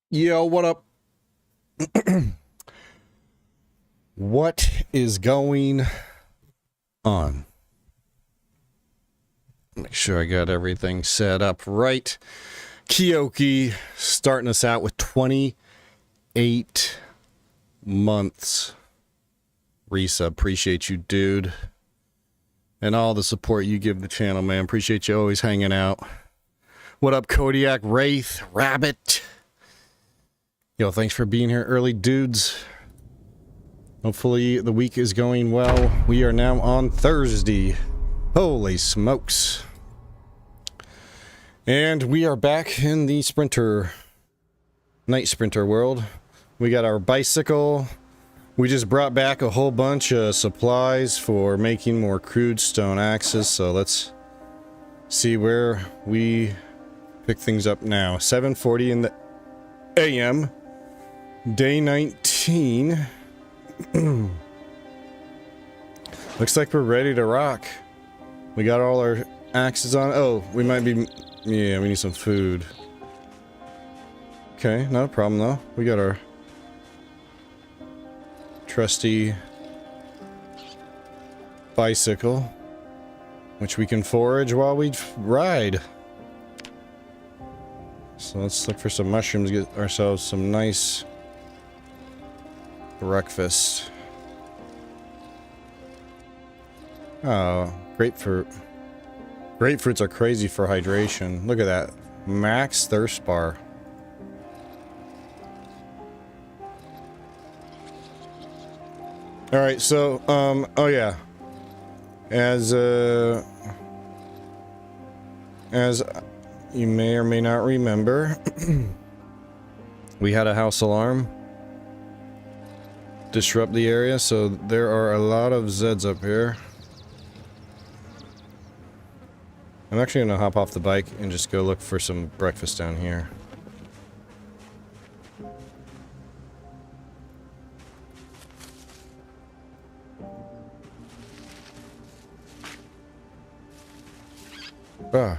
Yo, what up? What is going on? Make sure I got everything set up right. Kiyoki starting us out with 28 months. Risa, appreciate you, dude. And all the support you give the channel, man. Appreciate you always hanging out. What up, Kodiak, Wraith, Rabbit? Yo, thanks for being here early, dudes. Hopefully the week is going well. We are now on Thursday. Holy smokes. And we are back in the night sprinter world. We got our bicycle. We just brought back a whole bunch of supplies for making more crude stone axes. So let's see where we pick things up now. 7:40 in the AM. Day 19. Looks like we're ready to rock. We got all our axes on. Oh, we might be... Yeah, we need some food. Okay, not a problem though. We got our trusty bicycle, which we can forage while we ride. So let's look for some mushrooms, get ourselves some nice breakfast. Oh, grapefruit. Grapefruits are crazy for hydration. Look at that. Max thirst bar. Alright, so, oh yeah. As you may or may not remember, we had a house alarm disrupt the area, so there are a lot of Zeds up here. I'm actually gonna hop off the bike and just go look for some breakfast down here. Ah.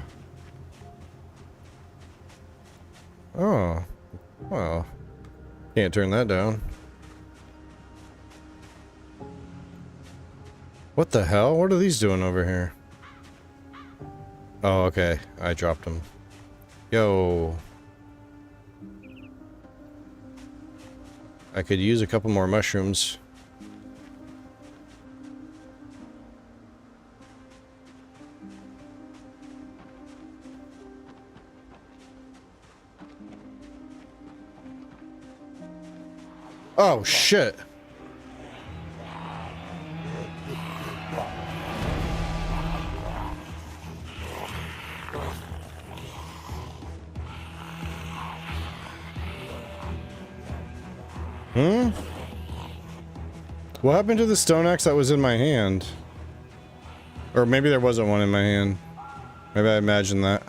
Oh. Well. Can't turn that down. What the hell? What are these doing over here? Oh, okay. I dropped them. Yo. I could use a couple more mushrooms. Oh, shit. Hmm? What happened to the stone axe that was in my hand? Or maybe there wasn't one in my hand. Maybe I imagined that.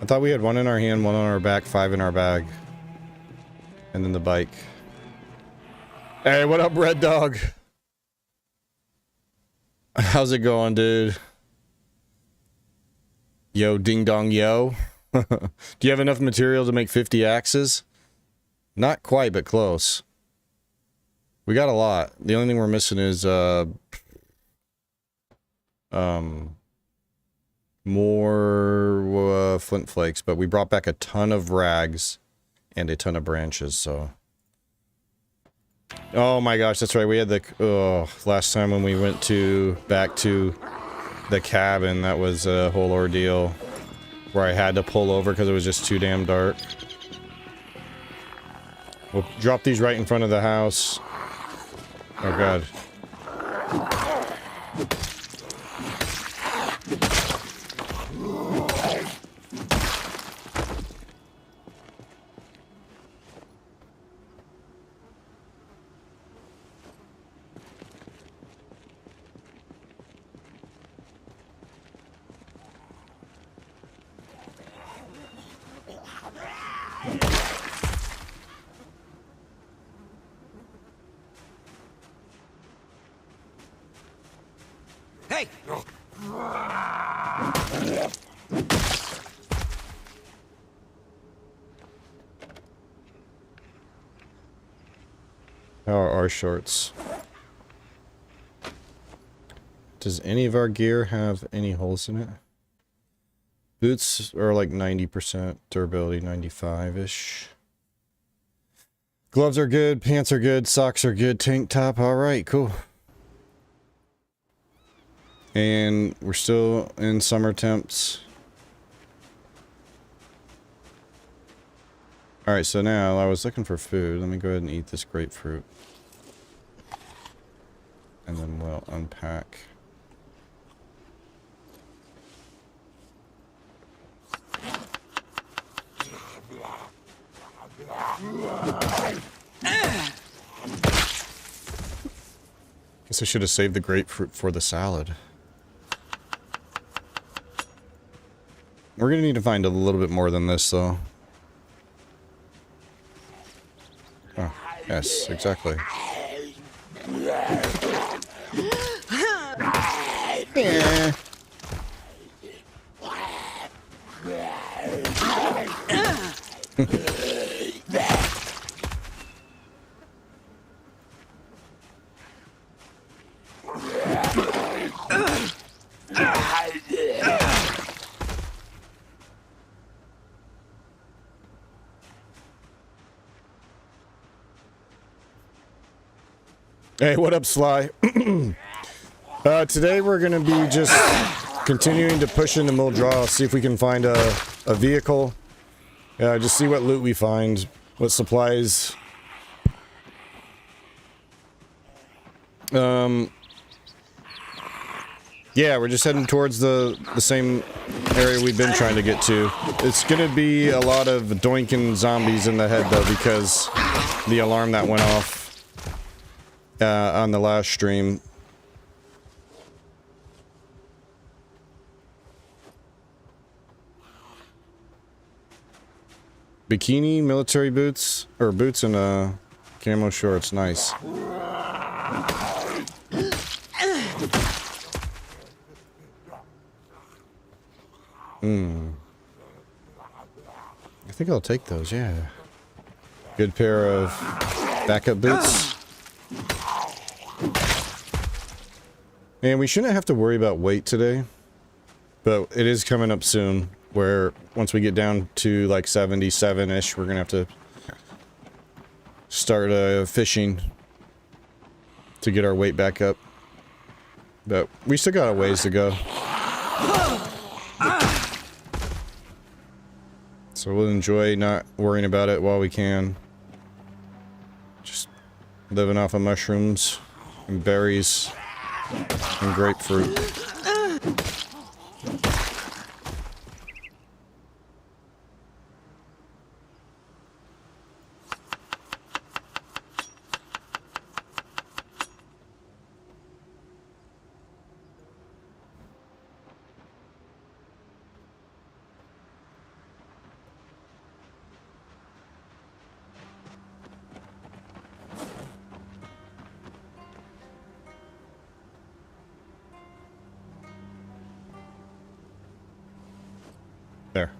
I thought we had one in our hand, one on our back, 5 in our bag. And then the bike. Hey, what up, Red Dog? How's it going, dude? Yo, ding dong, yo. Do you have enough material to make 50 axes? Not quite, but close. We got a lot. The only thing we're missing is, more, flint flakes, but we brought back a ton of rags and a ton of branches, so... Oh my gosh, that's right, we had the, last time when we went back to the cabin, that was a whole ordeal. Where I had to pull over because it was just too damn dark. We'll drop these right in front of the house. Oh god. Hey! How are our shorts? Does any of our gear have any holes in it? Boots are like 90% durability, 95-ish. Gloves are good, pants are good, socks are good, tank top, alright, cool. And we're still in summer temps. Alright, so now I was looking for food. Let me go ahead and eat this grapefruit. And then we'll unpack. Guess I should have saved the grapefruit for the salad. We're gonna need to find a little bit more than this, though. Oh, yes, exactly. Yeah. Hey, what up, Sly? Today we're gonna be just continuing to push into Mildra, see if we can find a vehicle. Just see what loot we find, what supplies. Yeah, we're just heading towards the same area we've been trying to get to. It's gonna be a lot of doinking zombies in the head, though, because the alarm that went off on the last stream. Bikini, military boots, or boots and camo shorts, nice. I think I'll take those, yeah. Good pair of backup boots. And we shouldn't have to worry about weight today, but it is coming up soon, where once we get down to like 77-ish, we're gonna have to start fishing to get our weight back up. But we still got a ways to go. So we'll enjoy not worrying about it while we can. Just living off of mushrooms and berries and grapefruit. There.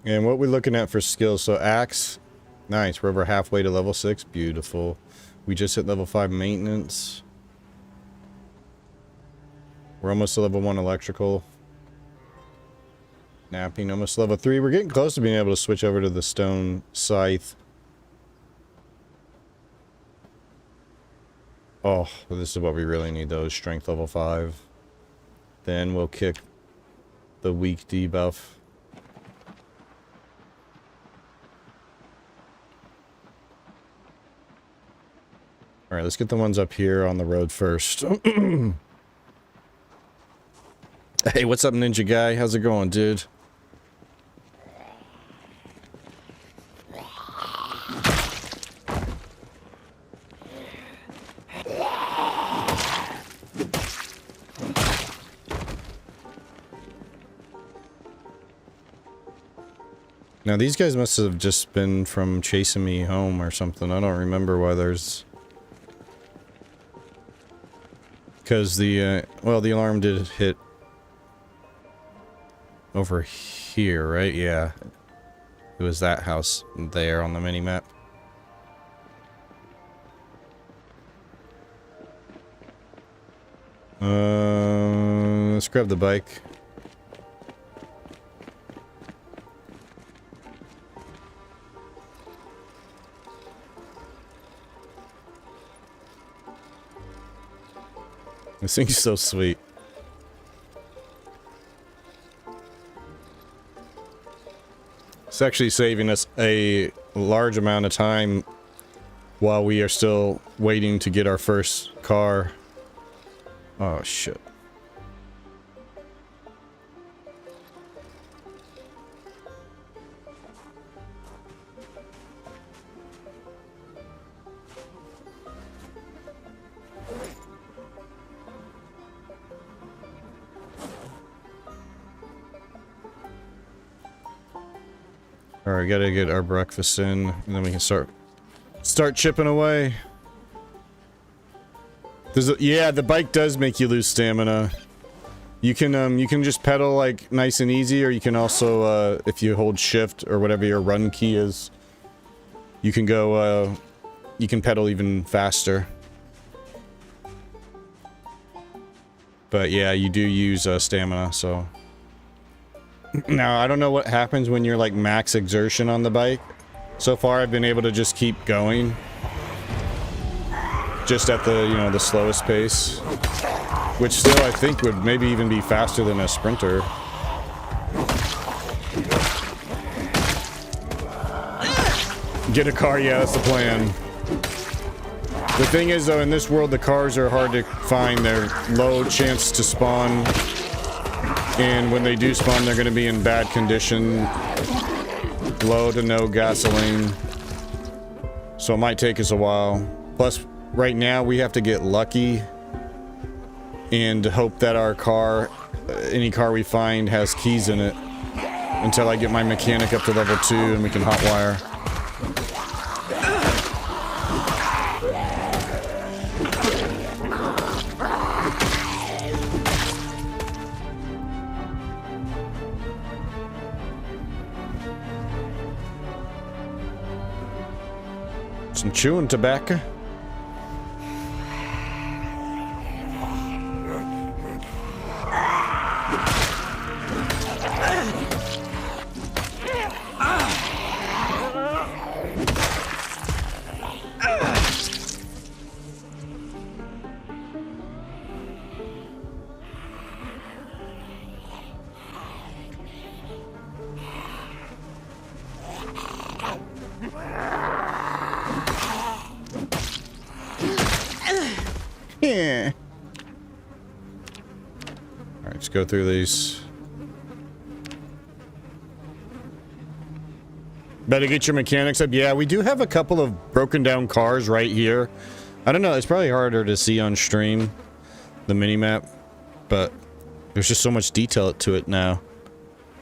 And what we're looking at for skills, so axe, nice, we're over halfway to level 6, beautiful. We just hit level 5 maintenance. We're almost to level 1 electrical. Napping, almost level 3. We're getting close to being able to switch over to the stone scythe. Oh, well, this is what we really need, though, is strength level 5. Then we'll kick the weak debuff. Alright, let's get the ones up here on the road first. Hey, what's up, ninja guy? How's it going, dude? Now, these guys must have just been from chasing me home or something. I don't remember why there's... Because the, well, the alarm did hit over here, right? Yeah. It was that house there on the mini-map. Let's grab the bike. This thing's so sweet. It's actually saving us a large amount of time while we are still waiting to get our first car. Oh, shit. Alright, gotta get our breakfast in, and then we can start chipping away. Yeah, the bike does make you lose stamina. You can just pedal like nice and easy, or you can also, if you hold shift or whatever your run key is, you can go, you can pedal even faster. But yeah, you do use stamina, so. Now, I don't know what happens when you're like max exertion on the bike. So far, I've been able to just keep going. Just at the, you know, the slowest pace. Which still, I think, would maybe even be faster than a sprinter. Get a car, yeah, that's the plan. The thing is, though, in this world, the cars are hard to find. They're low chance to spawn. And when they do spawn, they're going to be in bad condition. Low to no gasoline. So it might take us a while. Plus, right now, we have to get lucky. And hope that our car, any car we find, has keys in it. Until I get my mechanic up to level 2 and we can hotwire. Some chewing tobacco. Yeah. Alright, let's go through these. Better get your mechanics up. Yeah, we do have a couple of broken down cars right here. I don't know, it's probably harder to see on stream, the minimap, but there's just so much detail to it now.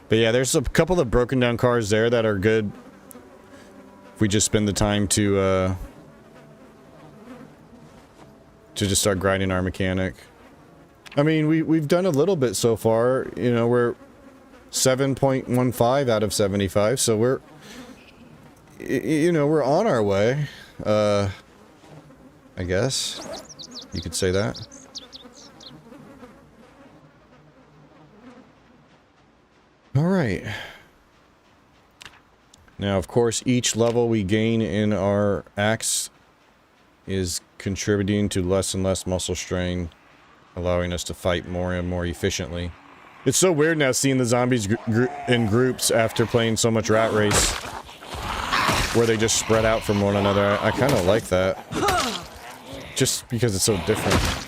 But yeah, there's a couple of broken down cars there that are good if we just spend the time to just start grinding our mechanic. I mean, we've done a little bit so far. You know, we're 7.15 out of 75, so we're, you know, we're on our way. I guess you could say that. All right. Now, of course, each level we gain in our axe is contributing to less and less muscle strain, allowing us to fight more and more efficiently. It's so weird now seeing the zombies in groups after playing so much Rat Race, where they just spread out from one another. I kind of like that, just because it's so different.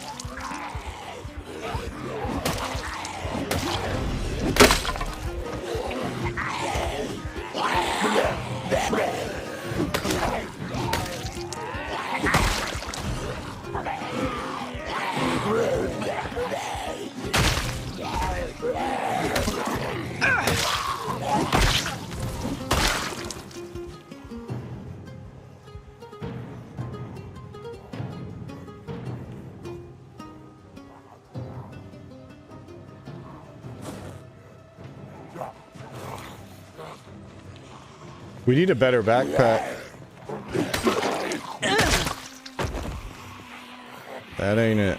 We need a better backpack. That ain't it.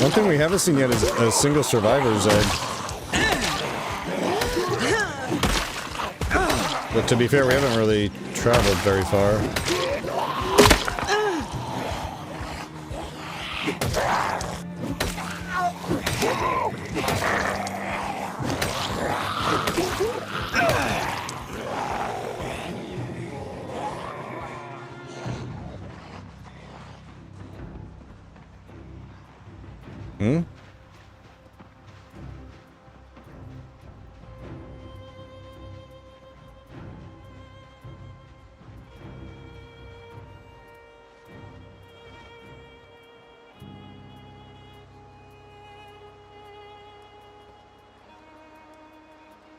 One thing we haven't seen yet is a single survivor's egg. But to be fair, we haven't really traveled very far. Hmm?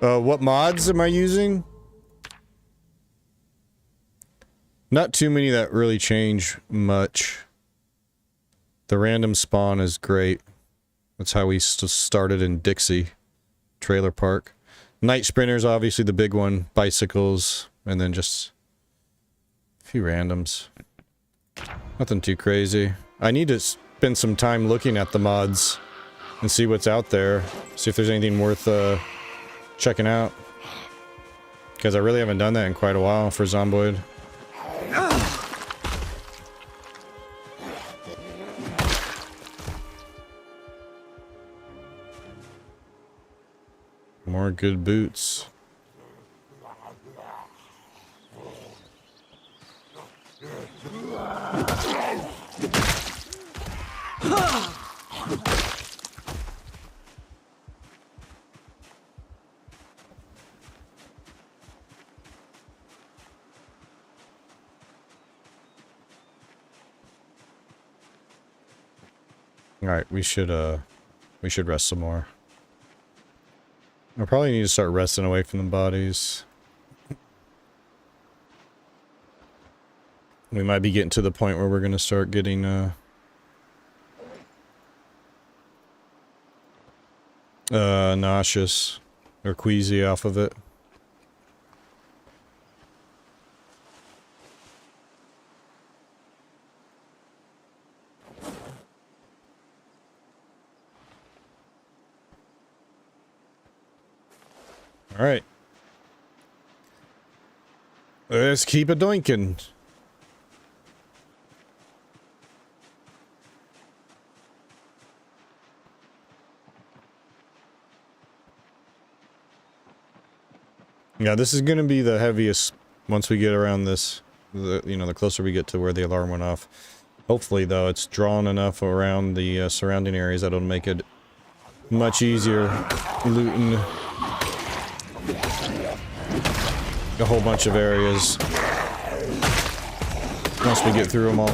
What mods am I using? Not too many that really change much. The random spawn is great. That's how we started in Dixie Trailer Park. Night Sprinters, obviously the big one. Bicycles, and then just a few randoms. Nothing too crazy. I need to spend some time looking at the mods and see what's out there. See if there's anything worth checking out. Because I really haven't done that in quite a while for Zomboid. More good boots. Alright, we should rest some more. I probably need to start resting away from the bodies. We might be getting to the point where we're gonna start getting nauseous or queasy off of it. All right. Let's keep it doinking. Yeah, this is going to be the heaviest once we get around this. You know, the closer we get to where the alarm went off. Hopefully, though, it's drawn enough around the surrounding areas that it'll make it much easier looting a whole bunch of areas once we get through them all.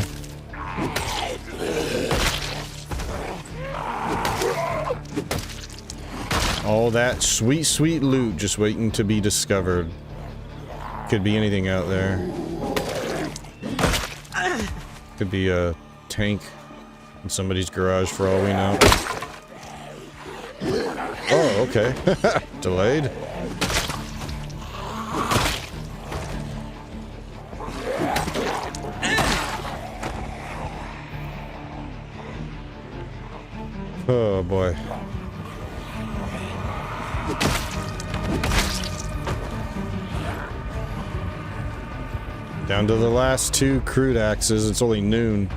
All that sweet, sweet loot just waiting to be discovered. Could be anything out there. Could be a tank in somebody's garage for all we know. Oh, okay. Delayed. Oh boy. Down to the last two crude axes. It's only noon.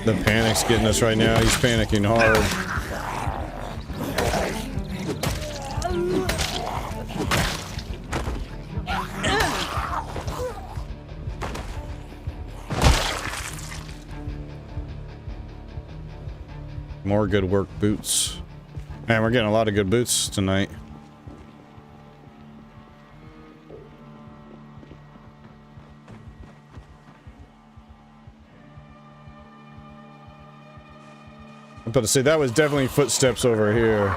The panic's getting us right now. He's panicking hard. More good work boots. Man, we're getting a lot of good boots tonight. I'm about to say, that was definitely footsteps over here.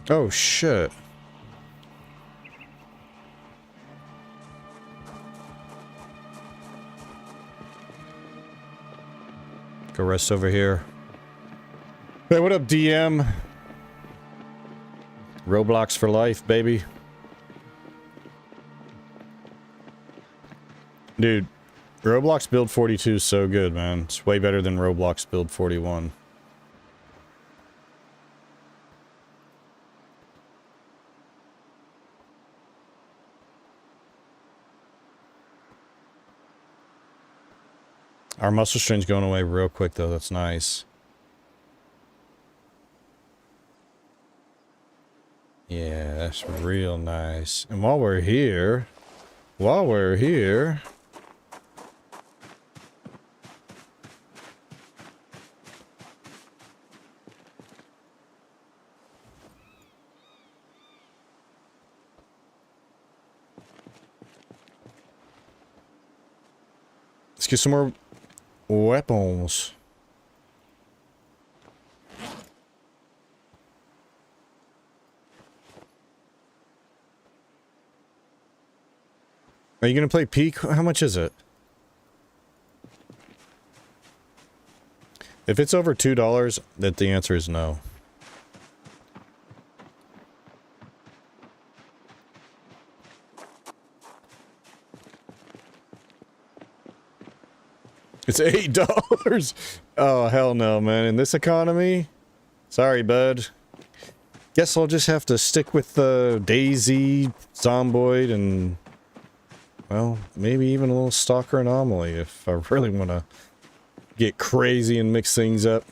Oh, shit. Go rest over here. Hey, what up, DM? Roblox for life, baby. Dude, Roblox Build 42 is so good, man. It's way better than Roblox Build 41. Our muscle strain's going away real quick, though. That's nice. Yeah, that's real nice. And while we're here... let's get some more weapons. Are you gonna play Peak? How much is it? If it's over $2, that the answer is no. It's $8. Oh, hell no, man. In this economy? Sorry, bud. Guess I'll just have to stick with the Daisy, Zomboid, and... well, maybe even a little Stalker Anomaly if I really want to get crazy and mix things up.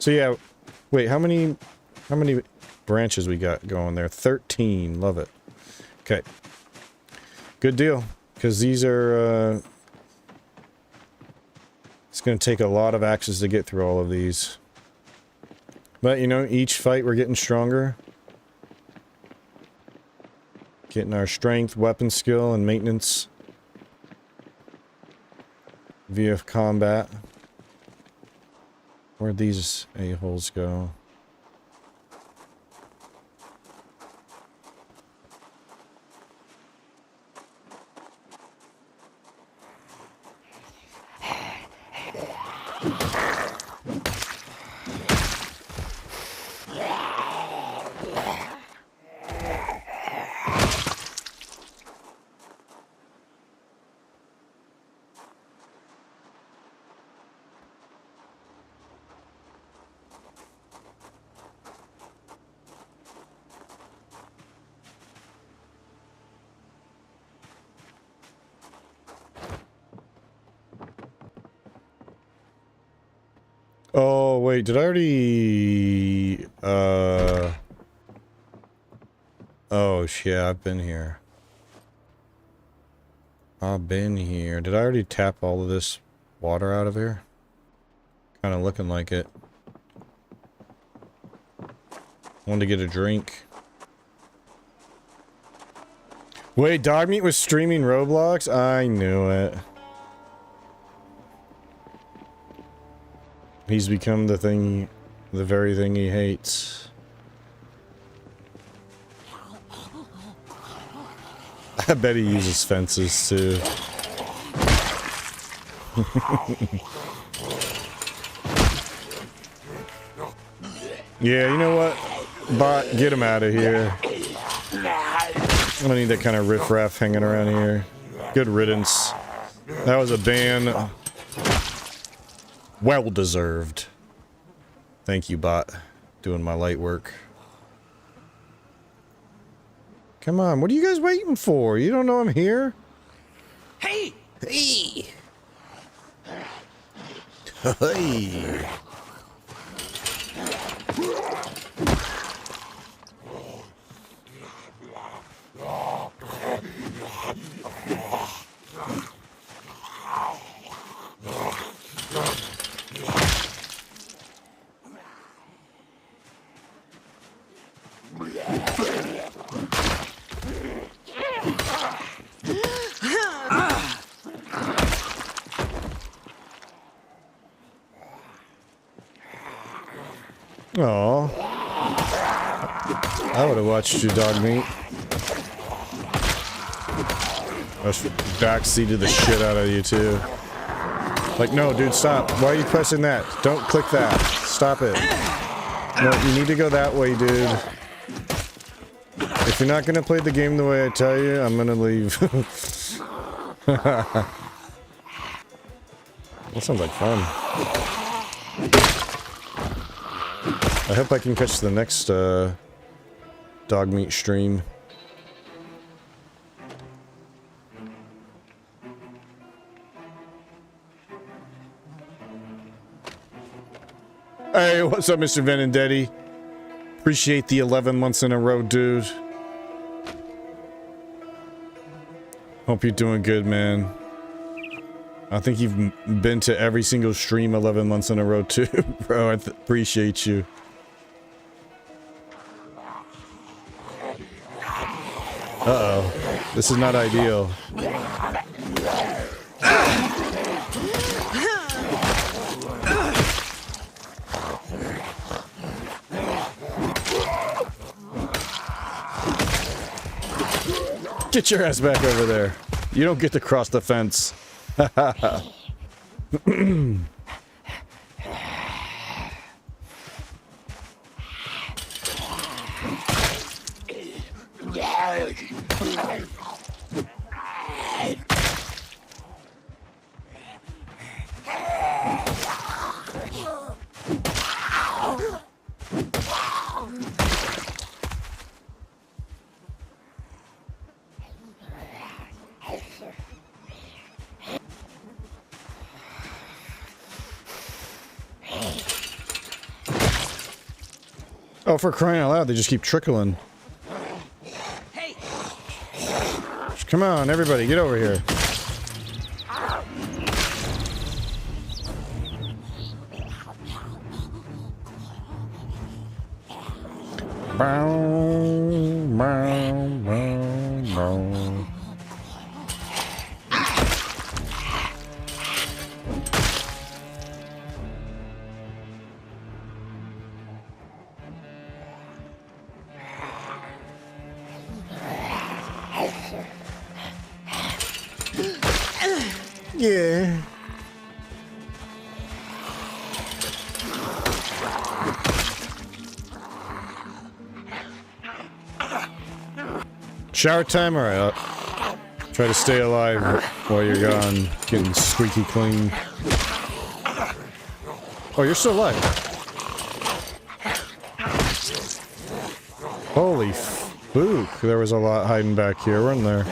So yeah, wait, how many branches we got going there? 13, love it. Okay. Good deal, because these are, it's going to take a lot of axes to get through all of these. But, you know, each fight we're getting stronger. Getting our strength, weapon skill, and maintenance via combat. Where'd these a-holes go? Oh, wait, did I already... oh, shit, I've been here. I've been here. Did I already tap all of this water out of here? Kind of looking like it. Wanted to get a drink. Wait, Dog Meat was streaming Roblox? I knew it. He's become the thing, the very thing he hates. I bet he uses fences too. Yeah, you know what? Bot, get him out of here. I don't need that kind of riffraff hanging around here. Good riddance. That was a ban. Well deserved. Thank you, bot. Doing my light work. Come on, what are you guys waiting for? You don't know I'm here? Hey! Hey! Hey! Aw. I would have watched you, dog meat. I was backseated the shit out of you, too. Like, no, dude, stop. Why are you pressing that? Don't click that. Stop it. No, you need to go that way, dude. If you're not gonna play the game the way I tell you, I'm gonna leave. That sounds like fun. I hope I can catch the next, dog meat stream. Hey, what's up, Mr. Venendetti? Appreciate the 11 months in a row, dude. Hope you're doing good, man. I think you've been to every single stream 11 months in a row, too, bro. I appreciate you. Uh-oh. This is not ideal. Get your ass back over there. You don't get to cross the fence. Oh, for crying out loud, they just keep trickling. Hey! Come on, everybody, get over here. Bow, bow, bow, bow. Yeah. Shower time? Alright, I'll try to stay alive while you're gone, getting squeaky clean. Oh, you're still alive. Holy spook. There was a lot hiding back here, wasn't there?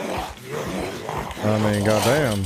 I mean, goddamn.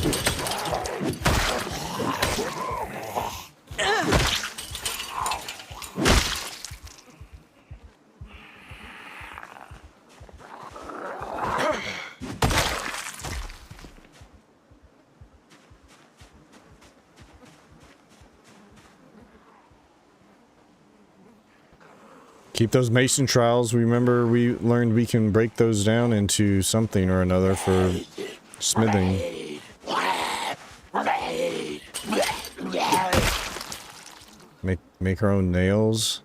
Keep those mason trials. Remember, we learned we can break those down into something or another for smithing. Make our own nails.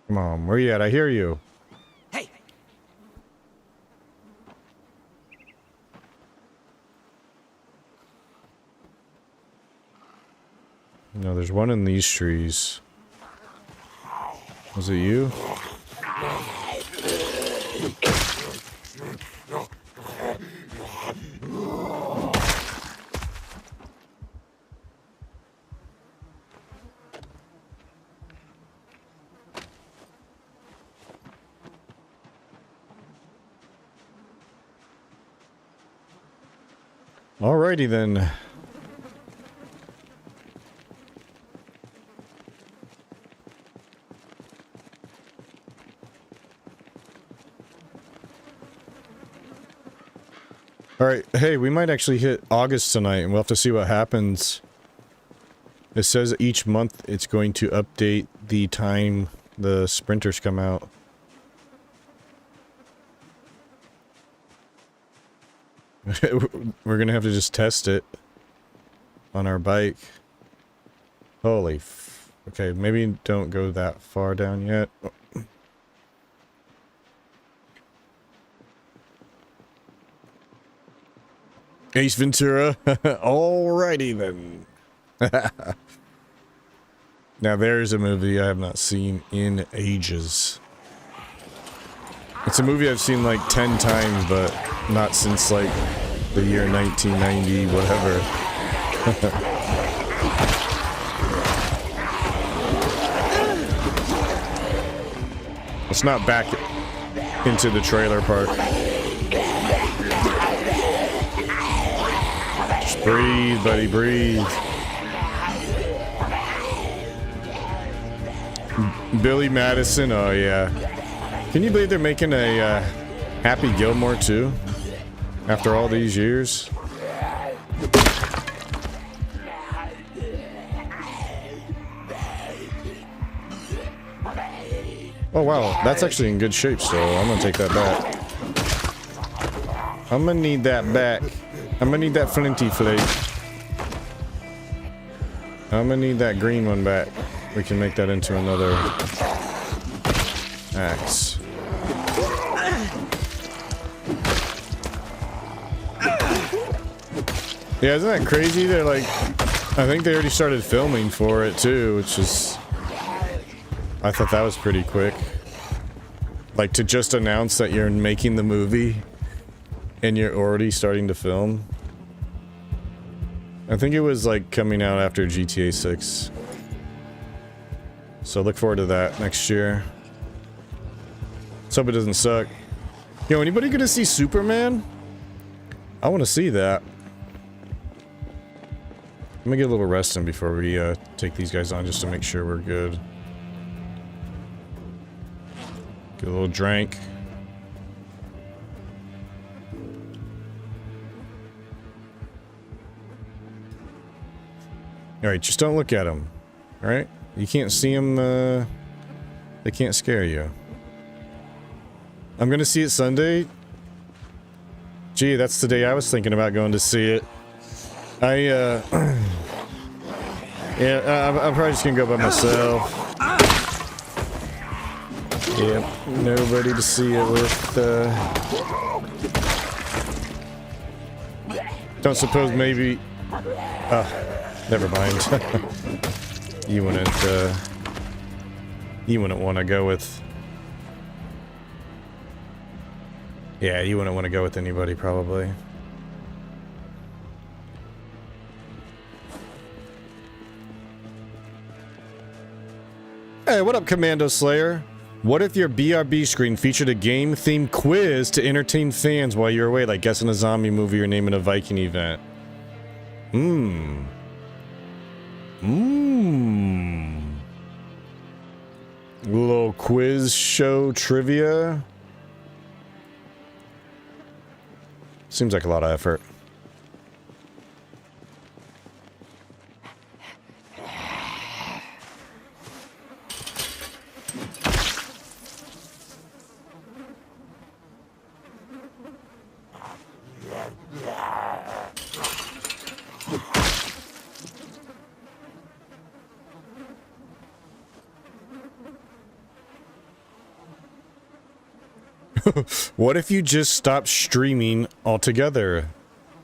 Come on, where you at? I hear you. Hey! No, there's one in these trees. Was it you? Alrighty then. Alright, hey, we might actually hit August tonight, and we'll have to see what happens. It says each month it's going to update the time the sprinters come out. We're gonna have to just test it on our bike. Holy f... Okay, maybe don't go that far down yet. Ace Ventura. Alrighty then. Now there's a movie I have not seen in ages. It's a movie I've seen like 10 times, but not since like the year 1990, whatever. Let's not back into the trailer park. Just breathe, buddy, breathe. Billy Madison, oh yeah. Can you believe they're making a Happy Gilmore too? After all these years? Oh wow, that's actually in good shape still. I'm gonna take that back. I'm gonna need that back. I'm gonna need that flinty flake. I'm gonna need that green one back. We can make that into another axe. Yeah, isn't that crazy? They're like, I think they already started filming for it too, which is, I thought that was pretty quick. Like to just announce that you're making the movie and you're already starting to film. I think it was like coming out after GTA 6. So look forward to that next year. Let's hope it doesn't suck. Yo, anybody gonna see Superman? I want to see that. Let me get a little rest in before we take these guys on just to make sure we're good. Get a little drink. Alright, just don't look at them. Alright? You can't see them, they can't scare you. I'm gonna see it Sunday. Gee, that's the day I was thinking about going to see it. Yeah, I'm probably just gonna go by myself. Yep, nobody to see it with, Don't suppose maybe... never mind. You wouldn't want to go with... Yeah, you wouldn't want to go with anybody, probably. Hey, what up, Commando Slayer? What if your BRB screen featured a game-themed quiz to entertain fans while you're away, like guessing a zombie movie or naming a Viking event? Little quiz show trivia. Seems like a lot of effort. What if you just stopped streaming altogether?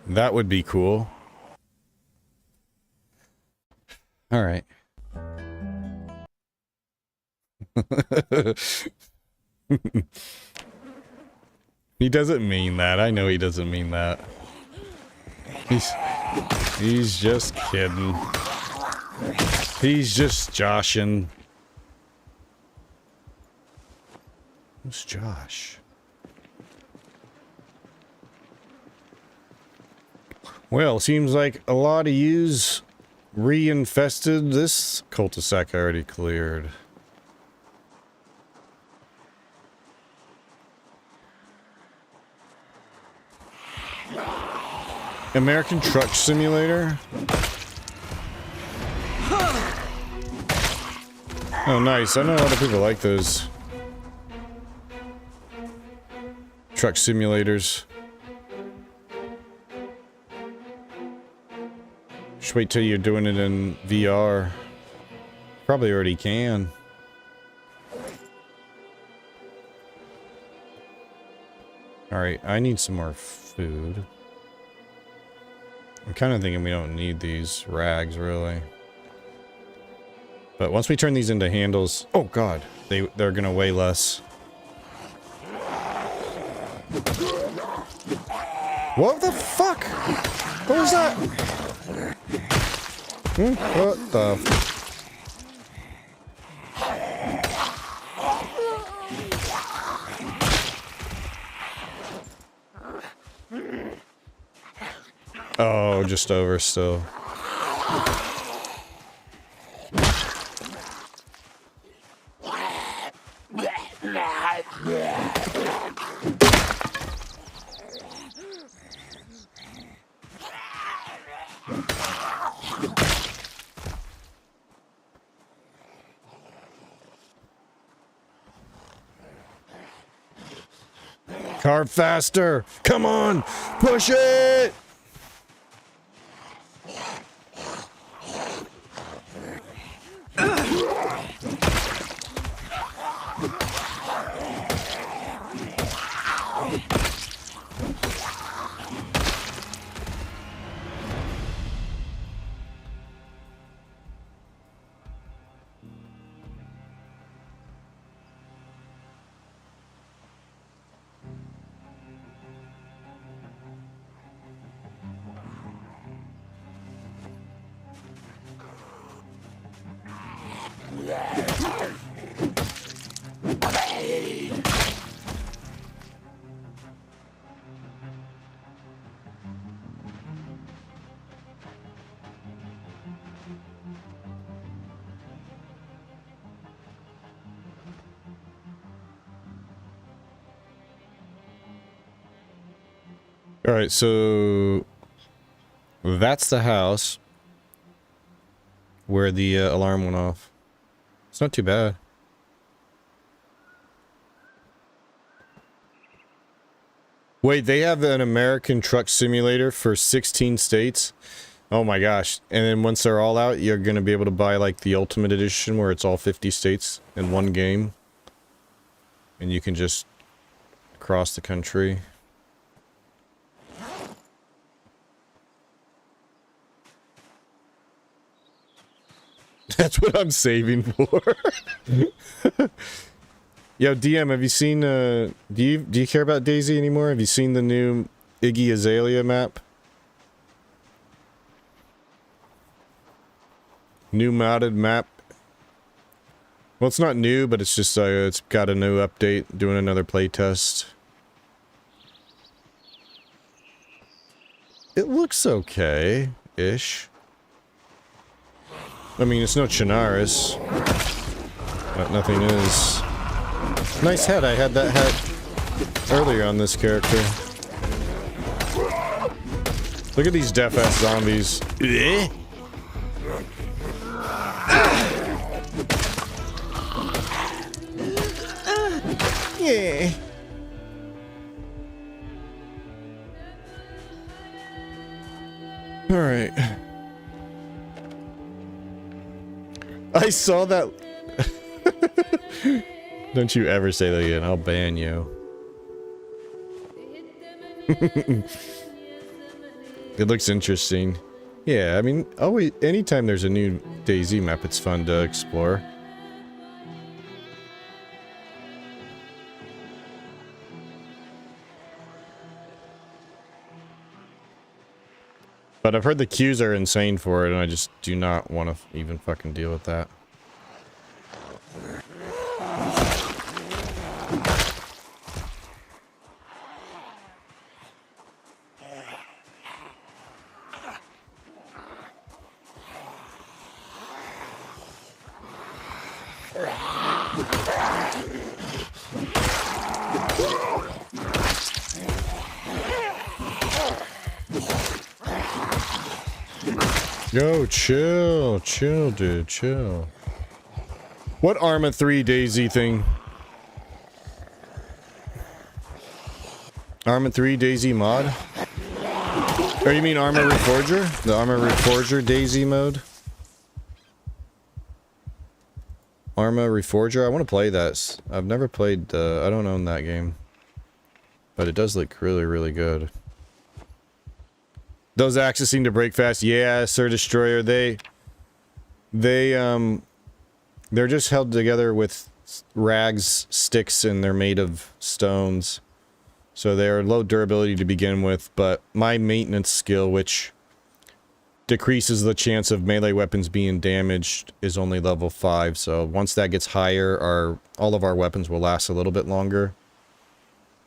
That would be cool. All right. He doesn't mean that. I know he doesn't mean that. He's just kidding. He's just joshing. Who's Josh? Well, seems like a lot of yous re-infested this cul-de-sac I already cleared. American Truck Simulator? Oh, nice. I know a lot of people like those truck simulators. Just wait till you're doing it in VR. Probably already can. Alright, I need some more food. I'm kind of thinking we don't need these rags, really. But once we turn these into handles... Oh, God. They're gonna weigh less. What the fuck? What was that? What the... Oh, just over still. Carve faster! Come on! Push it! Alright, so that's the house where the alarm went off. It's not too bad. Wait, they have an American Truck Simulator for 16 states? Oh my gosh. And then once they're all out, you're going to be able to buy like the Ultimate Edition where it's all 50 states in one game. And you can just cross the country. That's what I'm saving for. Yo, DM, have you seen, do you care about DayZ anymore? Have you seen the new Iggy Azalea map? New modded map. Well, it's not new, but it's just, it's got a new update, doing another playtest. It looks okay-ish. I mean, it's no Chinaris, but nothing is. Nice head, I had that hat earlier on this character. Look at these deaf-ass zombies. Yeah. Alright. I saw that. Don't you ever say that again, I'll ban you. It looks interesting. Yeah, I mean, always, anytime there's a new DayZ map, it's fun to explore. But I've heard the queues are insane for it, and I just do not want to even fucking deal with that. Yo, chill, chill, dude, chill. What Arma 3 Daisy thing? Arma 3 Daisy mod? Or you mean Arma Reforger? The Arma Reforger Daisy mode? Arma Reforger? I want to play that. I've never played, I don't own that game. But it does look really, really good. Those axes seem to break fast. Yeah, Sir Destroyer, they're just held together with rags, sticks, and they're made of stones. So they're low durability to begin with, but my maintenance skill, which decreases the chance of melee weapons being damaged, is only level 5. So once that gets higher, all of our weapons will last a little bit longer.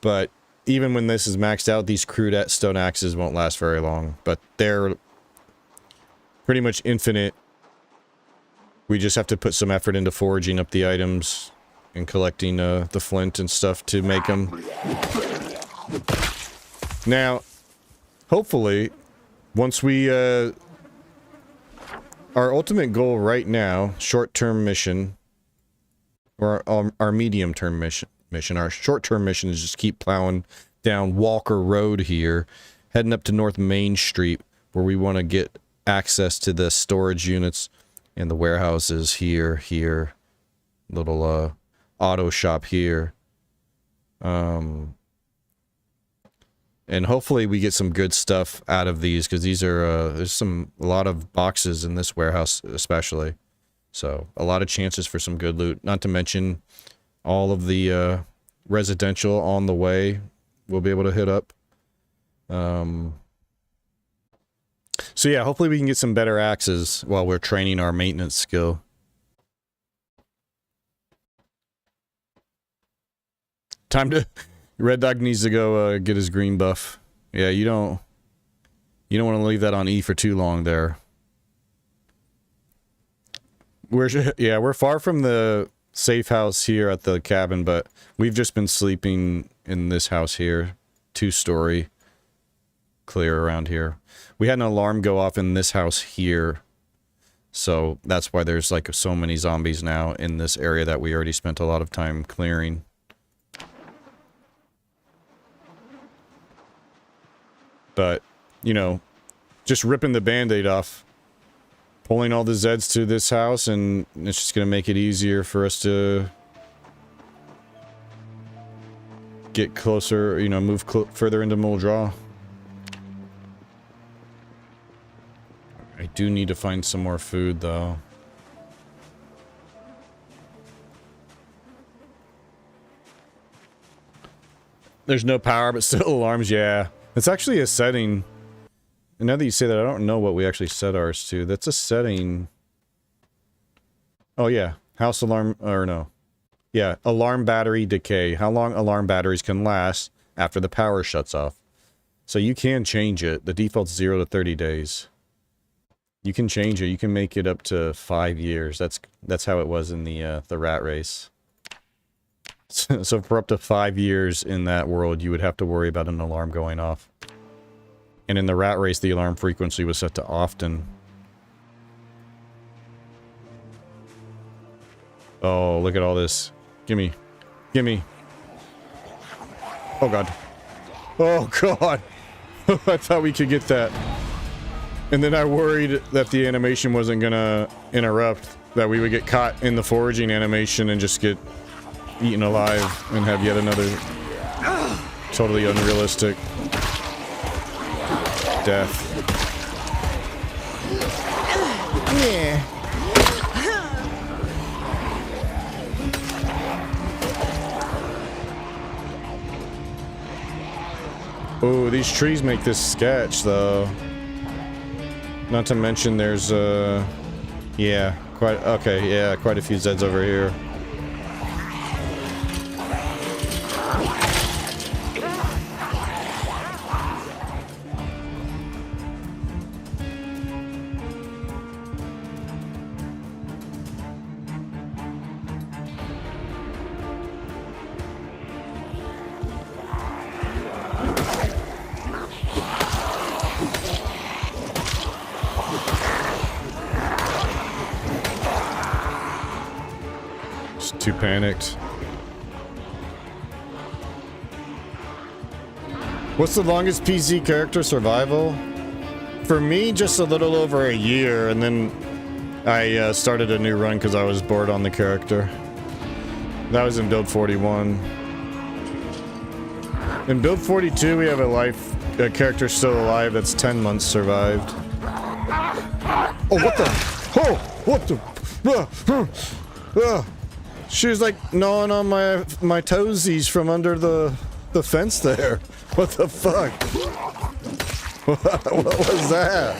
But even when this is maxed out, these crude stone axes won't last very long. But they're pretty much infinite. We just have to put some effort into foraging up the items and collecting the flint and stuff to make them. Now, hopefully, once we, our ultimate goal right now, short-term mission, or our medium-term mission, our short-term mission is just keep plowing down Walker Road here, heading up to North Main Street, where we want to get access to the storage units and the warehouses here, little, auto shop here. And hopefully we get some good stuff out of these, because these are, there's a lot of boxes in this warehouse especially. So, a lot of chances for some good loot. Not to mention all of the, residential on the way we'll be able to hit up. So yeah, hopefully we can get some better axes while we're training our maintenance skill. Time to... Red Dog needs to go get his green buff. Yeah, you don't want to leave that on E for too long there. We're far from the safe house here at the cabin, but we've just been sleeping in this house here. 2-story. Clear around here. We had an alarm go off in this house here. So that's why there's like so many zombies now in this area that we already spent a lot of time clearing. But, you know, just ripping the band-aid off, pulling all the Zeds to this house, and it's just going to make it easier for us to get closer, you know, move further into Muldraw. I do need to find some more food, though. There's no power, but still alarms, yeah. It's actually a setting. And now that you say that, I don't know what we actually set ours to. That's a setting. Oh, yeah. House alarm, or no. Yeah, alarm battery decay. How long alarm batteries can last after the power shuts off. So you can change it. The default's 0 to 30 days. You can change it. You can make it up to 5 years. That's how it was in the rat race. So for up to 5 years in that world, you would have to worry about an alarm going off. And in the rat race, the alarm frequency was set to often. Oh, look at all this. Gimme. Gimme. Oh, God. Oh, God. I thought we could get that. And then I worried that the animation wasn't gonna interrupt. That we would get caught in the foraging animation and just get eaten alive and have yet another totally unrealistic death. Yeah. Oh, these trees make this sketch, though. Not to mention there's, yeah, quite a few Zeds over here. too panicked. What's the longest PC character survival? For me, just a little over a year, and then I started a new run because I was bored on the character. That was in build 41. In build 42, we have a character still alive that's 10 months survived. Oh, what the? Oh, what the? She was like gnawing on my toesies from under the fence there. What the fuck? What was that?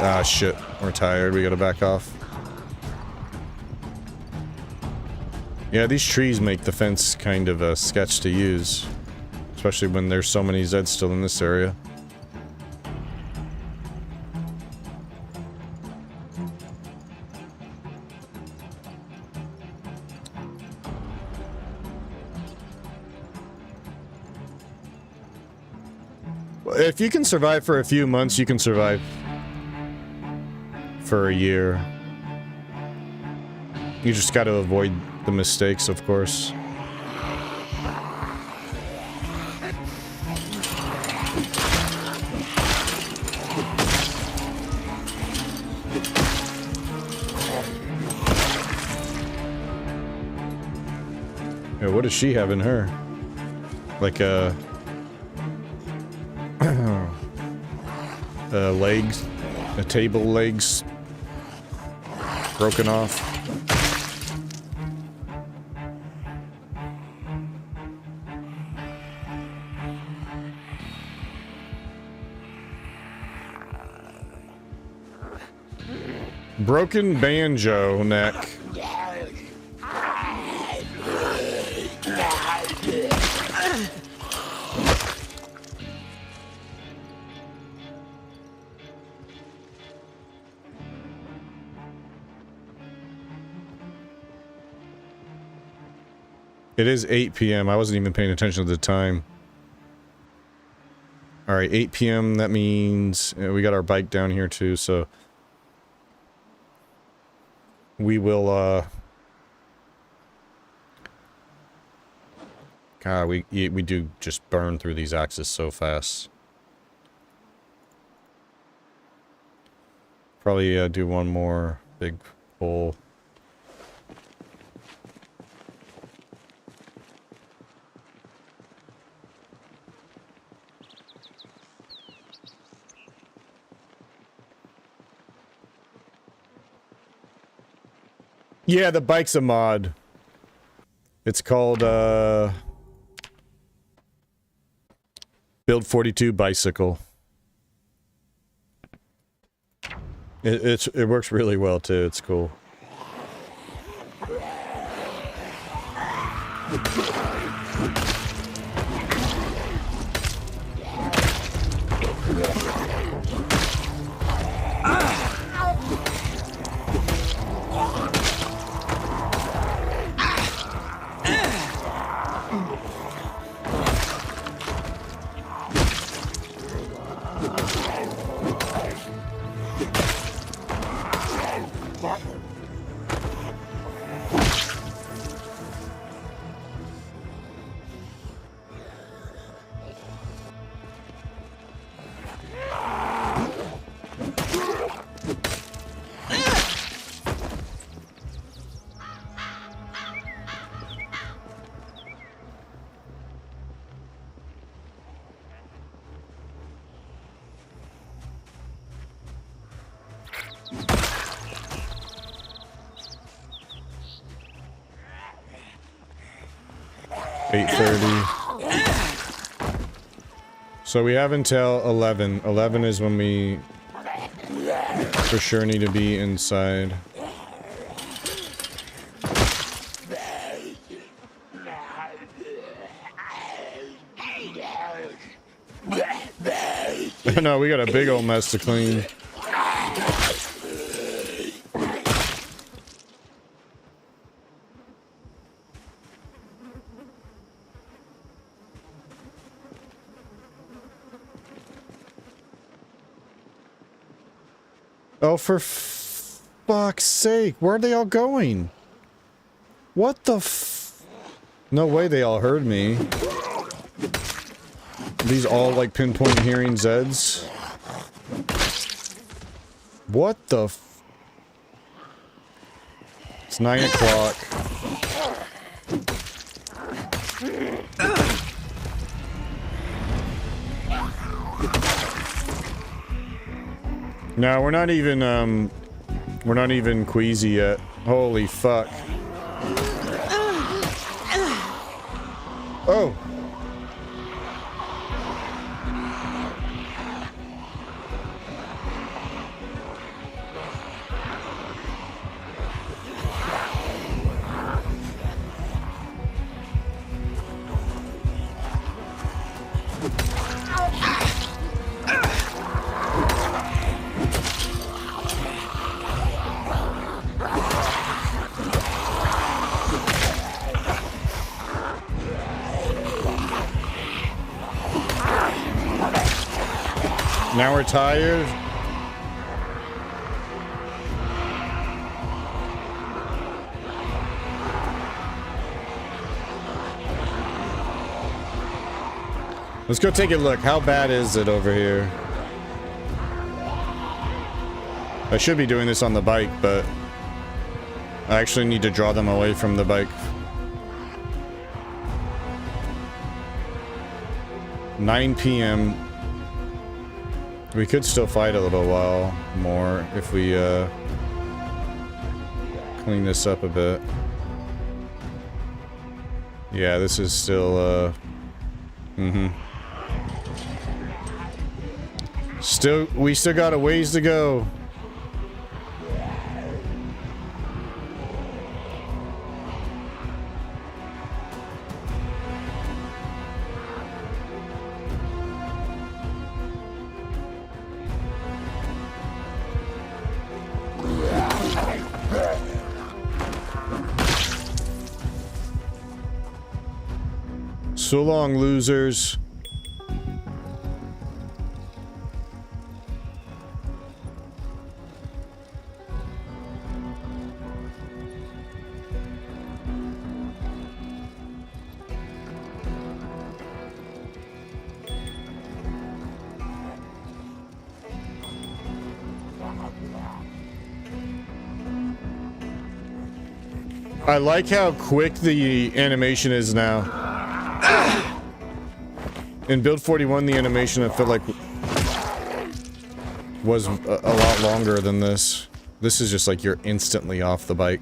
Ah, shit. We're tired. We gotta back off. Yeah, these trees make the fence kind of a sketch to use. Especially when there's so many Zeds still in this area. If you can survive for a few months, you can survive for a year. You just got to avoid the mistakes, of course. Yeah, what does she have in her? Like a legs, a table legs broken off. Broken banjo neck. It is 8 p.m. I wasn't even paying attention to the time. Alright, 8 p.m. That means we got our bike down here too, so we will, God, we do just burn through these axes so fast. Probably do one more big pull. Yeah, the bike's a mod. It's called, Build 42 Bicycle. It works really well, too. It's cool. So we have until 11. 11 is when we for sure need to be inside. No, we got a big old mess to clean. Oh, for fuck's sake. Where are they all going? What the f... No way they all heard me. These all, like, pinpoint hearing Zeds? What the f... It's 9 o'clock. No, we're not even queasy yet. Holy fuck. Oh! Now we're tired. Let's go take a look. How bad is it over here? I should be doing this on the bike, but I actually need to draw them away from the bike. 9 p.m. We could still fight a little while more if we clean this up a bit. Yeah, this is still we still got a ways to go. So long, losers. I like how quick the animation is now. In Build 41, the animation I felt like was a lot longer than this. This is just like you're instantly off the bike.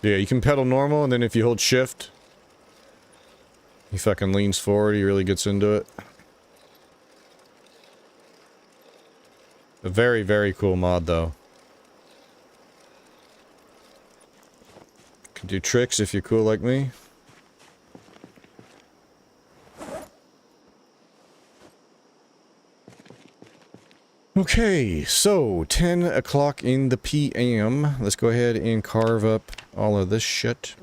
Yeah, you can pedal normal, and then if you hold shift, he fucking leans forward, he really gets into it. A very, very cool mod, though. Can do tricks if you're cool like me. Okay, so 10 o'clock in the PM. Let's go ahead and carve up all of this shit.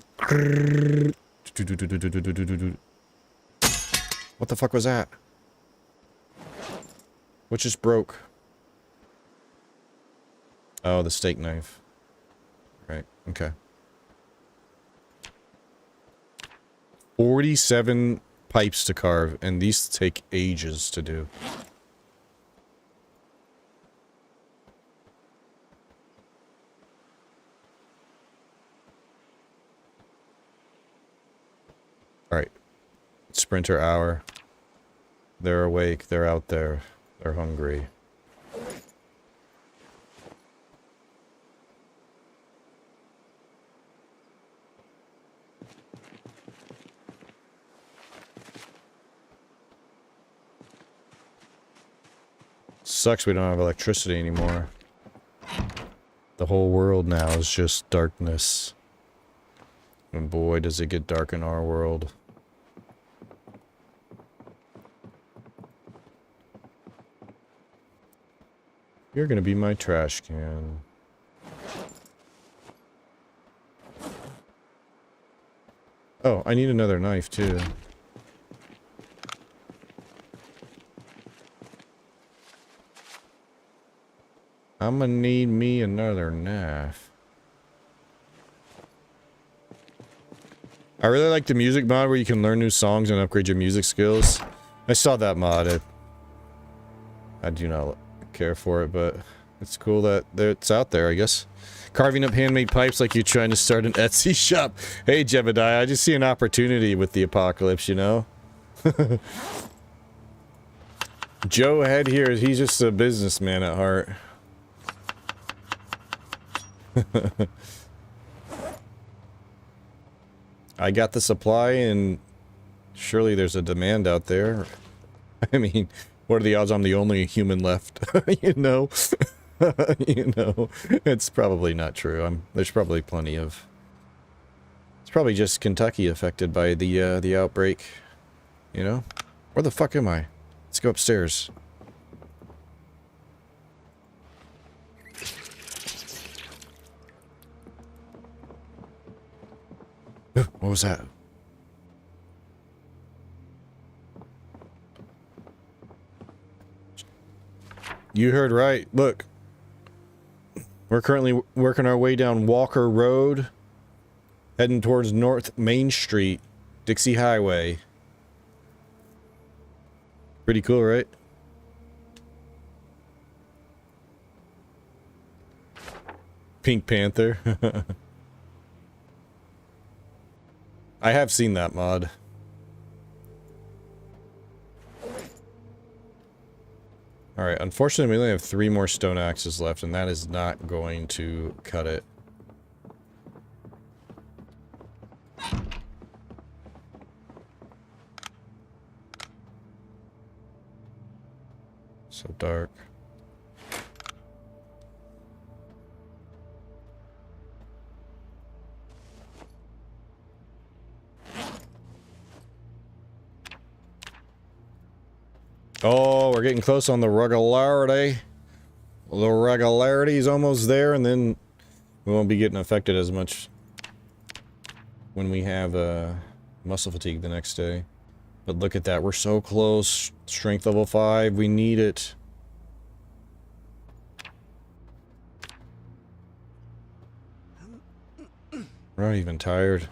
What the fuck was that? What just broke? Oh, the steak knife. Right, okay. 47 pipes to carve, and these take ages to do. Alright. Sprinter hour. They're awake, they're out there. They're hungry. Sucks we don't have electricity anymore. The whole world now is just darkness. And boy, does it get dark in our world. You're gonna be my trash can. Oh, I need another knife too. I'm gonna need me another knife. I really like the music mod where you can learn new songs and upgrade your music skills. I saw that mod. I do not care for it, but it's cool that it's out there, I guess. Carving up handmade pipes like you're trying to start an Etsy shop. Hey, Jebediah, I just see an opportunity with the apocalypse, you know? Joe Head here, he's just a businessman at heart. I got the supply, and surely there's a demand out there. I mean, what are the odds I'm the only human left? You know? You know, it's probably not true. There's probably plenty of... It's probably just Kentucky affected by the outbreak. You know? Where the fuck am I? Let's go upstairs. What was that? You heard right. Look. We're currently working our way down Walker Road, heading towards North Main Street, Dixie Highway. Pretty cool, right? Pink Panther. I have seen that mod. Alright, unfortunately we only have 3 more stone axes left, and that is not going to cut it. So dark. Oh, we're getting close on the regularity. The regularity is almost there, and then we won't be getting affected as much when we have muscle fatigue the next day. But look at that, we're so close. Strength level 5, we need it. We're not even tired.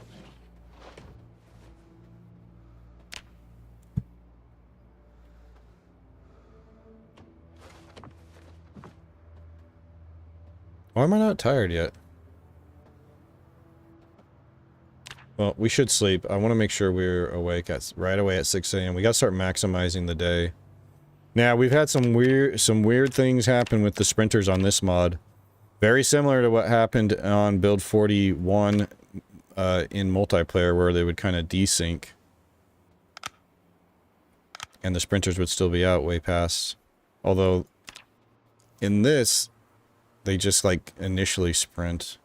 Why am I not tired yet? Well, we should sleep. I want to make sure we're awake right away at 6 a.m. We gotta start maximizing the day. Now, we've had some weird things happen with the sprinters on this mod. Very similar to what happened on build 41 in multiplayer, where they would kind of desync. And the sprinters would still be out way past. Although, in this, they just, like, initially sprint.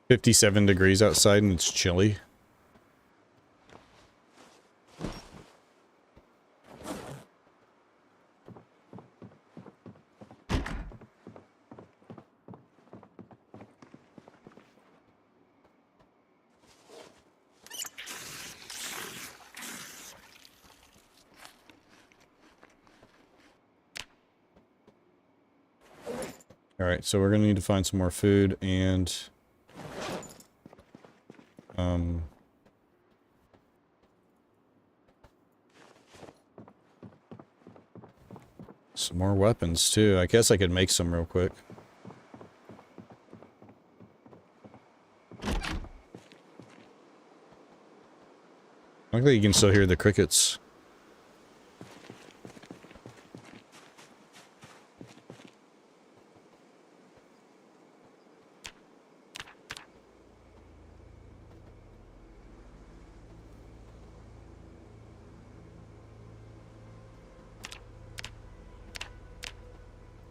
$57 outside and it's chilly. Alright, so we're gonna need to find some more food and... some more weapons, too. I guess I could make some real quick. Luckily you can still hear the crickets.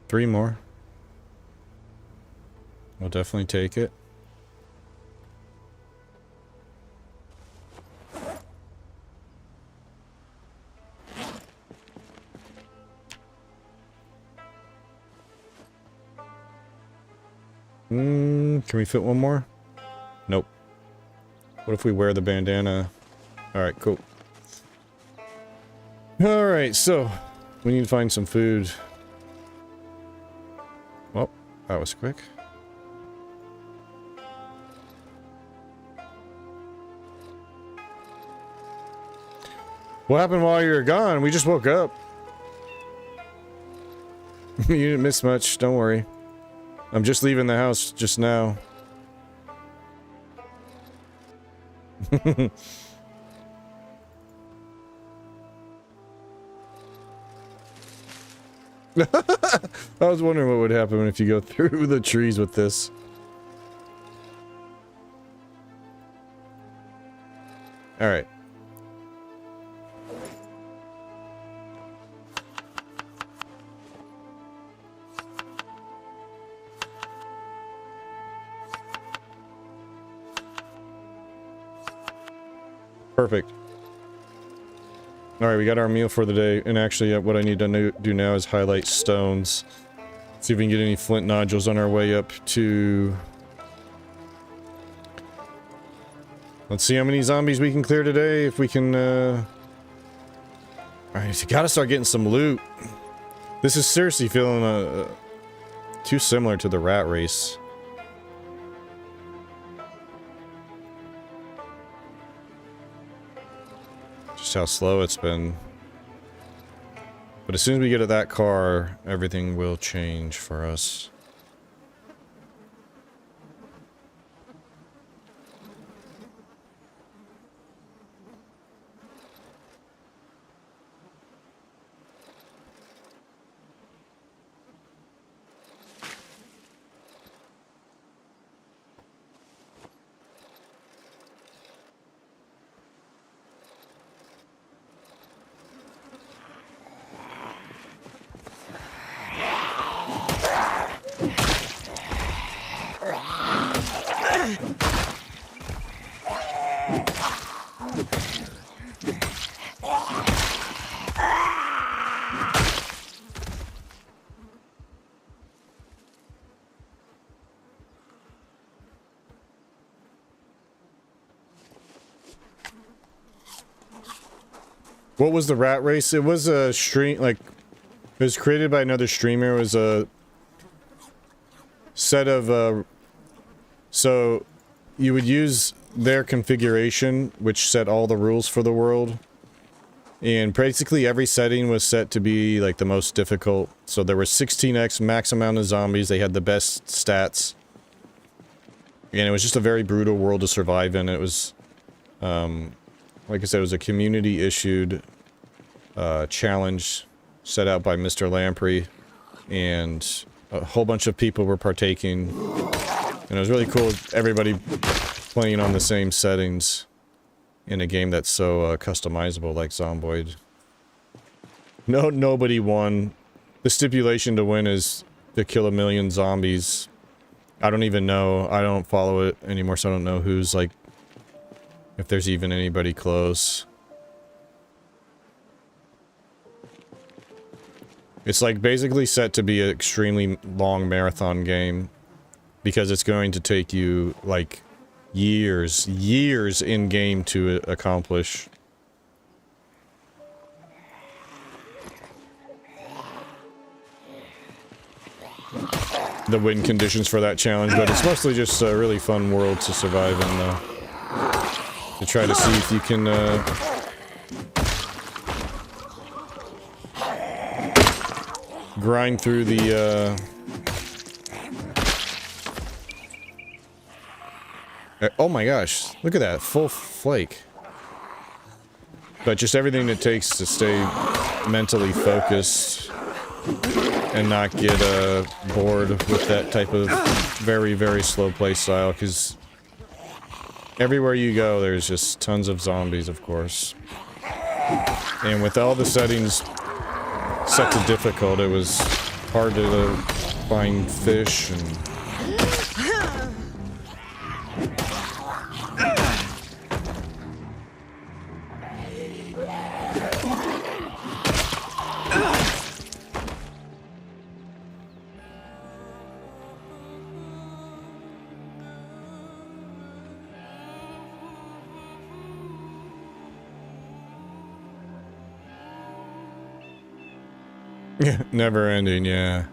3 more. We'll definitely take it. Can we fit one more? Nope. What if we wear the bandana? Alright, cool. Alright, so we need to find some food. Well, that was quick. What happened while you were gone? We just woke up. You didn't miss much, don't worry. I'm just leaving the house just now. I was wondering what would happen if you go through the trees with this. Alright. Perfect. Alright, we got our meal for the day, and actually what I need to do now is highlight stones. See if we can get any flint nodules on our way up to... Let's see how many zombies we can clear today, if we can, Alright, you gotta start getting some loot. This is seriously feeling, too similar to the rat race. Just how slow it's been. But as soon as we get to that car, everything will change for us. What was the rat race? It was a stream, like, it was created by another streamer. It was a set of, so you would use their configuration, which set all the rules for the world. And basically every setting was set to be, like, the most difficult. So there was 16x max amount of zombies. They had the best stats. And it was just a very brutal world to survive in. It was, like I said, it was a community-issued challenge set out by Mr. Lamprey, and a whole bunch of people were partaking, and it was really cool, everybody playing on the same settings in a game that's so customizable like Zomboid. Nobody won. The stipulation to win is to kill 1 million zombies. I don't even know. I don't follow it anymore, so I don't know who's, like, if there's even anybody close. It's, like, basically set to be an extremely long marathon game, because it's going to take you, like, years in game to accomplish. The win conditions for that challenge, but it's mostly just a really fun world to survive in, though. To try to see if you can, grind through the, oh my gosh, look at that, full flake. But just everything it takes to stay mentally focused and not get, bored with that type of very, very slow play style, because everywhere you go, there's just tons of zombies, of course. And with all the settings set to difficult, it was hard to find fish and... Never ending, yeah.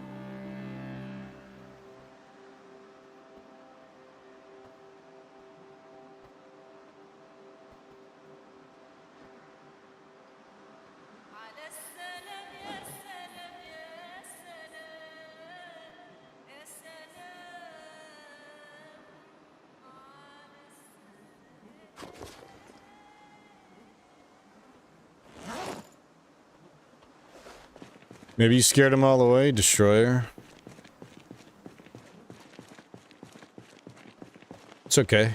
Maybe you scared him all the way, Destroyer. It's okay.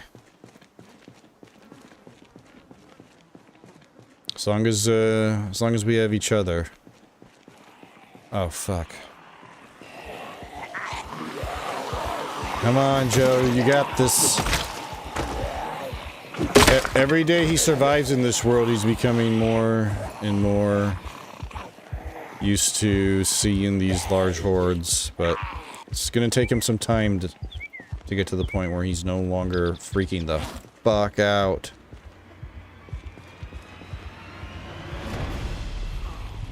As long as we have each other. Oh, fuck. Come on, Joe, you got this. Every day he survives in this world, he's becoming more and more used to seeing these large hordes, but it's gonna take him some time to get to the point where he's no longer freaking the fuck out.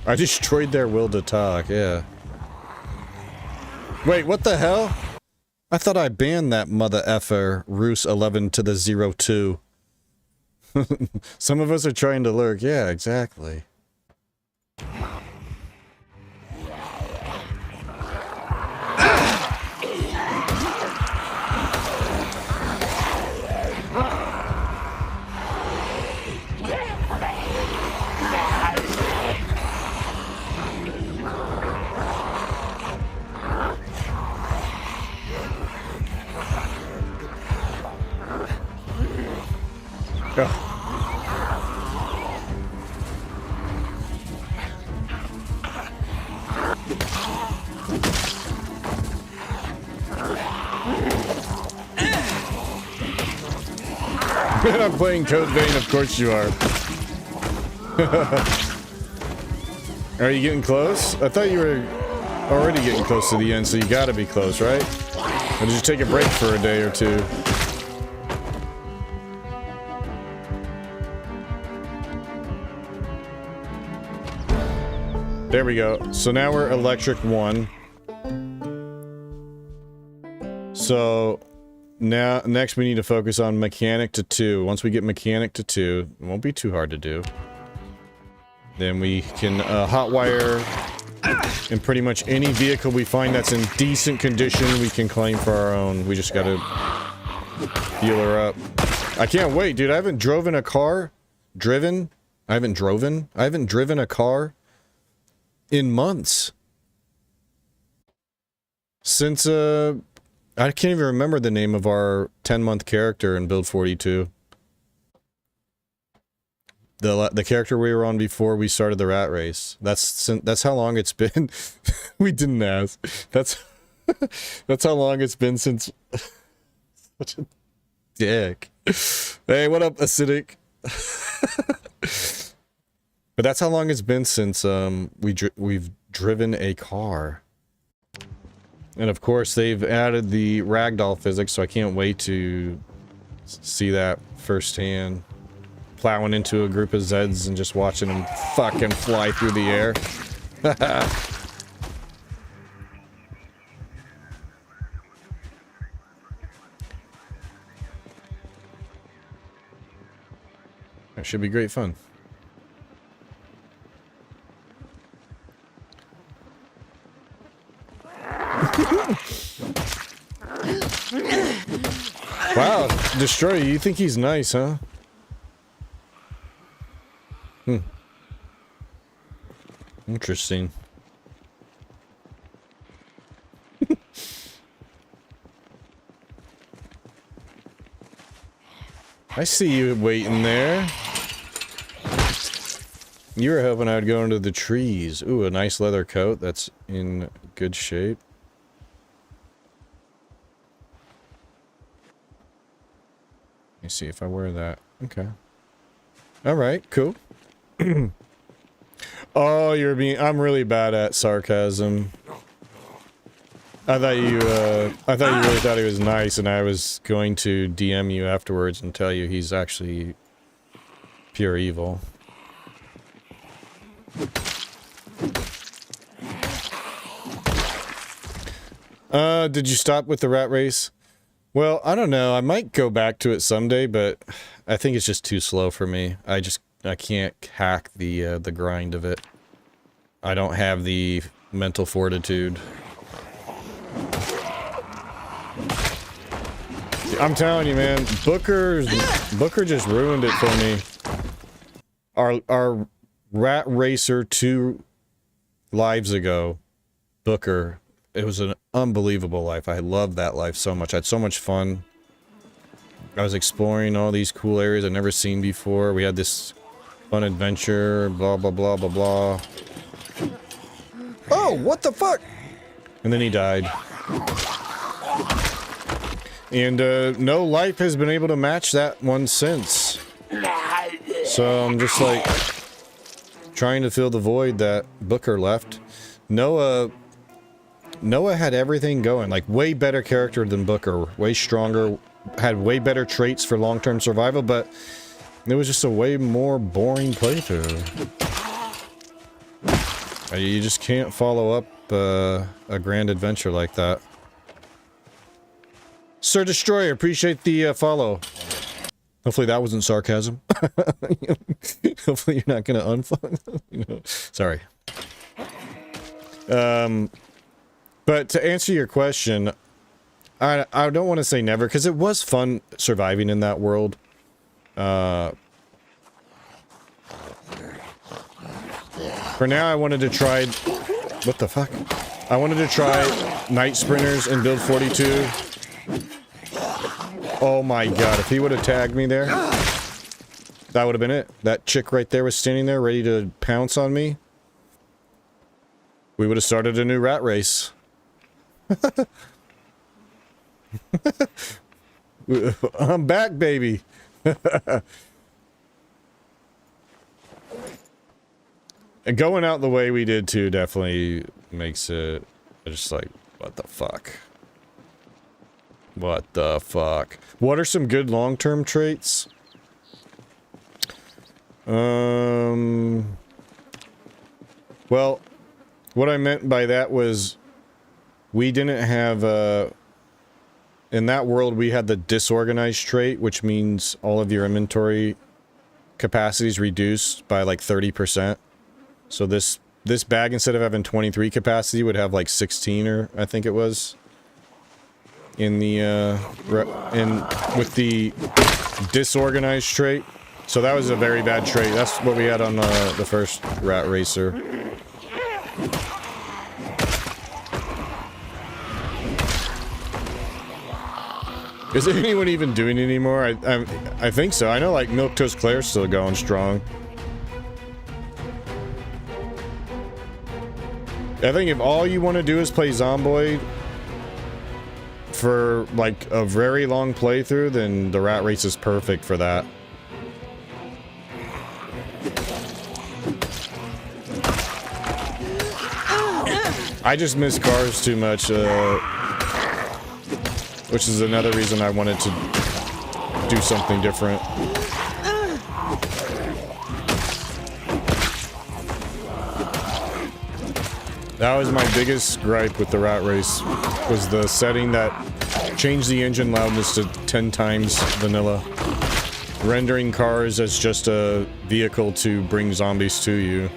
I destroyed their will to talk, yeah. Wait, what the hell? I thought I banned that mother effer, Roos 11 to the 02. Some of us are trying to lurk, yeah, exactly. I'm playing Code Vein, of course you are. Are you getting close? I thought you were already getting close to the end, so you gotta be close, right? Or did you take a break for a day or two? There we go. So now we're Electric 1. So now, next we need to focus on Mechanic to 2. Once we get Mechanic to 2, it won't be too hard to do. Then we can hotwire in pretty much any vehicle we find that's in decent condition we can claim for our own. We just gotta heal her up. I can't wait, dude. I haven't driven a car. I haven't driven a car in months. Since, I can't even remember the name of our 10-month character in Build 42. The character we were on before we started the rat race. That's how long it's been. We didn't ask. That's how long it's been since. Such a dick. Hey, what up, Acidic? But that's how long it's been since we've driven a car. And of course, they've added the ragdoll physics, so I can't wait to see that firsthand. Plowing into a group of Zeds and just watching them fucking fly through the air. That should be great fun. Wow, Destroyer, you think he's nice, huh? Interesting. I see you waiting there. You were hoping I'd go into the trees. Ooh, a nice leather coat. That's in good shape. Let me see if I wear that. Okay. Alright, cool. Oh, you're being... I'm really bad at sarcasm. I thought you really thought he was nice, and I was going to DM you afterwards and tell you he's actually pure evil. Did you stop with the rat race? Well, I don't know. I might go back to it someday, but I think it's just too slow for me. I can't hack the grind of it. I don't have the mental fortitude. I'm telling you, man, Booker just ruined it for me. Our Rat Racer 2 lives ago, Booker, it was an unbelievable life. I loved that life so much. I had so much fun. I was exploring all these cool areas I'd never seen before. We had this fun adventure, blah, blah, blah, blah, blah. Oh, what the fuck? And then he died. And no life has been able to match that one since. So I'm just like trying to fill the void that Booker left. Noah had everything going, like way better character than Booker, way stronger, had way better traits for long-term survival, but it was just a way more boring playthrough. You just can't follow up a grand adventure like that. Sir Destroyer, appreciate the follow. Hopefully that wasn't sarcasm. Hopefully you're not gonna unfollow. You know, sorry. But to answer your question, I don't want to say never, because it was fun surviving in that world. For now, I wanted to try... What the fuck? I wanted to try Night Sprinters and Build 42. Oh my god, if he would have tagged me there, that would have been it. That chick right there was standing there ready to pounce on me. We would have started a new rat race. I'm back, baby. And going out the way we did too definitely makes it just like, what the fuck? What the fuck? What are some good long-term traits? Well, what I meant by that was we didn't have, in that world we had the disorganized trait, which means all of your inventory capacity is reduced by like 30%. So this bag, instead of having 23 capacity, would have like 16, or I think it was. In the, with the disorganized trait. So that was a very bad trait. That's what we had on the first Rat Racer. Is anyone even doing it anymore? I think so. I know like Milk Toast Claire's still going strong. I think if all you want to do is play Zomboid for like a very long playthrough, then the rat race is perfect for that. I just miss cars too much, which is another reason I wanted to do something different. That was my biggest gripe with the rat race, was the setting that changed the engine loudness to 10 times vanilla, rendering cars as just a vehicle to bring zombies to you.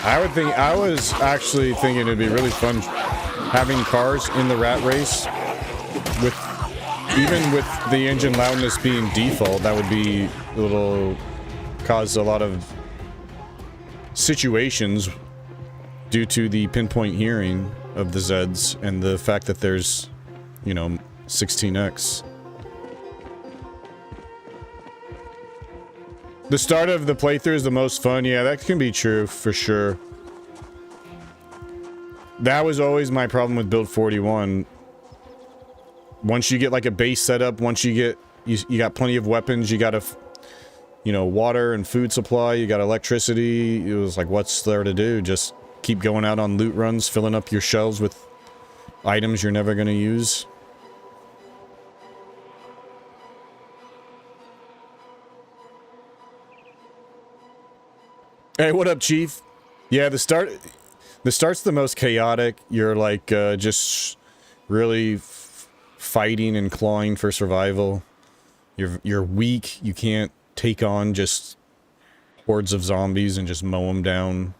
I was actually thinking it'd be really fun having cars in the rat race with, even with the engine loudness being default. That would be a little, cause a lot of situations due to the pinpoint hearing of the Zeds and the fact that there's, you know, 16x. The start of the playthrough is the most fun. Yeah, that can be true for sure. That was always my problem with build 41. Once you get like a base setup, once you get you got plenty of weapons, you got a you know, water and food supply, you got electricity. It was like, what's there to do? Just keep going out on loot runs, filling up your shelves with items you're never going to use. Hey, what up, Chief? Yeah, the start's the most chaotic. You're like just really fighting and clawing for survival. You're weak. You can't take on just hordes of zombies and just mow them down.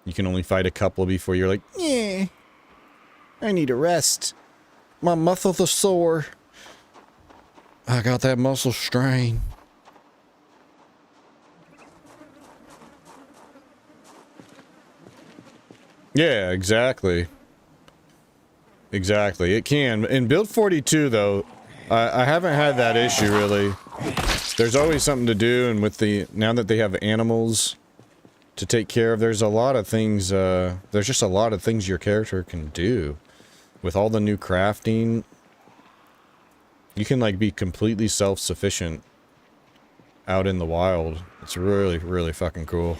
You can only fight a couple before you're like, yeah, I need a rest. My muscles are sore. I got that muscle strain. Yeah, exactly. Exactly. It can. In build 42, though, I haven't had that issue, really. There's always something to do, and with the... Now that they have animals to take care of, there's a lot of things, there's just a lot of things your character can do. With all the new crafting, you can, like, be completely self-sufficient out in the wild. It's really, really fucking cool.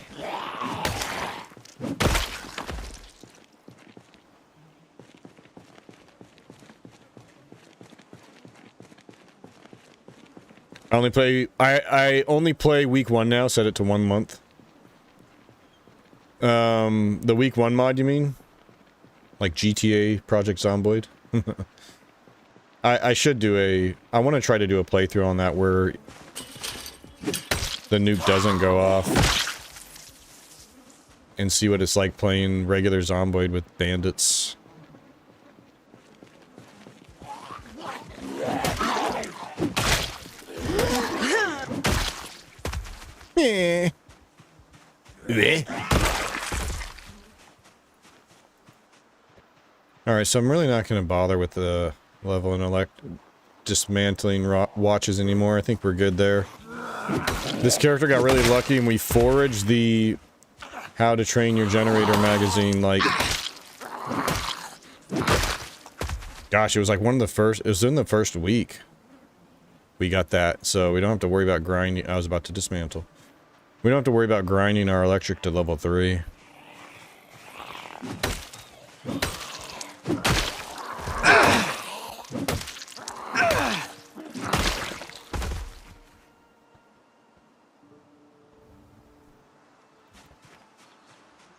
I only play week 1 now, set it to 1 month. The week 1 mod, you mean? Like GTA Project Zomboid? I should do I want to try to do a playthrough on that where the nuke doesn't go off. And see what it's like playing regular Zomboid with bandits. Eh. Alright, so I'm really not going to bother with the level and dismantling watches anymore. I think we're good there. This character got really lucky and we foraged the How to Train Your Generator magazine, like... Gosh, it was like one of the first... It was in the first week. We got that, so we don't have to worry about grinding... I was about to dismantle. We don't have to worry about grinding our electric to level 3.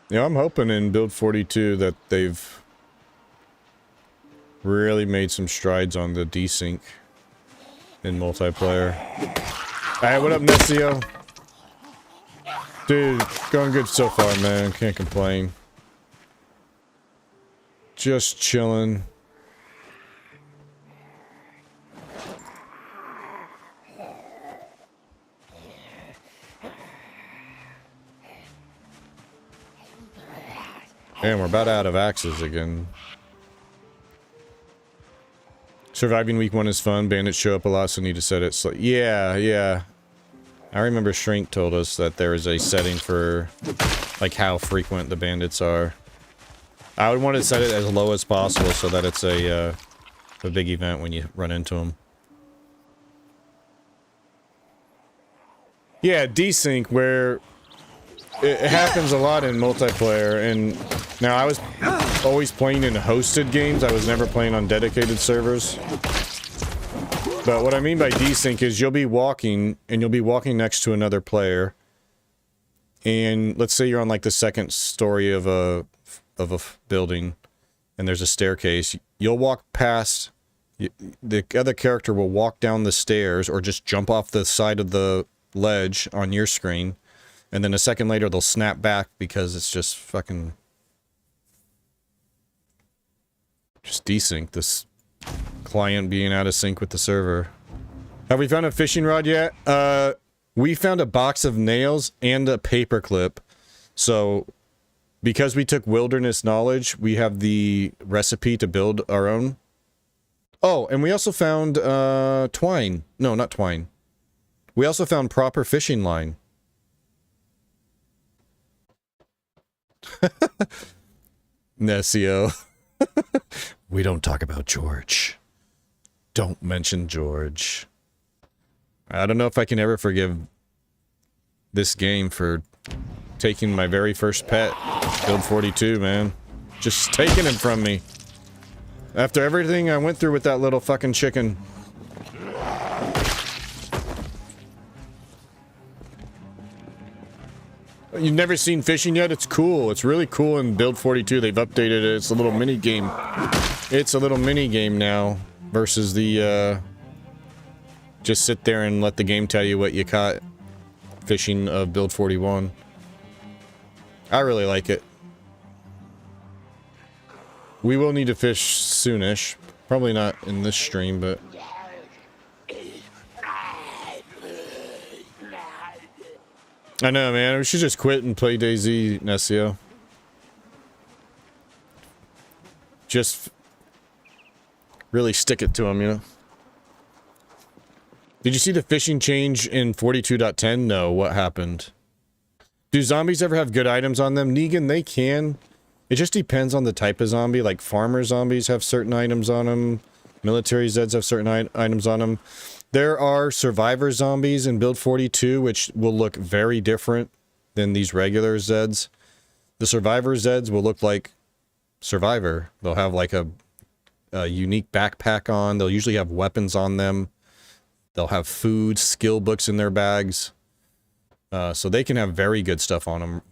Yeah, I'm hoping in build 42 that they've really made some strides on the desync in multiplayer. Alright, what up, Nesio? Dude, going good so far, man. Can't complain. Just chilling. Man, we're about out of axes again. Surviving week 1 is fun. Bandits show up a lot, so need to set it. So yeah. I remember Shrink told us that there is a setting for, like, how frequent the bandits are. I would want to set it as low as possible so that it's a big event when you run into them. Yeah, desync, where it happens a lot in multiplayer, and now I was always playing in hosted games. I was never playing on dedicated servers. But what I mean by desync is you'll be walking, and you'll be walking next to another player. And let's say you're on like the second story of a building, and there's a staircase. You'll walk past, the other character will walk down the stairs, or just jump off the side of the ledge on your screen. And then a second later, they'll snap back because it's just fucking... just desync, this client being out of sync with the server. Have we found a fishing rod yet? We found a box of nails and a paperclip. So, because we took wilderness knowledge, we have the recipe to build our own. Oh, and we also found twine. No, not twine. We also found proper fishing line. Nessio. We don't talk about George. Don't mention George. I don't know if I can ever forgive this game for taking my very first pet, Build 42, man. Just taking him from me. After everything I went through with that little fucking chicken. You've never seen fishing yet? It's cool. It's really cool in Build 42. They've updated it. It's a little mini game. It's a little mini game now versus the just sit there and let the game tell you what you caught fishing of Build 41. I really like it. We will need to fish soonish. Probably not in this stream, but I know, man. We should just quit and play DayZ, Nessio. Just really stick it to him, you know? Did you see the fishing change in 42.10? No, what happened? Do zombies ever have good items on them? Negan, they can. It just depends on the type of zombie. Like, farmer zombies have certain items on them. Military Zeds have certain items on them. There are survivor zombies in Build 42, which will look very different than these regular Zeds. The survivor Zeds will look like Survivor. They'll have like a unique backpack on. They'll usually have weapons on them. They'll have food, skill books in their bags. So they can have very good stuff on them.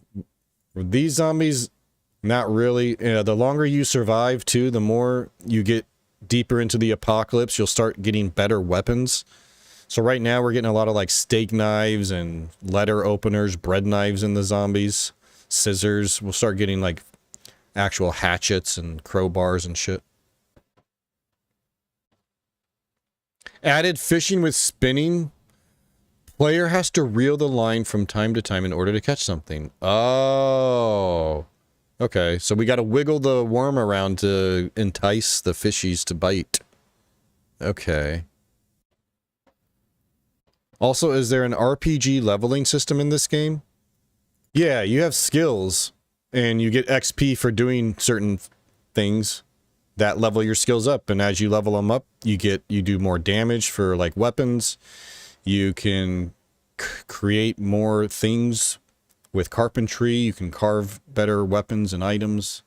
These zombies, not really. The longer you survive, too, the more you get deeper into the apocalypse, you'll start getting better weapons. So right now we're getting a lot of like steak knives and letter openers, bread knives in the zombies, scissors. We'll start getting like actual hatchets and crowbars and shit. Added fishing with spinning. Player has to reel the line from time to time in order to catch something. Oh. Okay, so we gotta wiggle the worm around to entice the fishies to bite. Okay. Also, is there an RPG leveling system in this game? Yeah, you have skills, and you get XP for doing certain things that level your skills up, and as you level them up, you do more damage for, like, weapons. You can create more things with carpentry. You can carve better weapons and items.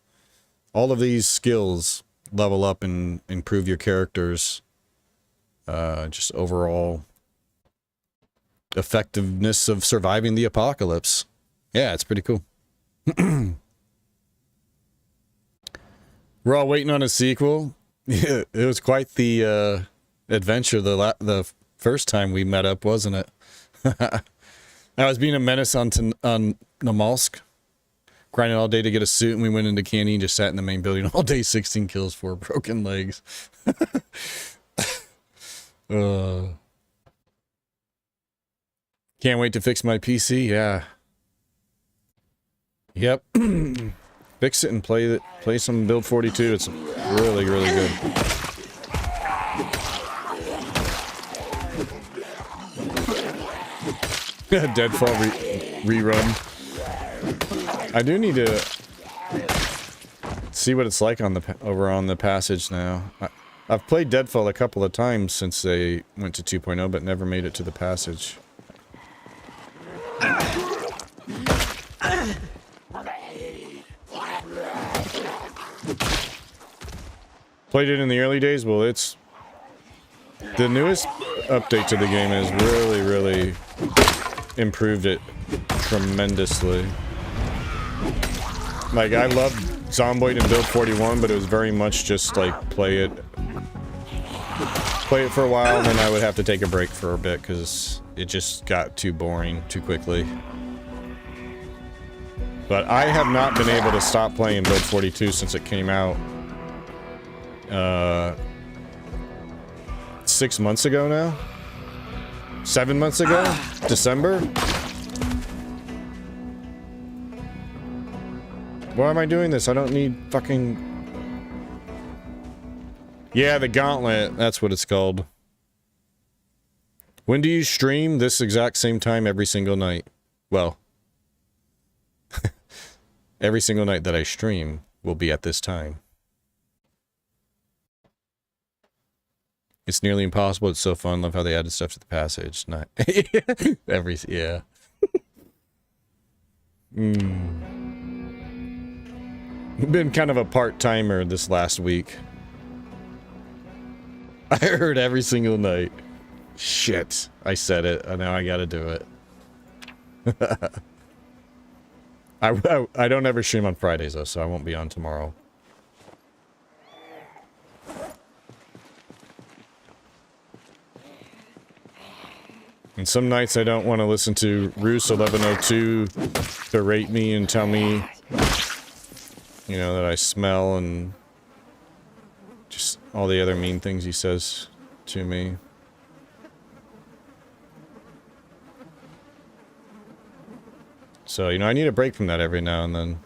All of these skills level up and improve your character's just overall effectiveness of surviving the apocalypse. Yeah, it's pretty cool. We're all waiting on a sequel. Yeah, it was quite the adventure the first time we met up, wasn't it? I was being a menace on Namalsk, grinding all day to get a suit, and we went into Candy and just sat in the main building all day, 16 kills, 4 broken legs. Can't wait to fix my PC, yeah. Yep. Fix it and play some Build 42. It's really, really good. Deadfall rerun. I do need to see what it's like on over on the passage now. I've played Deadfall a couple of times since they went to 2.0, but never made it to the passage. Played it in the early days. Well, it's the newest update to the game has really, really improved it tremendously. Like, I loved Zomboid and Build 41, but it was very much just like play it for a while, and then I would have to take a break for a bit because it just got too boring too quickly. But I have not been able to stop playing Build 42 since it came out 6 months ago now? 7 months ago? December? Why am I doing this? I don't need fucking... Yeah, the gauntlet. That's what it's called. When do you stream? This exact same time every single night. Well, every single night that I stream will be at this time. It's nearly impossible. It's so fun. Love how they added stuff to the passage. Not yeah. Been kind of a part-timer this last week. I heard every single night. Shit. I said it. Now I gotta do it. I don't ever stream on Fridays though, so I won't be on tomorrow. And some nights I don't want to listen to Roos1102 berate me and tell me, you know, that I smell and just all the other mean things he says to me. So, you know, I need a break from that every now and then.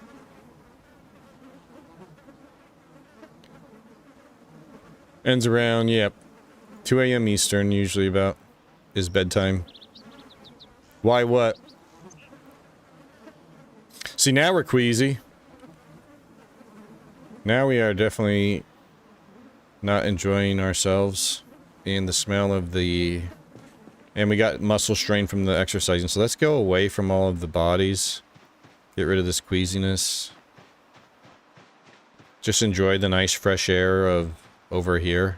Ends around, yep, 2 a.m. Eastern, usually about, is bedtime. Why what? See, now we're queasy. Now we are definitely not enjoying ourselves and the smell of the... And we got muscle strain from the exercising, so let's go away from all of the bodies. Get rid of this queasiness. Just enjoy the nice fresh air of over here.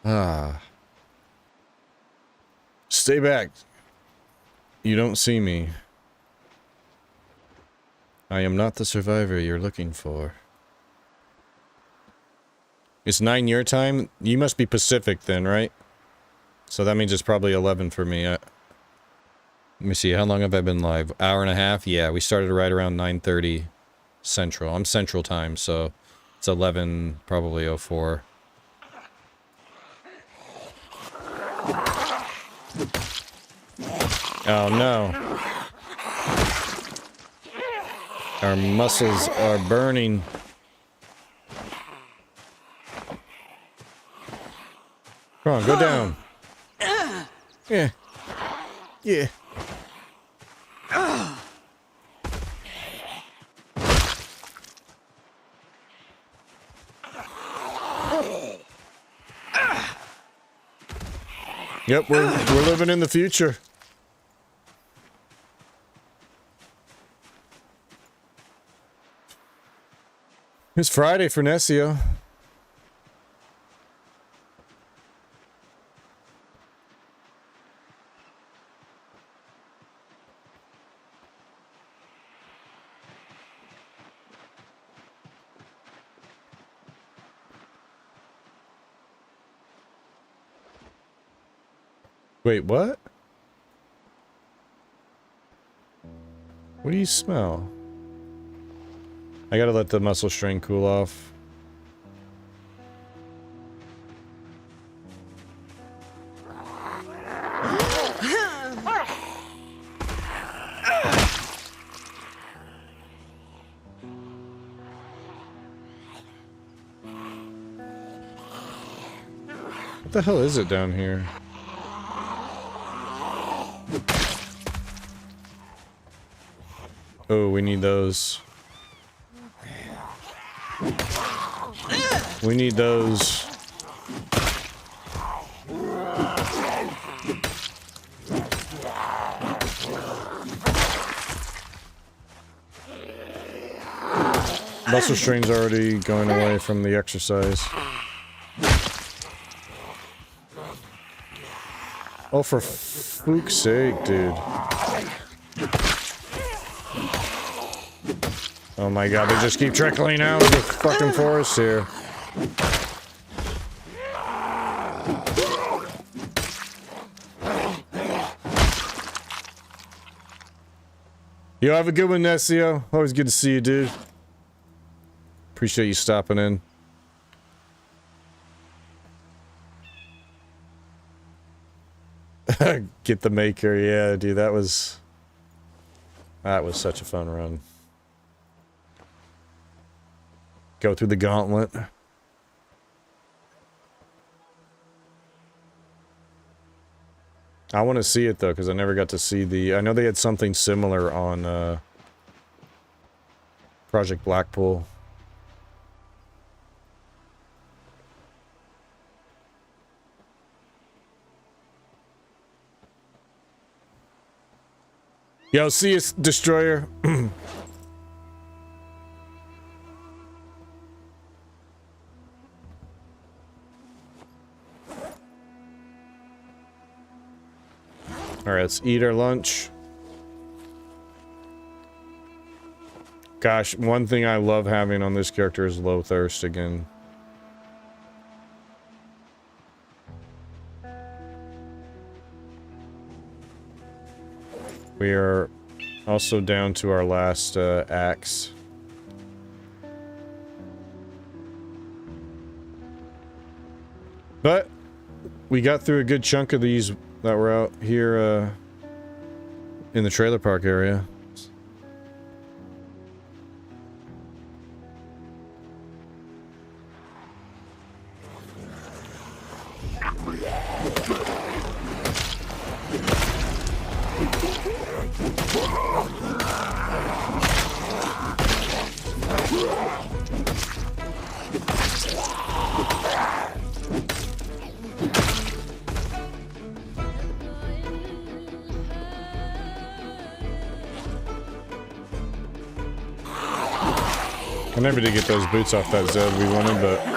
Ah. Stay back. You don't see me. I am not the survivor you're looking for. It's 9 your time? You must be Pacific then, right? So that means it's probably 11 for me. Let me see, how long have I been live? Hour and a half? Yeah, we started right around 9:30 Central. I'm Central time, so it's 11, probably 04. Oh no. Our muscles are burning. Come on, go down. Yeah. Yeah. Yep, we're living in the future. It's Friday for Nessio. Wait, what? What do you smell? I gotta let the muscle strain cool off. What the hell is it down here? Oh, we need those. We need those. Muscle strain's already going away from the exercise. Oh, for fuck's sake, dude. Oh my god, they just keep trickling out of the fucking forest here. Yo, have a good one, Nessio. Always good to see you, dude. Appreciate you stopping in. Get the maker, yeah, dude, that was such a fun run. Go through the gauntlet. I want to see it though, because I never got to see the... I know they had something similar on Project Blackpool. Yo, see you, Destroyer. Alright, let's eat our lunch. Gosh, one thing I love having on this character is low thirst again. We are also down to our last axe. But we got through a good chunk of these that were out here in the trailer park area. I never did get those boots off that Zed we wanted, but...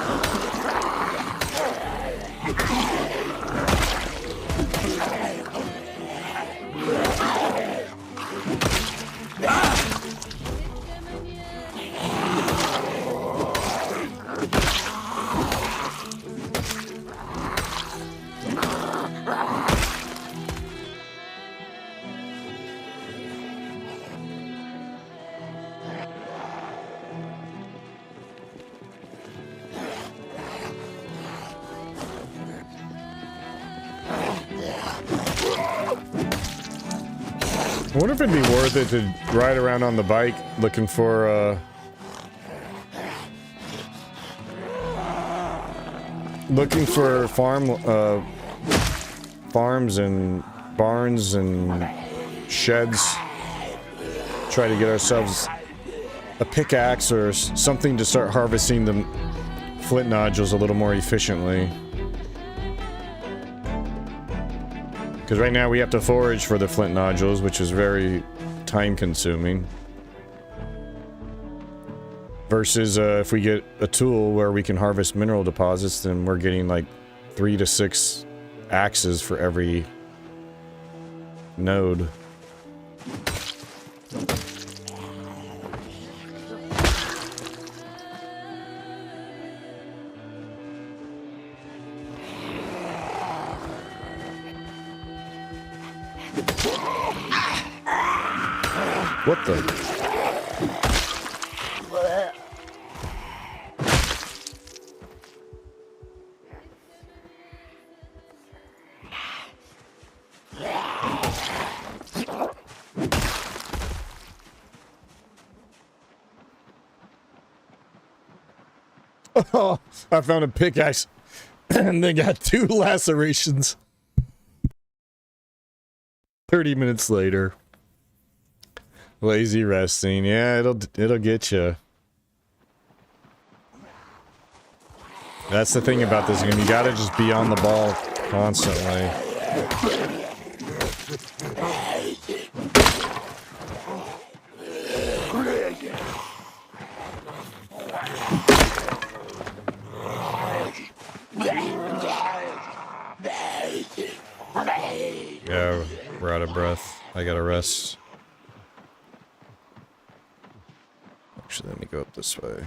I wonder if it'd be worth it to ride around on the bike looking for, farms and barns and sheds. Try to get ourselves a pickaxe or something to start harvesting the flint nodules a little more efficiently. Because right now we have to forage for the flint nodules, which is very time-consuming. Versus if we get a tool where we can harvest mineral deposits, then we're getting like 3 to 6 axes for every node. What the? Oh, I found a pickaxe and they got 2 lacerations. 30 minutes later. Lazy resting. Yeah, it'll get you. That's the thing about this game. You gotta just be on the ball constantly. Yeah, we're out of breath. I gotta rest. Actually, let me go up this way.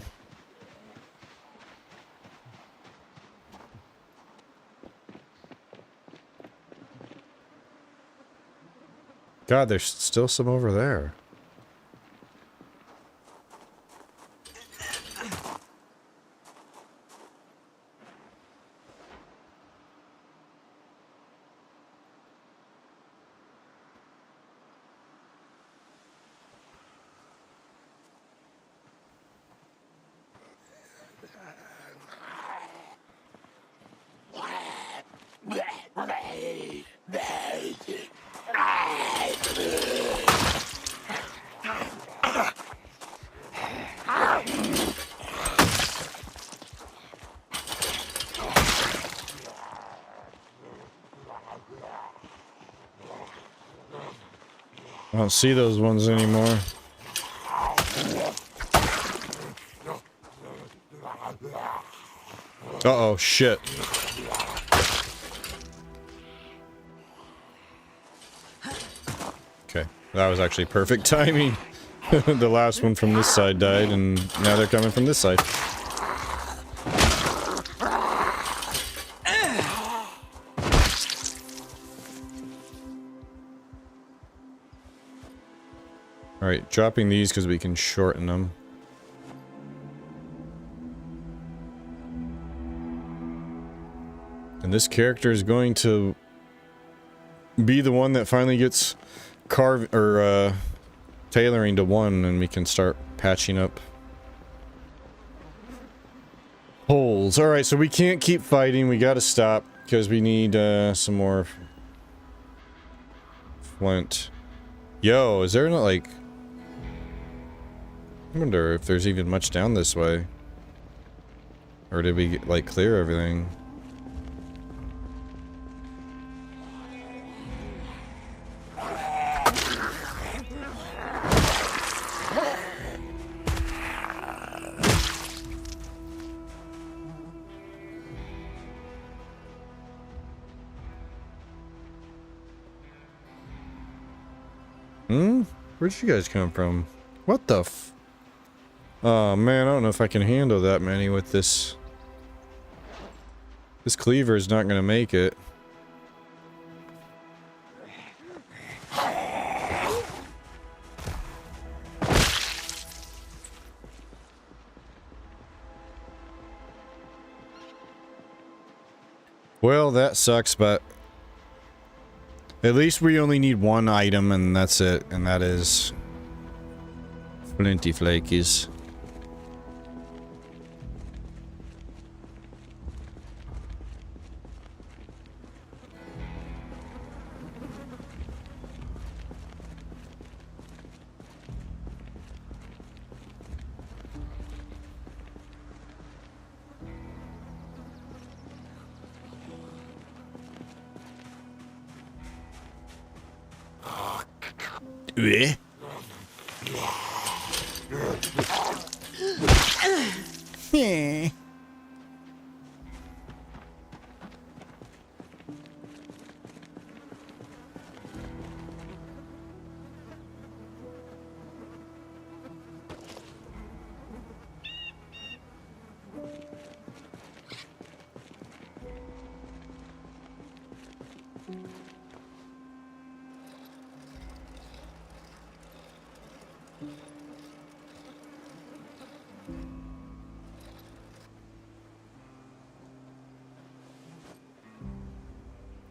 God, there's still some over there. don't see those ones anymore. Uh-oh, shit. Okay, that was actually perfect timing. The last one from this side died, and now they're coming from this side. Alright, dropping these because we can shorten them. And this character is going to be the one that finally gets tailoring to one, and we can start patching up holes. Alright, so we can't keep fighting. We gotta stop because we need some more flint. Yo, is there not like... I wonder if there's even much down this way. Or did we like clear everything? Where'd you guys come from? What the f... Oh man, I don't know if I can handle that many with this. This cleaver is not gonna make it. Well, that sucks, but at least we only need one item, and that's it, and that is Flinty Flakies. Eh? Yeah.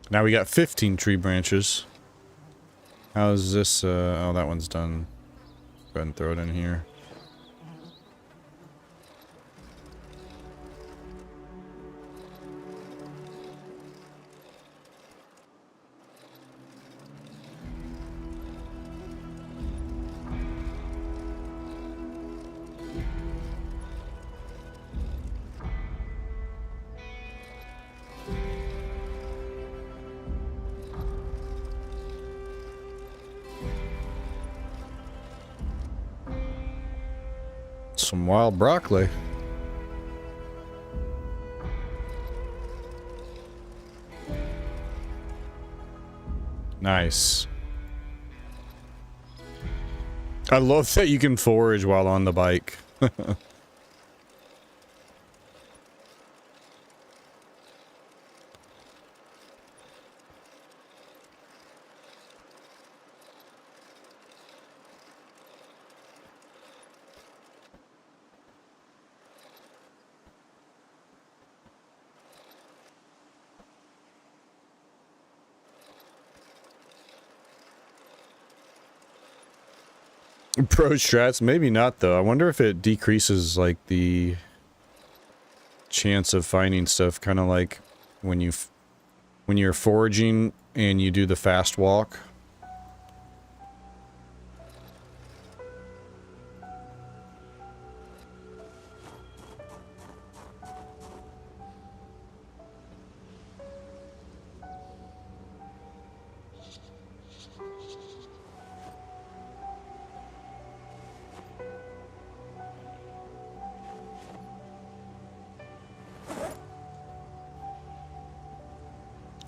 Now we got 15 tree branches. How's this? Oh, that one's done. Go ahead and throw it in here. Some wild broccoli. Nice. I love that you can forage while on the bike. Pro strats, maybe not though. I wonder if it decreases like the chance of finding stuff, kind of like when you're foraging and you do the fast walk.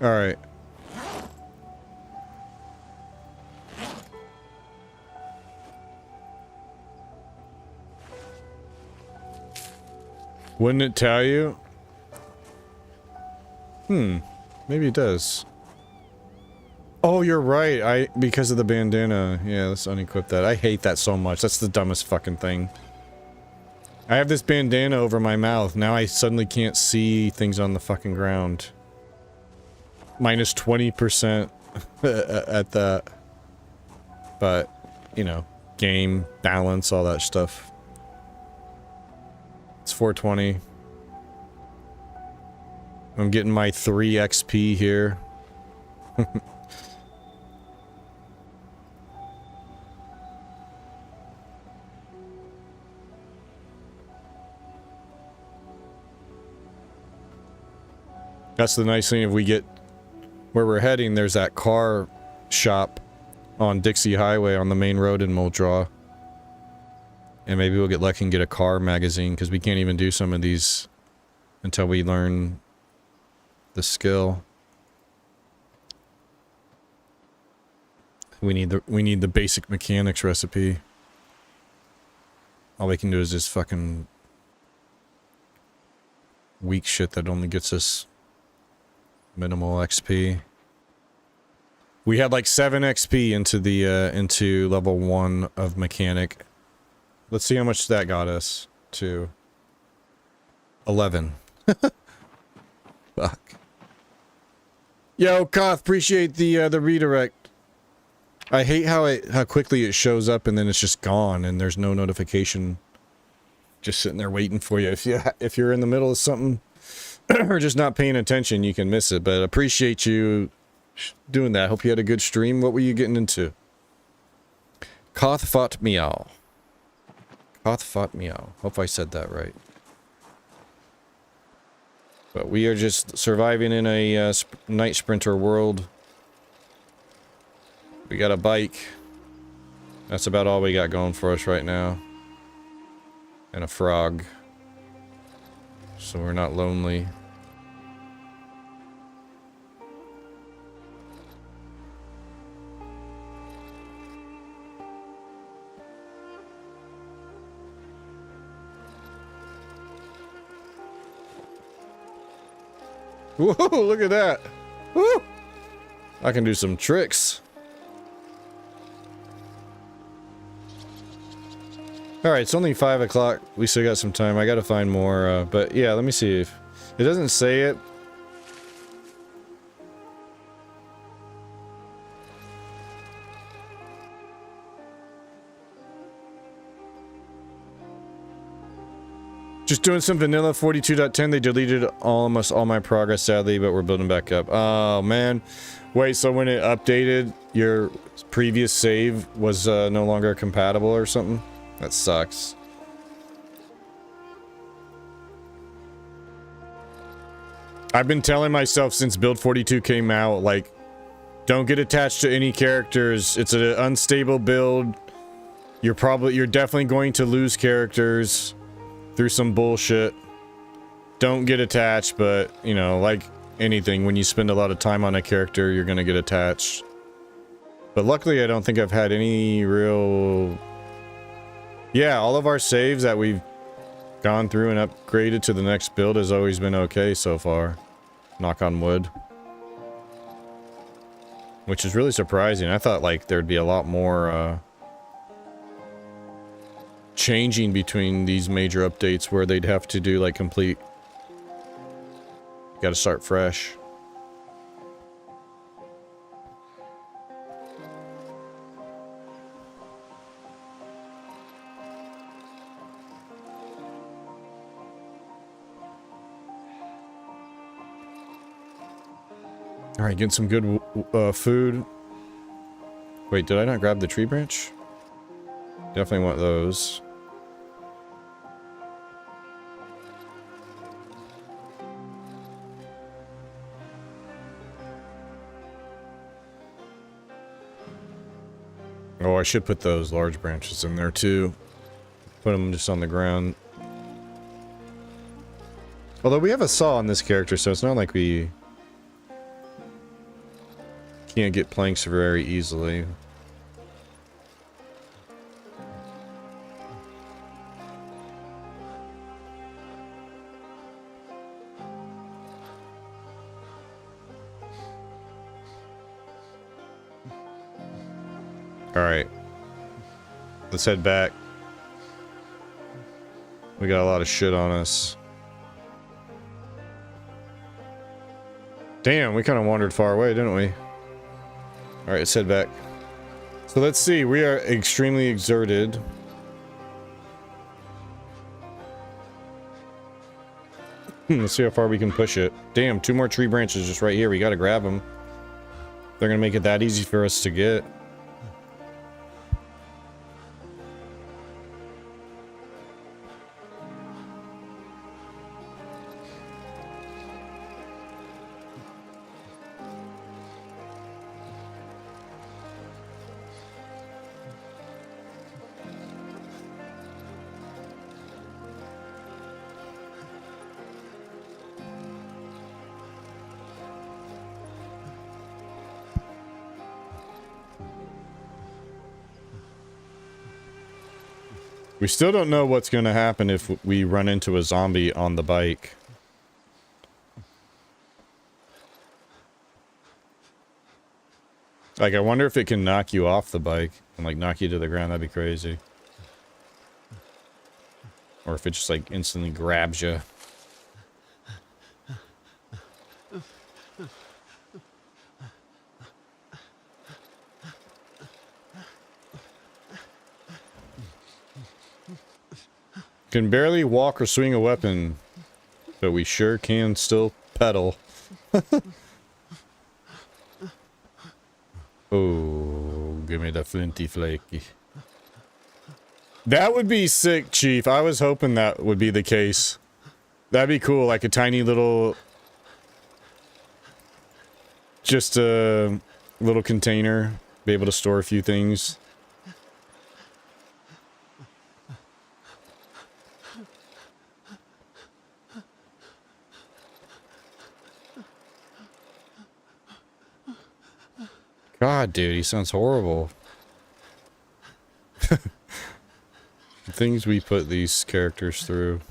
All right. Wouldn't it tell you? Maybe it does. Oh, you're right. Because of the bandana. Yeah, let's unequip that. I hate that so much. That's the dumbest fucking thing. I have this bandana over my mouth. Now I suddenly can't see things on the fucking ground. Minus 20% at that. But, you know, game, balance, all that stuff. It's 420. I'm getting my 3 XP here. That's the nice thing. If we get where we're heading, there's that car shop on Dixie Highway on the main road in Muldraw. And maybe we'll get lucky and get a car magazine, because we can't even do some of these until we learn the skill. We need the basic mechanics recipe. All we can do is just fucking weak shit that only gets us minimal XP. We had like 7 XP into the into level 1 of mechanic. Let's see how much that got us to. 11. Fuck. Yo, Koth, appreciate the redirect. I hate how quickly it shows up and then it's just gone and there's no notification just sitting there waiting for you. If you're in the middle of something or just not paying attention, you can miss it. But appreciate you doing that. Hope you had a good stream. What were you getting into? Koth fought meow. Koth fought meow. Hope I said that right. But we are just surviving in a night sprinter world. We got a bike. That's about all we got going for us right now. And a frog. So we're not lonely. Whoa, look at that. Woo! I can do some tricks. Alright, it's only 5 o'clock. We still got some time. I gotta find more, but yeah, let me see if... It doesn't say it. Just doing some vanilla 42.10. They deleted almost all my progress, sadly, but we're building back up. Oh, man. Wait, so when it updated, your previous save was no longer compatible or something? That sucks. I've been telling myself since Build 42 came out, like, don't get attached to any characters. It's an unstable build. You're definitely going to lose characters through some bullshit. Don't get attached, but, you know, like anything, when you spend a lot of time on a character, you're gonna get attached. But luckily, I don't think I've had any real... Yeah, all of our saves that we've gone through and upgraded to the next build has always been okay so far. Knock on wood. Which is really surprising. I thought, like, there'd be a lot more, changing between these major updates where they'd have to do, like, complete... Gotta start fresh. Alright, getting some good food. Wait, did I not grab the tree branch? Definitely want those. Oh, I should put those large branches in there too. Put them just on the ground. Although we have a saw on this character, so it's not like we Can't get planks very easily. Alright. Let's head back. We got a lot of shit on us. Damn, we kind of wandered far away, didn't we? Alright, let's head back. So let's see, we are extremely exerted. Let's see how far we can push it. Damn, 2 more tree branches just right here. We gotta grab them. They're gonna make it that easy for us to get. We still don't know what's going to happen if we run into a zombie on the bike. Like, I wonder if it can knock you off the bike and, like, knock you to the ground. That'd be crazy. Or if it just, like, instantly grabs you. Can barely walk or swing a weapon, but we sure can still pedal. Oh, give me the flinty flaky. That would be sick, Chief. I was hoping that would be the case. That'd be cool, like a tiny little... Just a little container. Be able to store a few things. God, dude, he sounds horrible. The things we put these characters through.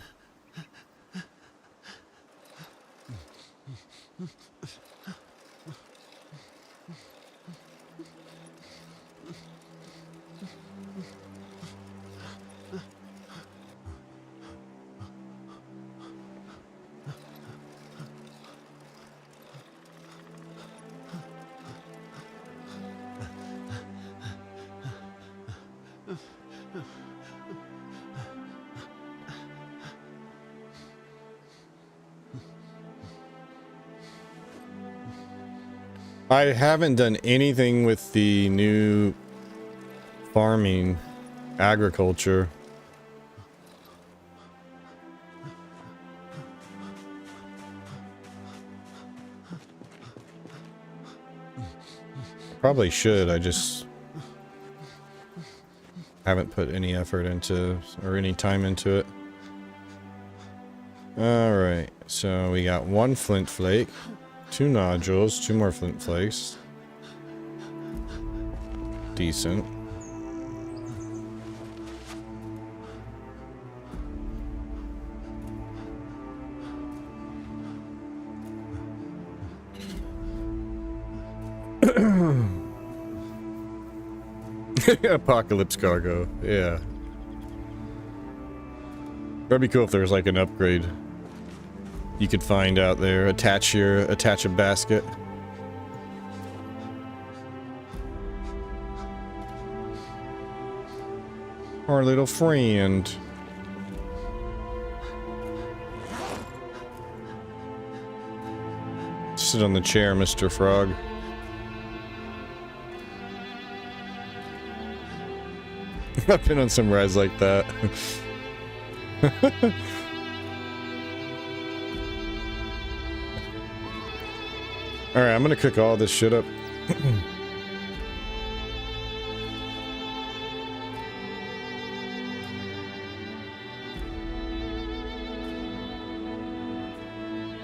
I haven't done anything with the new farming, agriculture. Probably should, I just haven't put any effort into, or any time into it. Alright, so we got 1 flint flake. 2 nodules, 2 more flint flakes. Decent. Apocalypse cargo, yeah. That'd be cool if there was like an upgrade you could find out there. Attach a basket. Our little friend. Sit on the chair, Mr. Frog. I've been on some rides like that. Alright, I'm gonna cook all this shit up.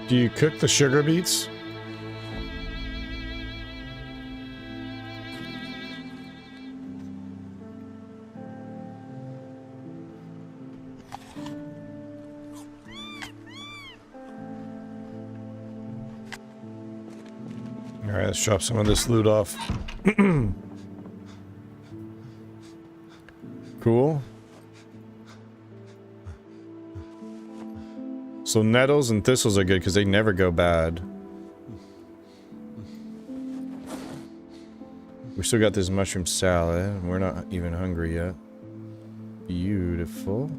Do you cook the sugar beets? Alright, let's drop some of this loot off. Cool. So nettles and thistles are good because they never go bad. We still got this mushroom salad, and we're not even hungry yet. Beautiful.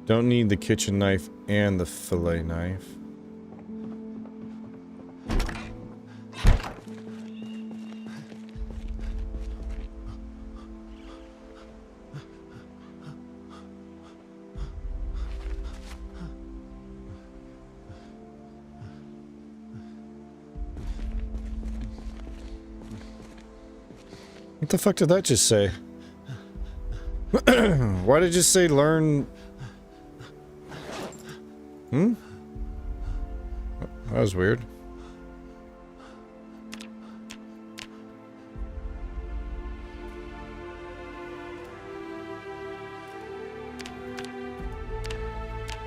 Don't need the kitchen knife and the fillet knife. What the fuck did that just say? Why did it just say learn? Hmm? That was weird.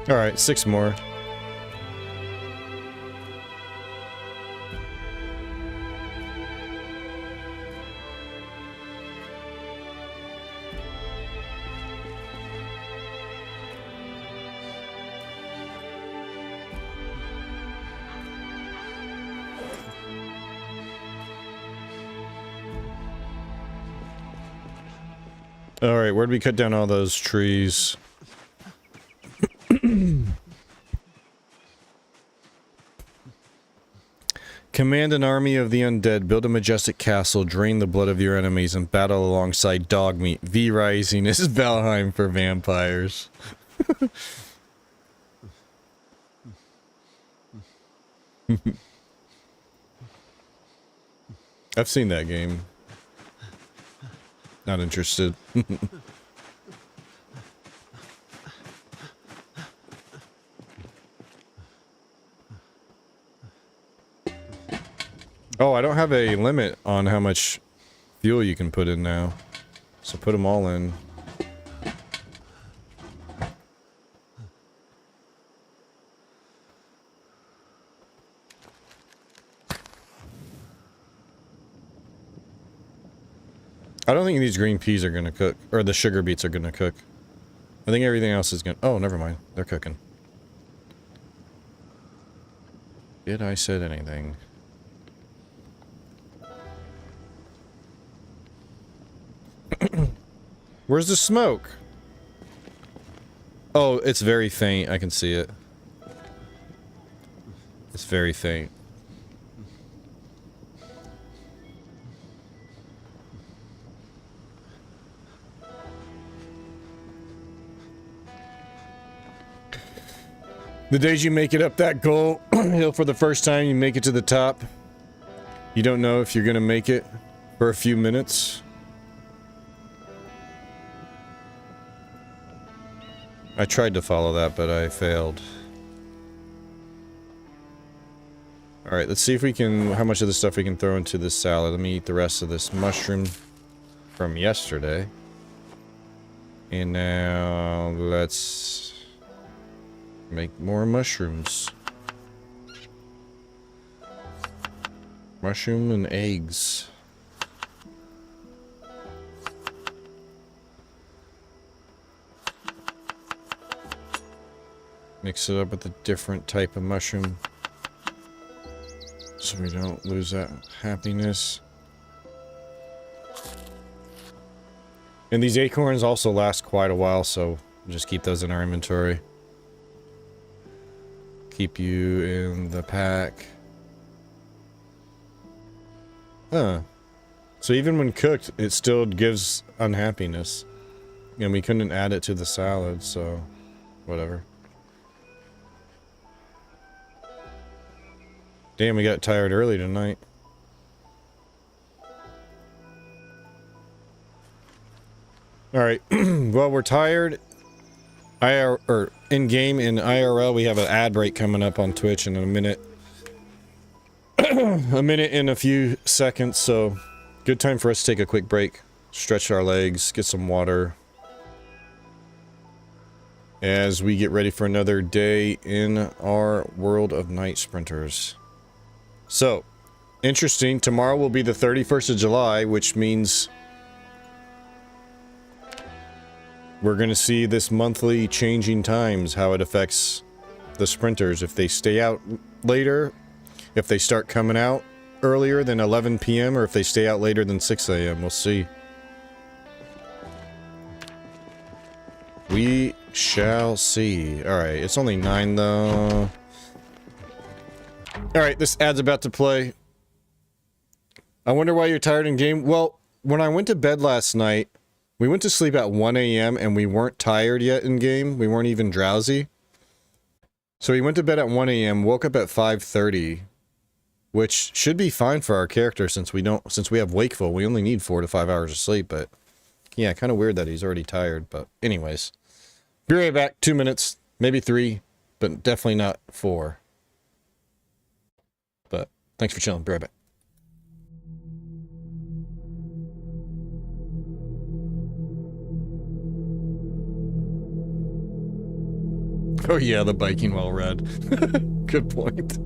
Alright, 6 more. Alright, where'd we cut down all those trees? Command an army of the undead, build a majestic castle, drain the blood of your enemies, and battle alongside Dogmeat. V Rising is Valheim for vampires. I've seen that game. Not interested. Oh, I don't have a limit on how much fuel you can put in now. So put them all in. I don't think these green peas are gonna cook, or the sugar beets are gonna cook. I think everything else is gonna... Oh, never mind. They're cooking. Did I said anything? Where's the smoke? Oh, it's very faint. I can see it. It's very faint. The days you make it up that goal hill for the first time, you make it to the top. You don't know if you're gonna make it for a few minutes. I tried to follow that, but I failed. Alright, let's see if we can... how much of the stuff we can throw into this salad. Let me eat the rest of this mushroom from yesterday. And now, let's... make more mushrooms. Mushroom and eggs. Mix it up with a different type of mushroom, so we don't lose that happiness. And these acorns also last quite a while, so just keep those in our inventory. Keep you in the pack. Huh. So even when cooked, it still gives unhappiness. And we couldn't add it to the salad, so whatever. Damn, we got tired early tonight. Alright, well, we're tired. In-game, in IRL, we have an ad break coming up on Twitch in a minute. A minute and a few seconds, so good time for us to take a quick break. Stretch our legs, get some water. As we get ready for another day in our world of night sprinters. So, interesting. Tomorrow will be the 31st of July, which means we're going to see this monthly changing times, how it affects the sprinters. If they stay out later, if they start coming out earlier than 11 p.m., or if they stay out later than 6 a.m. We'll see. We shall see. Alright, it's only 9 though. Alright, this ad's about to play. I wonder why you're tired in game. Well, when I went to bed last night, we went to sleep at 1 a.m. and we weren't tired yet in game. We weren't even drowsy. So we went to bed at 1 a.m., woke up at 5:30, which should be fine for our character since we have wakeful. We only need 4 to 5 hours of sleep, but yeah, kind of weird that he's already tired, but anyways. Be right back. 2 minutes, maybe 3, but definitely not 4. But thanks for chilling. Be right back. Oh yeah, the biking well read. Good point.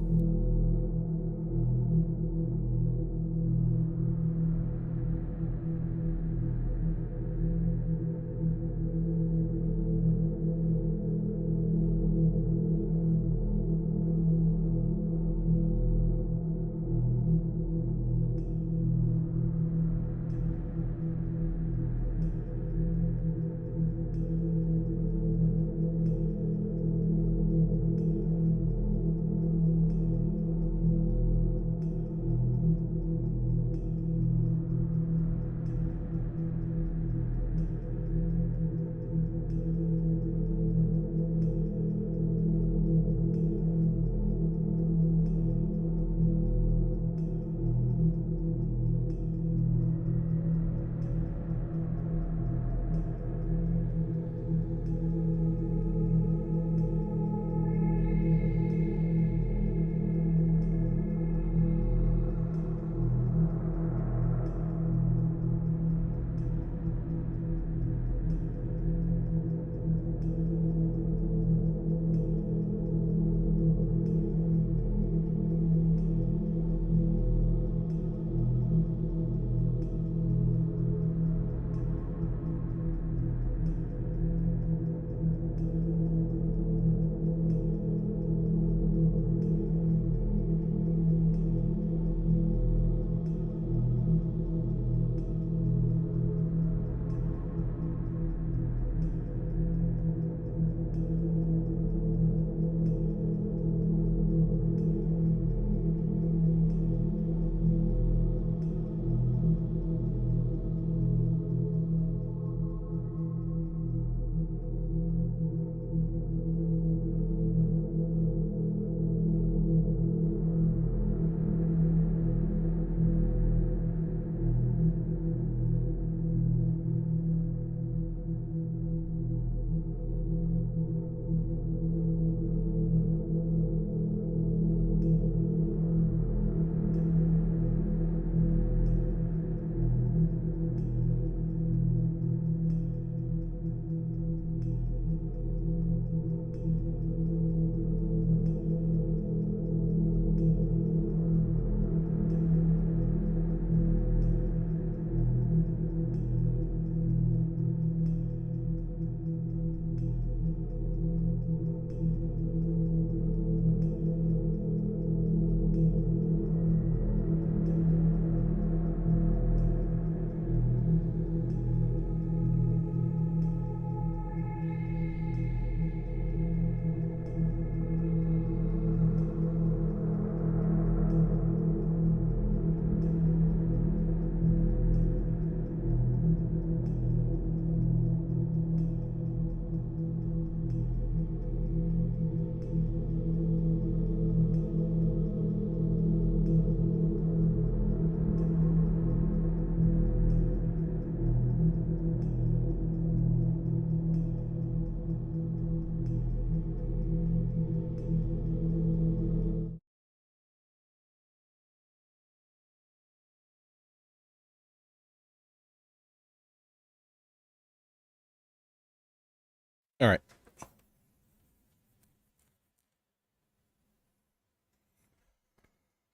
All right.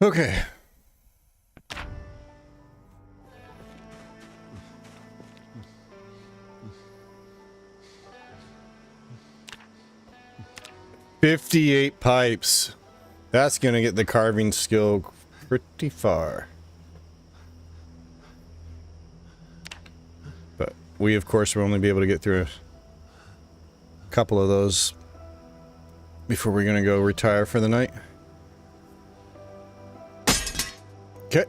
Okay. $58 pipes. That's gonna get the carving skill pretty far. But we, of course, will only be able to get through a couple of those before we're gonna go retire for the night. Okay.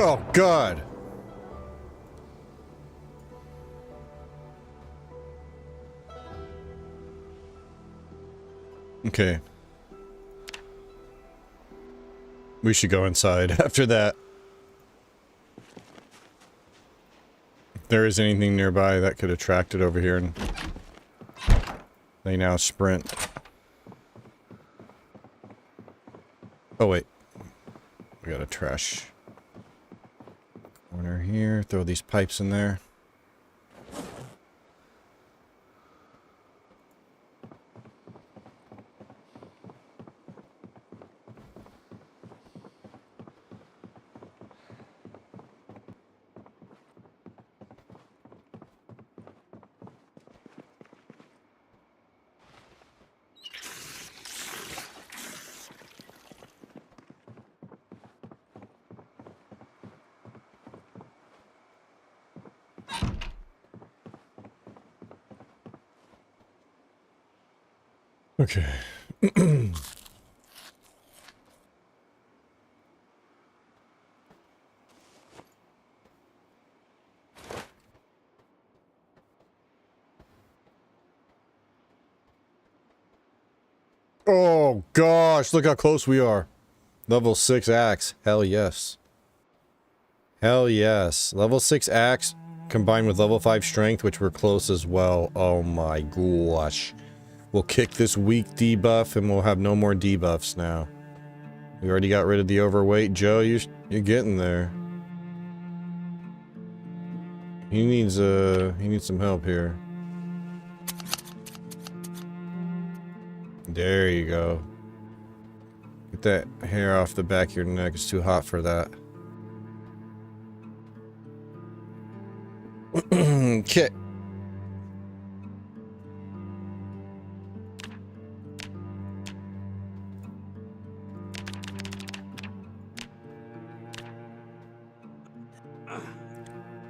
Oh, God. Okay. We should go inside after that. If there is anything nearby that could attract it over here, and they now sprint. Oh, wait. We got a trash corner here. Throw these pipes in there. Okay. Oh gosh, look how close we are. Level 6 axe. Hell yes. Hell yes. Level 6 axe combined with level 5 strength, which we're close as well. Oh my gosh. We'll kick this weak debuff and we'll have no more debuffs now. We already got rid of the overweight. Joe, you're getting there. He needs some help here. There you go. Get that hair off the back of your neck. It's too hot for that. Okay.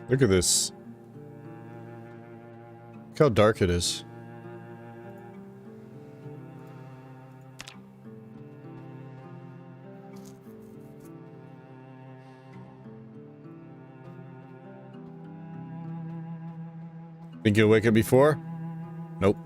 Look at this. Look how dark it is. Think you'll wake up before? Nope.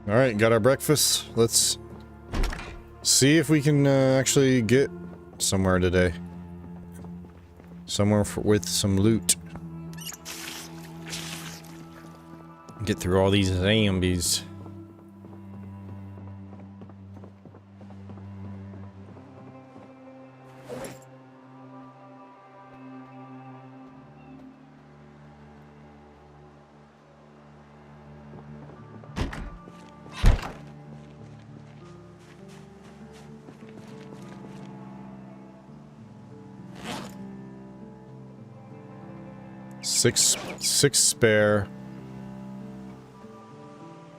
All right, got our breakfast. Let's see if we can actually get somewhere today. Somewhere with some loot. Get through all these zombies. Six spare.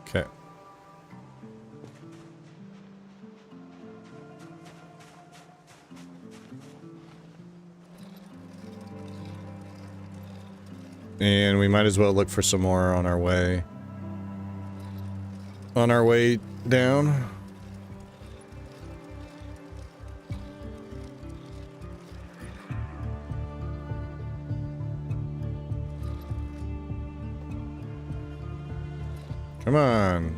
Okay. And we might as well look for some more on our way. On our way down. Come on.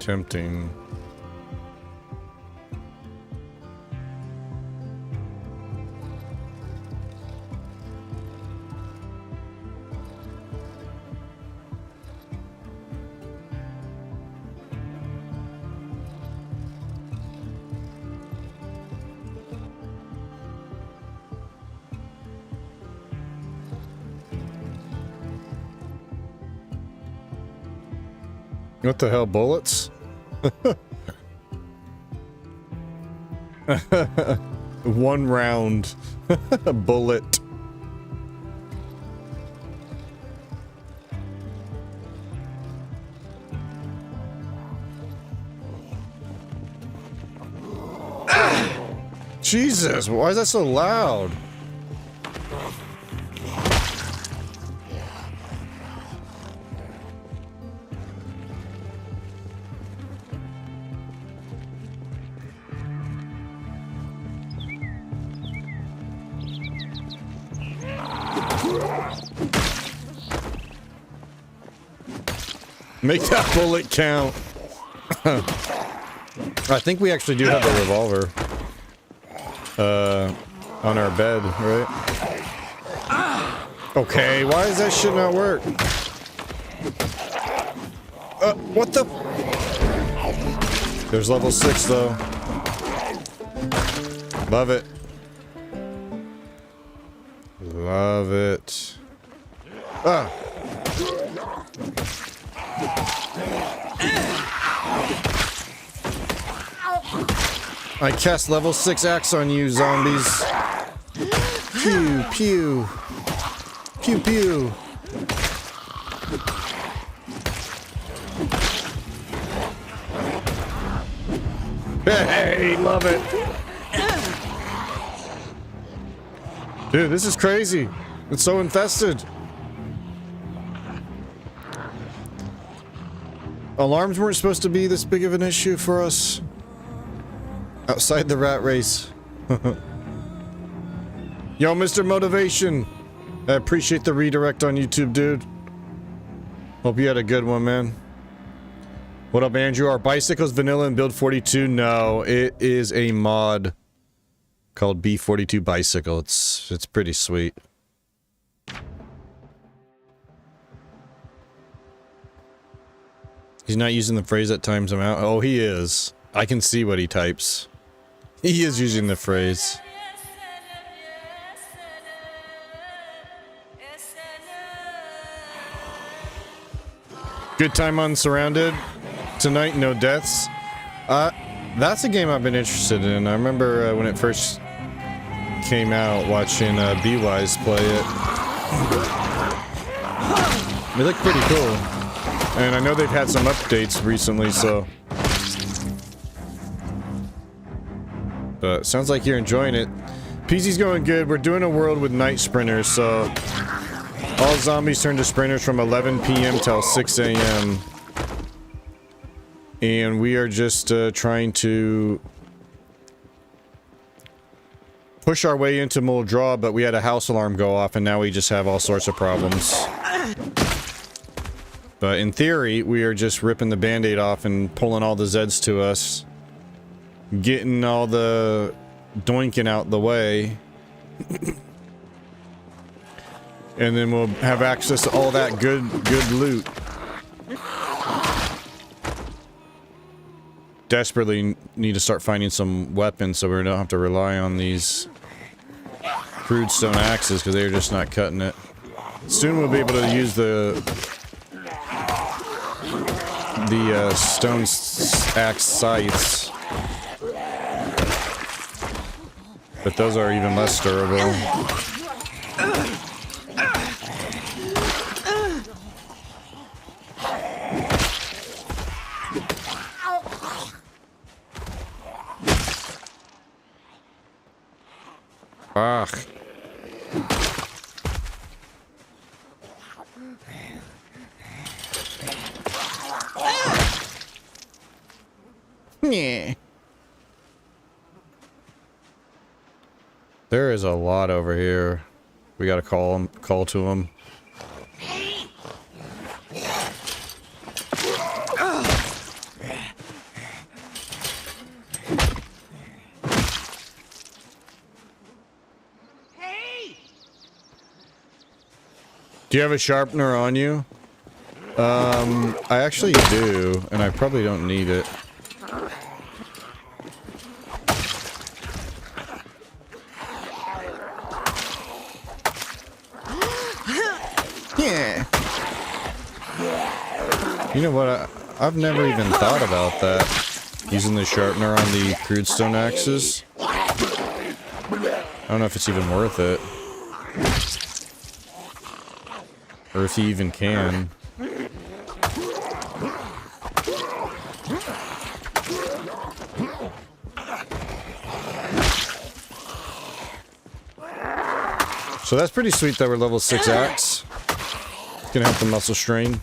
Tempting. What the hell, bullets? One round. Bullet. Jesus, why is that so loud? Make that bullet count. I think we actually do have a revolver. On our bed, right? Okay, why does that shit not work? What the? There's level 6 though. Love it. Love it. Ah. I cast level 6 axe on you, zombies. Pew, pew. Pew, pew. Hey, love it. Dude, this is crazy. It's so infested. Alarms weren't supposed to be this big of an issue for us. Outside the rat race. Yo, Mr. Motivation. I appreciate the redirect on YouTube, dude. Hope you had a good one, man. What up, Andrew? Are bicycles vanilla in build 42? No, it is a mod called B42 Bicycle. It's pretty sweet. He's not using the phrase at times I'm out. Oh, he is. I can see what he types. He is using the phrase. Good time on Surrounded tonight, no deaths. That's a game I've been interested in. I remember when it first came out, watching B-Wise play it. It looked pretty cool. And I know they've had some updates recently, so... But sounds like you're enjoying it. PC's going good. We're doing a world with night sprinters, so... All zombies turn to sprinters from 11 PM till 6 AM. And we are just trying to... push our way into Muldraw, but we had a house alarm go off, and now we just have all sorts of problems. But in theory, we are just ripping the band-aid off and pulling all the Zeds to us. Getting all the doinking out the way. And then we'll have access to all that good loot. Desperately need to start finding some weapons so we don't have to rely on these crude stone axes because they're just not cutting it. Soon we'll be able to use the stone axe scythes. But those are even less durable. Ugh. Yeah. There is a lot over here. We gotta call to him. Do you have a sharpener on you? I actually do, and I probably don't need it. Yeah. You know what? I've never even thought about that. Using the sharpener on the crude stone axes. I don't know if it's even worth it. Or if you even can. So that's pretty sweet that we're level 6 axe. It's gonna help the muscle strain.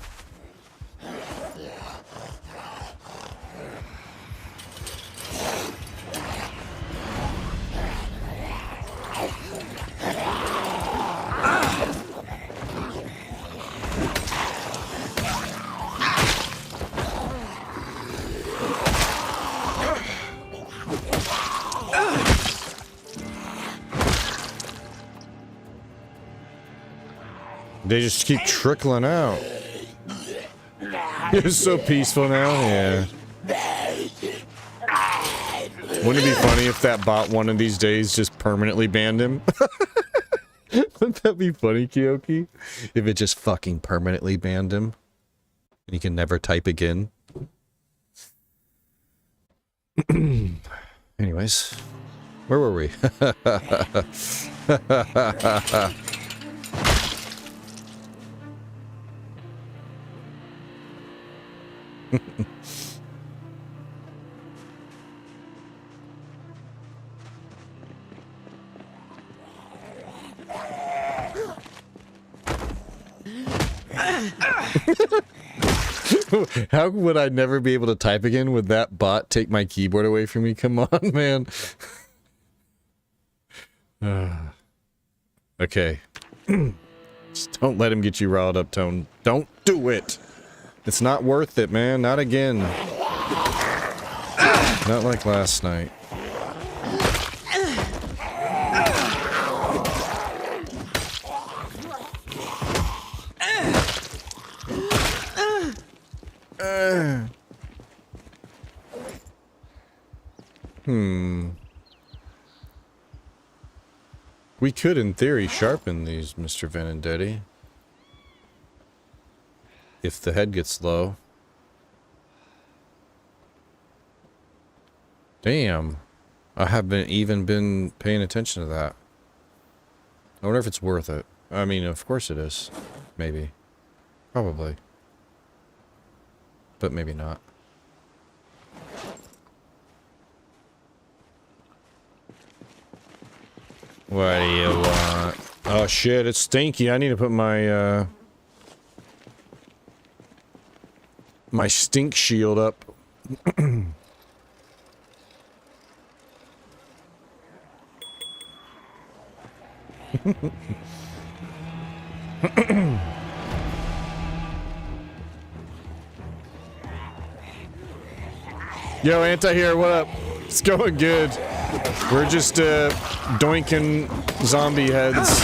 They just keep trickling out. It's so peaceful now, yeah. Wouldn't it be funny if that bot one of these days just permanently banned him? Wouldn't that be funny, Kyoki? If it just fucking permanently banned him. And he can never type again. Anyways. Where were we? How would I never be able to type again? Would that bot take my keyboard away from me? Come on, man. Okay. Just don't let him get you riled up, Tone. Don't do it. It's not worth it, man. Not again. Not like last night. We could, in theory, sharpen these, Mr. Venendetti. If the head gets low. Damn. I haven't even been paying attention to that. I wonder if it's worth it. I mean, of course it is. Maybe. Probably. But maybe not. What do you want? Oh shit, it's stinky. I need to put my, my stink shield up. Yo, Anti-Hero, what up? It's going good. We're just, doinking zombie heads.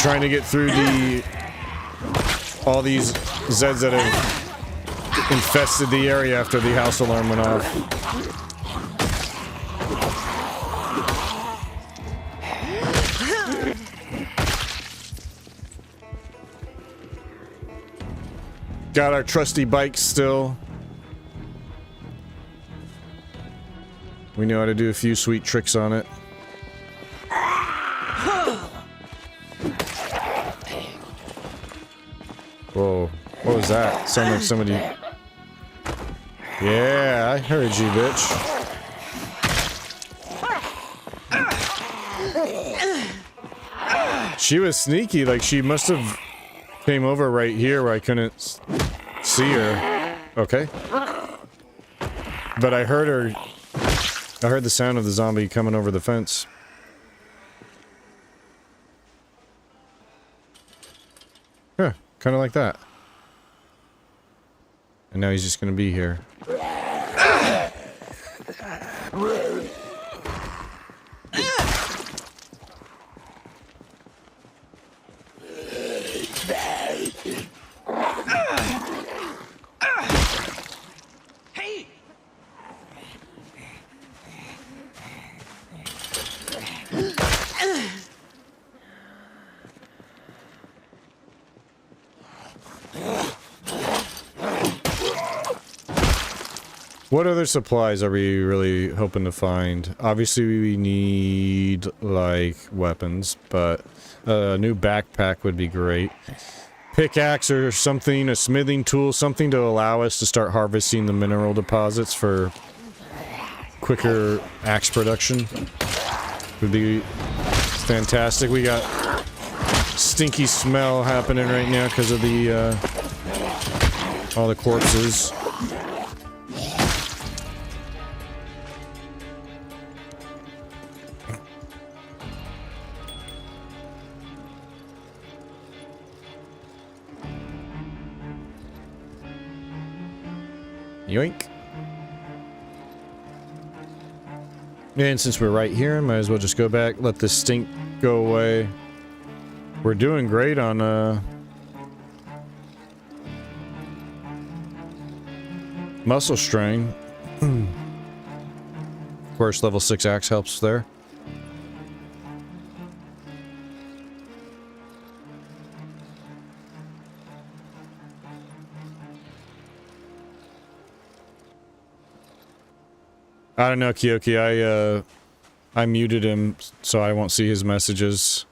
Trying to get through all these Zeds that have infested the area after the house alarm went off. Got our trusty bikes still. We know how to do a few sweet tricks on it. Whoa, what was that? Sounded like somebody... Yeah, I heard you, bitch. She was sneaky, like she must have came over right here where I couldn't see her. Okay. But I heard her... I heard the sound of the zombie coming over the fence. Yeah, kind of like that. And now he's just gonna be here. Hey! What other supplies are we really hoping to find? Obviously, we need, like, weapons, but a new backpack would be great. Pickaxe or something, a smithing tool, something to allow us to start harvesting the mineral deposits for quicker axe production would be fantastic. We got stinky smell happening right now because of the, all the corpses. Yoink. And since we're right here, might as well just go back, let this stink go away. We're doing great on, muscle strain. Of course, level 6 axe helps there. I don't know, Kyoki. I muted him so I won't see his messages.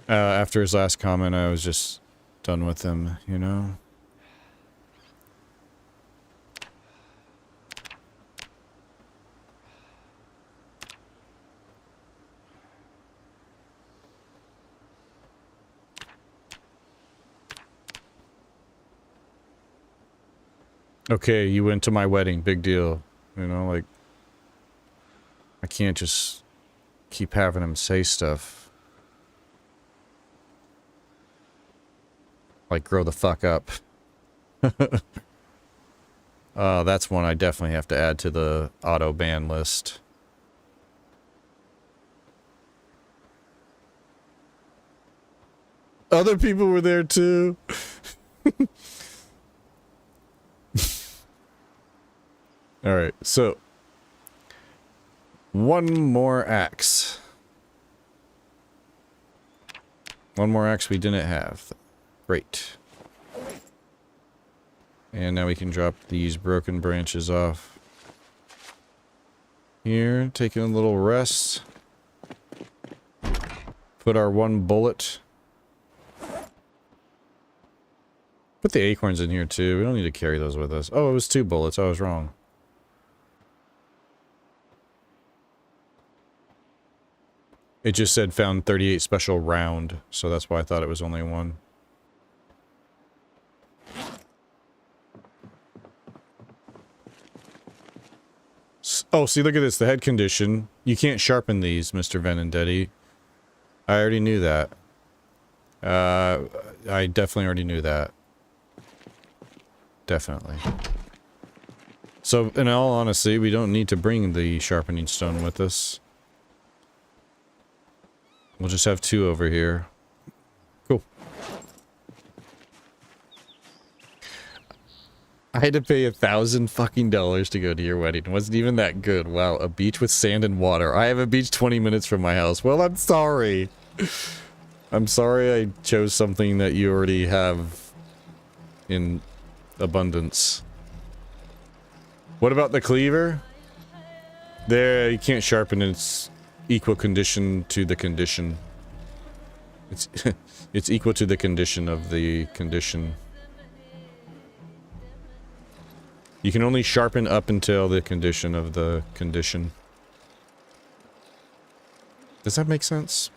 After his last comment, I was just done with him, you know? Okay, you went to my wedding, big deal. You know, like, I can't just keep having him say stuff. Like, grow the fuck up. That's one I definitely have to add to the auto ban list. Other people were there too. Alright, so one more axe. One more axe we didn't have. Great. And now we can drop these broken branches off. Here, taking a little rest. Put our one bullet. Put the acorns in here too. We don't need to carry those with us. Oh, it was 2 bullets. I was wrong. It just said found 38 special round, so that's why I thought it was only 1. Oh, see, look at this, the head condition. You can't sharpen these, Mr. Venendetti. I already knew that. I definitely already knew that. Definitely. So, in all honesty, we don't need to bring the sharpening stone with us. We'll just have 2 over here. Cool. I had to pay $1,000 fucking dollars to go to your wedding. It wasn't even that good. Wow, a beach with sand and water. I have a beach 20 minutes from my house. Well, I'm sorry. I'm sorry I chose something that you already have in abundance. What about the cleaver? There, you can't sharpen it. It's equal condition to the condition. It's it's equal to the condition of the condition. You can only sharpen up until the condition of the condition. Does that make sense?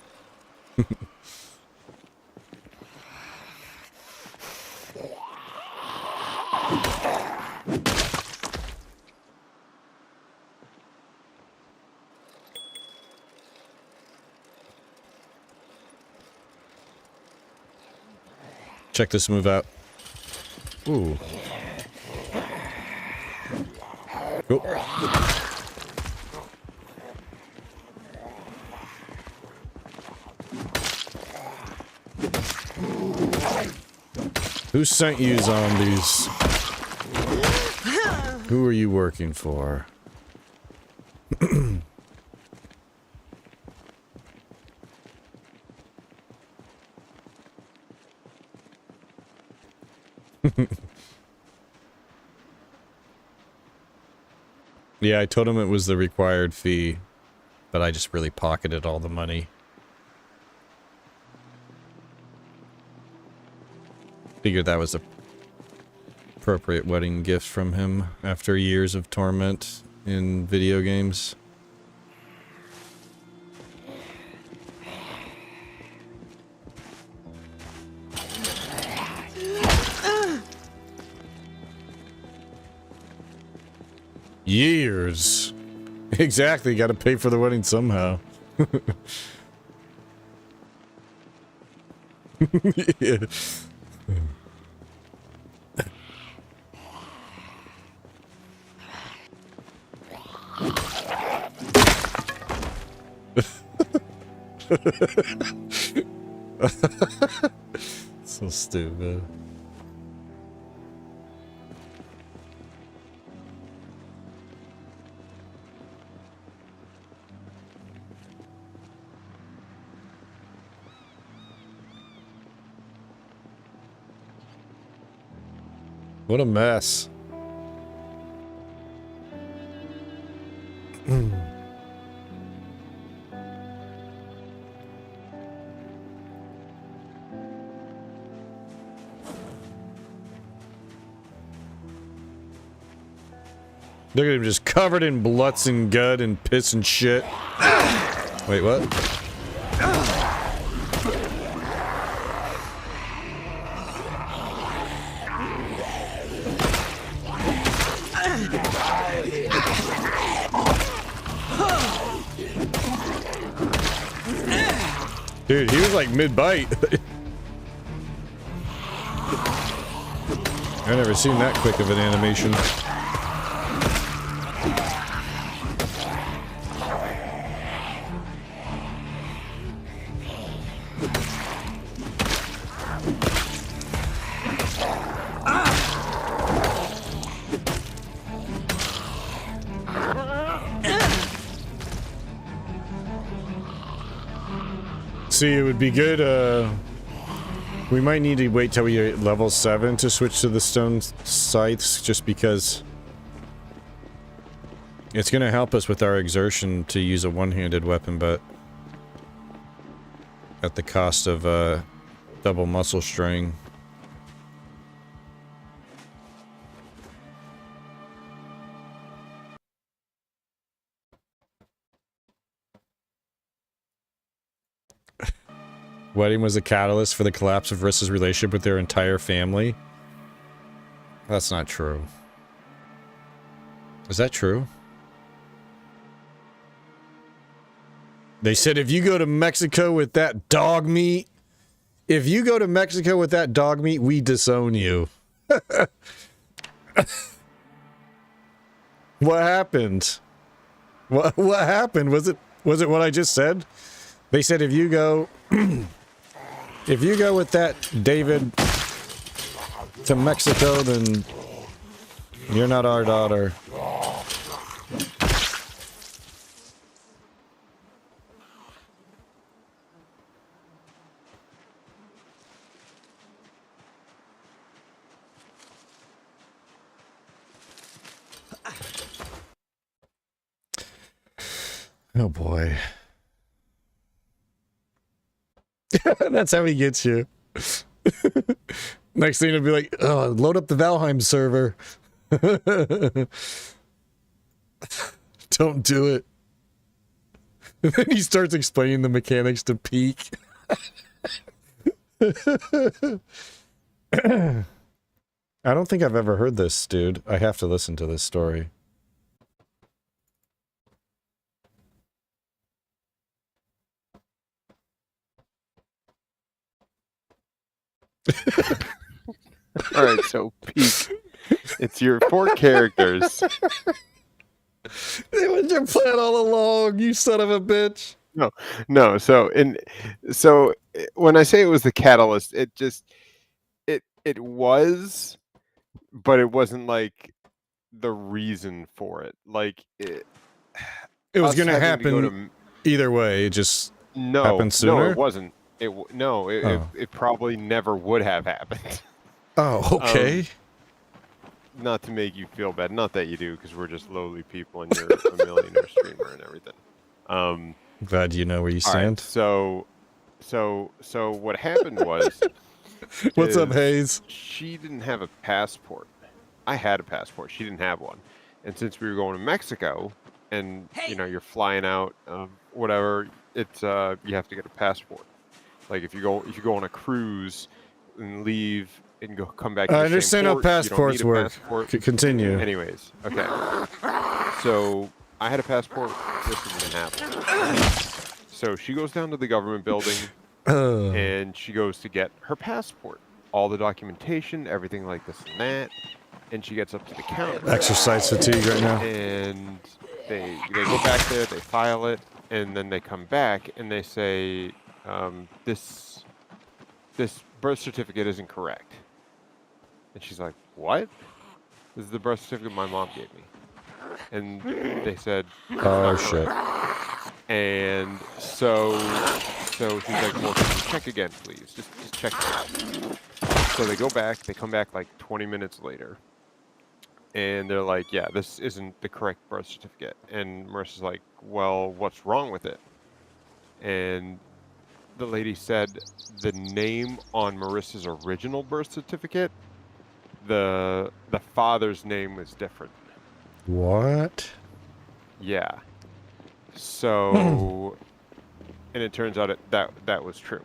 Check this move out. Ooh. Cool. Who sent you, zombies? Who are you working for? Yeah, I told him it was the required fee, but I just really pocketed all the money. Figured that was a appropriate wedding gift from him after years of torment in video games. Years. Exactly, gotta pay for the wedding somehow. Yeah. So stupid. What a mess. Look at him just covered in bloods and gut and piss and shit. Wait, what? Dude, he was like mid-bite. I've never seen that quick of an animation. See, it would be good, we might need to wait till we are level 7 to switch to the stone scythes, just because it's gonna help us with our exertion to use a one-handed weapon, but at the cost of, double muscle strain. Wedding was a catalyst for the collapse of Rissa's relationship with their entire family. That's not true. Is that true? They said if you go to Mexico with that dog meat, we disown you. What happened? What happened? Was it what I just said? They said if you go if you go with that David to Mexico, then you're not our daughter. Oh boy. That's how he gets you. Next thing it'll be like, oh, load up the Valheim server. Don't do it. And then he starts explaining the mechanics to Peak. I don't think I've ever heard this, dude. I have to listen to this story. All right, so Peak. It's your 4 characters. It was your plan all along, you son of a bitch. No. So when I say it was the catalyst, it was, but it wasn't like the reason for it. Like It was us gonna having to go happen to either way. It just no, happened no, it sooner. wasn't. No, Oh. it probably never would have happened. Oh, okay. Not to make you feel bad, not that you do, because we're just lowly people and you're a millionaire streamer and everything. Glad you know where you All right, stand. so what happened was, What's up, is Hayes? she didn't have a passport. I had a passport. She didn't have one, and since we were going to Mexico, and Hey! you're flying out, whatever, it's you have to get a passport. Like if you go on a cruise and leave and come back to I the understand same how port, you don't need passports a work. passport. Continue. Anyways, okay. So I had a passport. This didn't happen. So she goes down to the government building and she goes to get her passport, all the documentation, everything like this and that. And she gets up to the counter. Exercise fatigue right now. And they go back there, they file it, and then they come back and they say, this birth certificate isn't correct. And she's like, what? This is the birth certificate my mom gave me. And they said, Oh shit. and so she's like, well, can you check again, please? Just check again. So they go back, they come back like 20 minutes later. And they're like, yeah, this isn't the correct birth certificate. And Marissa's like, well, what's wrong with it? And the lady said the name on Marissa's original birth certificate, the father's name was different. What? Yeah. So, and it turns out that was true.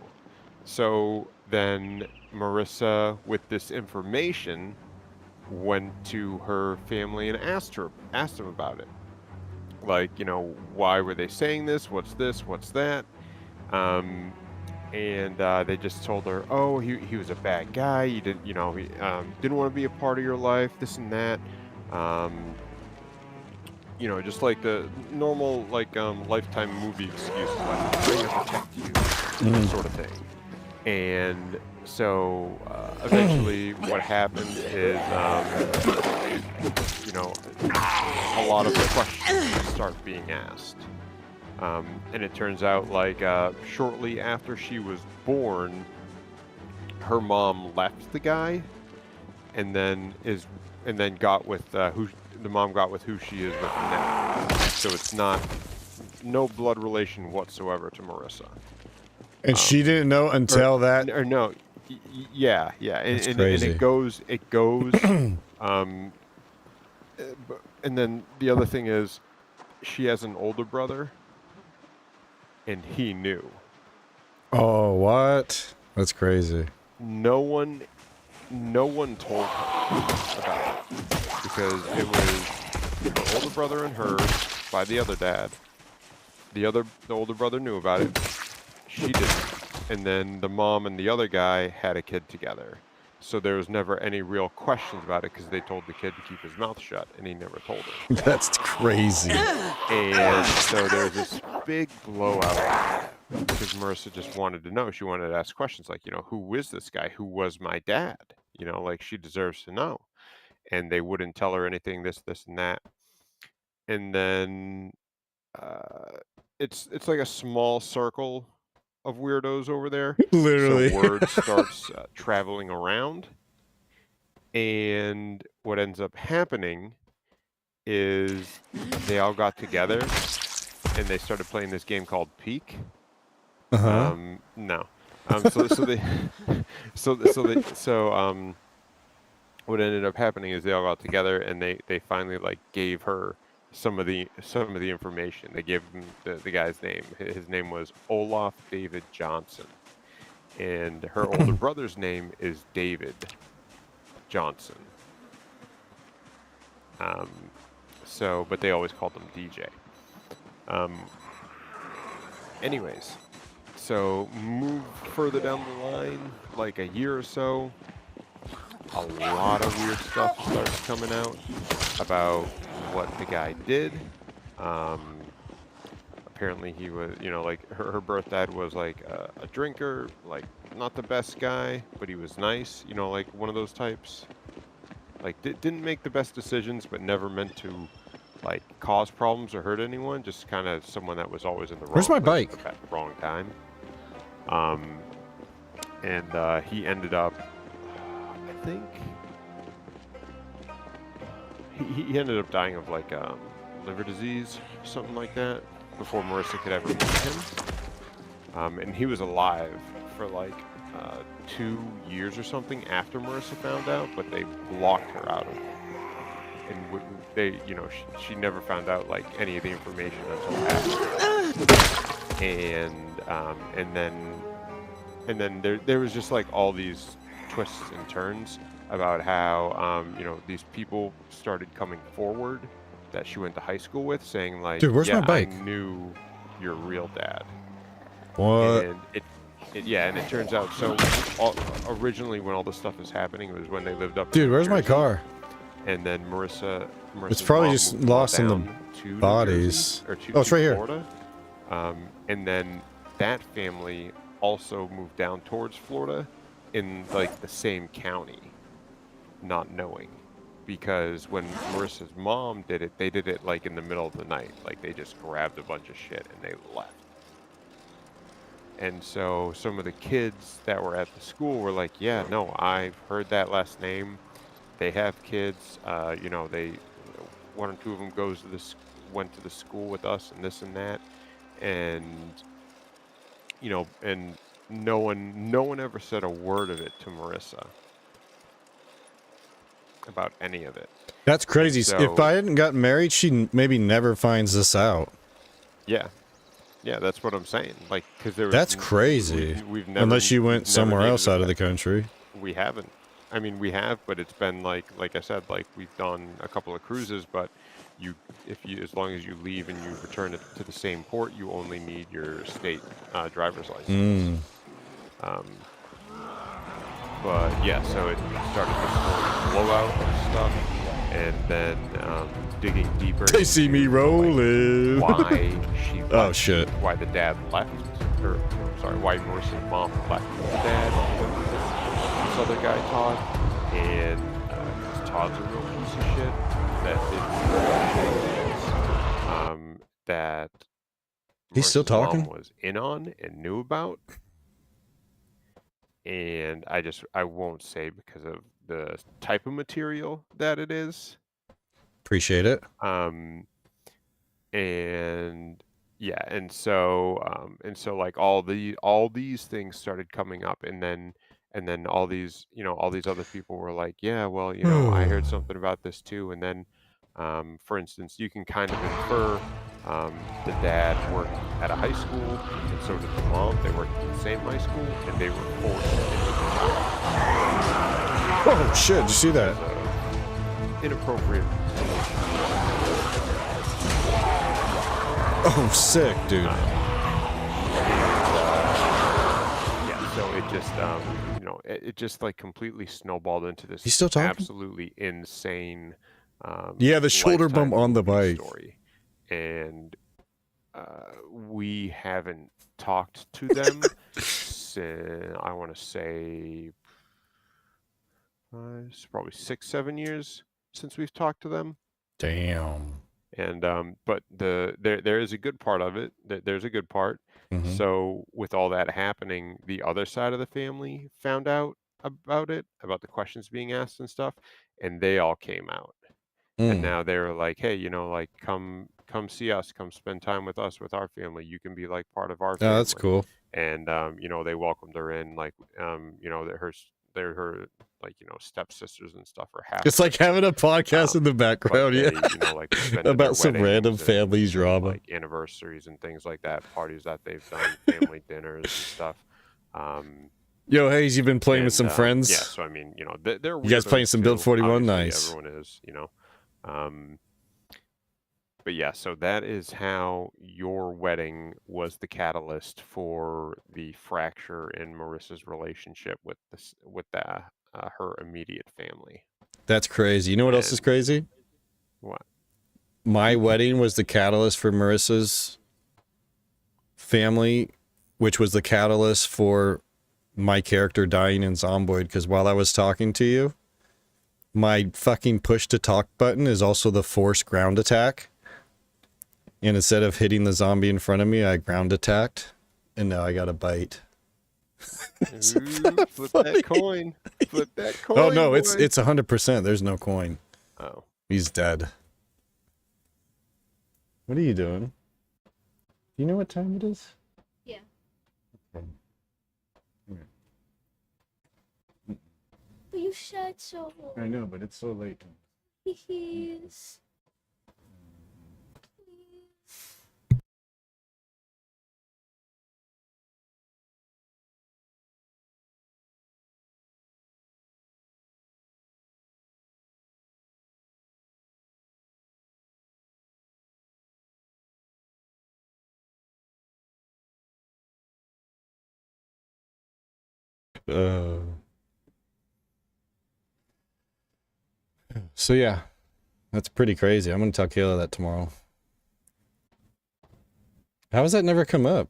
So then Marissa, with this information, went to her family and asked them about it. Like, why were they saying this? What's this? What's that? And they just told her, oh, he was a bad guy. He didn't, he didn't want to be a part of your life. This and that. Just like the normal, like, Lifetime movie excuses, like, I'm trying to protect you, sort of thing. And so eventually what happened is, a lot of questions start being asked. And it turns out, like, shortly after she was born, her mom left the guy, and then got with the mom got with who she is with now. So it's no blood relation whatsoever to Marissa. And she didn't know until that. Or no, yeah, That's and crazy. it goes. And then the other thing is, she has an older brother, and he knew. Oh, what? That's crazy. No one told her about it because it was her older brother and her by the other dad. The older brother knew about it. She didn't. And then the mom and the other guy had a kid together. So there was never any real questions about it because they told the kid to keep his mouth shut, and he never told her. That's crazy. And so there was this big blowout because Marissa just wanted to know. She wanted to ask questions like, who is this guy? Who was my dad? Like, she deserves to know. And they wouldn't tell her anything, this, and that. And then it's like a small circle of weirdos over there. Literally. So word starts traveling around. And what ends up happening is they all got together and they started playing this game called Peak. Uh-huh. No. What ended up happening is they all got together and they finally, like, gave her some of the information. They gave him the guy's name. His name was Olaf David Johnson, and her older brother's name is David Johnson. But they always called him DJ. Anyways, so move further down the line, like a year or so, a lot of weird stuff starts coming out about what the guy did. Apparently he was, like her birth dad was like a drinker, like not the best guy, but he was nice, like one of those types. Like didn't make the best decisions, but never meant to like cause problems or hurt anyone. Just kind of someone that was always in the Where's wrong my place bike? at the wrong time. And he ended up, I think, he ended up dying of like liver disease, something like that, before Marissa could ever meet him. And he was alive for like 2 years or something after Marissa found out, but they blocked her out of it. And they, she never found out like any of the information until after. And then there was just like all these twists and turns about how these people started coming forward that she went to high school with, saying like, dude, where's yeah, my bike? I knew your real dad. What? And it turns out, so originally when all this stuff was happening, it was when they lived up in Dude, New where's my Jersey. car? And then Marissa's It's probably mom just moved lost in the down to New bodies. Jersey, or to, Oh, it's to right here. Florida. And then that family also moved down towards Florida in like the same county, not knowing. Because when Marissa's mom did it, they did it like in the middle of the night. Like they just grabbed a bunch of shit and they left. And so some of the kids that were at the school were like, yeah, no, I've heard that last name. They have kids. They, one or two of them went to the school with us and this and that. And, and no one ever said a word of it to Marissa about any of it. That's crazy. So, if I hadn't gotten married, she maybe never finds this out. Yeah, that's what I'm saying. Like, because That's crazy. We've never, unless you went somewhere needed else out of the country. We haven't. I mean, we have, but it's been like I said, like we've done a couple of cruises, but as long as you leave and you return it to the same port, you only need your state driver's license. But yeah, so it started with more blowout and stuff, and then digging deeper. They see me rolling. Like, why she left, oh shit! Why the dad left, or sorry, why Marissa's mom left the dad with this other guy Todd, and because Todd's a real piece of shit that He's still Marissa's mom talking? was in on and knew about. And I won't say because of the type of material that it is. Appreciate it. And yeah, and so like all these things started coming up, and then all these other people were like, yeah, well, I heard something about this too. And then for instance, you can kind of infer the dad worked at a high school, and so did the mom. They worked at the same high school, and they were forced into the job. Oh shit! Did you see that? Inappropriate. Oh, sick, dude. Yeah, so it just it just like completely snowballed into this He's still talking? absolutely insane yeah, the shoulder Lifetime bump on the movie bike. story. And we haven't talked to them since, I want to say it's probably 6-7 years since we've talked to them. Damn. And but there is a good part of it. There's a good part. Mhm. So with all that happening, the other side of the family found out about it, about the questions being asked and stuff, and they all came out. And now they were like, hey, like come see us, come spend time with us, with our family. You can be like part of our family. Oh, that's cool. And they welcomed her in, like they're her like stepsisters and stuff are half. It's like having a podcast in the background, They, yeah. like spend About their some random weddings family and, drama. like anniversaries and things like that, parties that they've done, family dinners and stuff. Yo, Hayes, you've been playing with some friends? Yeah, so I mean, they're you guys playing some Build 41? Obviously, Nice. everyone is, But yeah, so that is how your wedding was the catalyst for the fracture in Marissa's relationship with her immediate family. That's crazy. You know what else is And crazy? what? My wedding was the catalyst for Marissa's family, which was the catalyst for my character dying in Zomboid, because while I was talking to you, my fucking push to talk button is also the force ground attack. And instead of hitting the zombie in front of me, I ground attacked. And now I got a bite. Ooh, flip that coin. Flip that coin. Oh no, boy. it's 100%. There's no coin. Oh. He's dead. What are you doing? Do you know what time it is? Yeah. Okay. But you said so. I know, but it's so late. Please. So yeah, that's pretty crazy. I'm gonna tell Kayla that tomorrow. How has that never come up?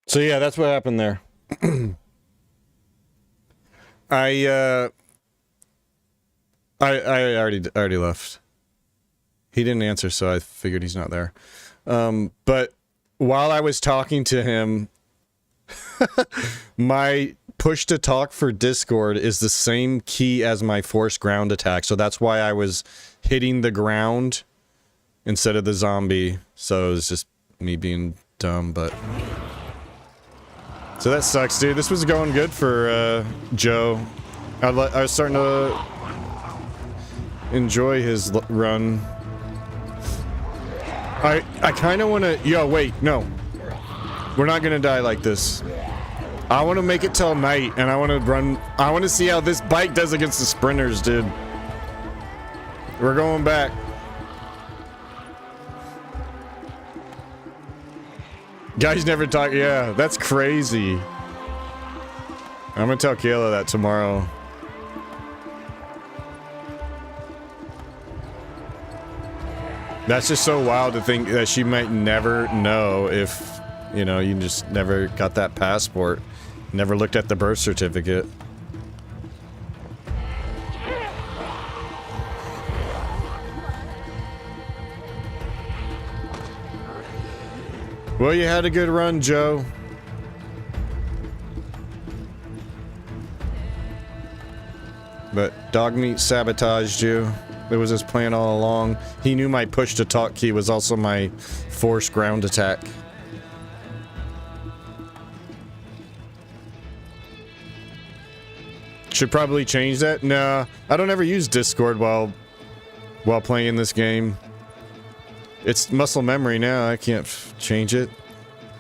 So yeah, that's what happened there. I already left. He didn't answer, so I figured he's not there. But while I was talking to him, my push to talk for Discord is the same key as my force ground attack. So that's why I was hitting the ground instead of the zombie. So it was just me being dumb, but... So that sucks, dude. This was going good for Joe. I was starting to enjoy his run. I kind of want to... Yo, wait, no. We're not going to die like this. I want to make it till night, and I want to run... I want to see how this bike does against the sprinters, dude. We're going back. Guys never talk... Yeah, that's crazy. I'm going to tell Kayla that tomorrow. That's just so wild to think that she might never know if, you know, you just never got that passport. Never looked at the birth certificate. Well, you had a good run, Joe. But Dogmeat sabotaged you. It was his plan all along. He knew my push to talk key was also my force ground attack. Should probably change that. Nah, I don't ever use Discord while playing this game. It's muscle memory now. I can't change it.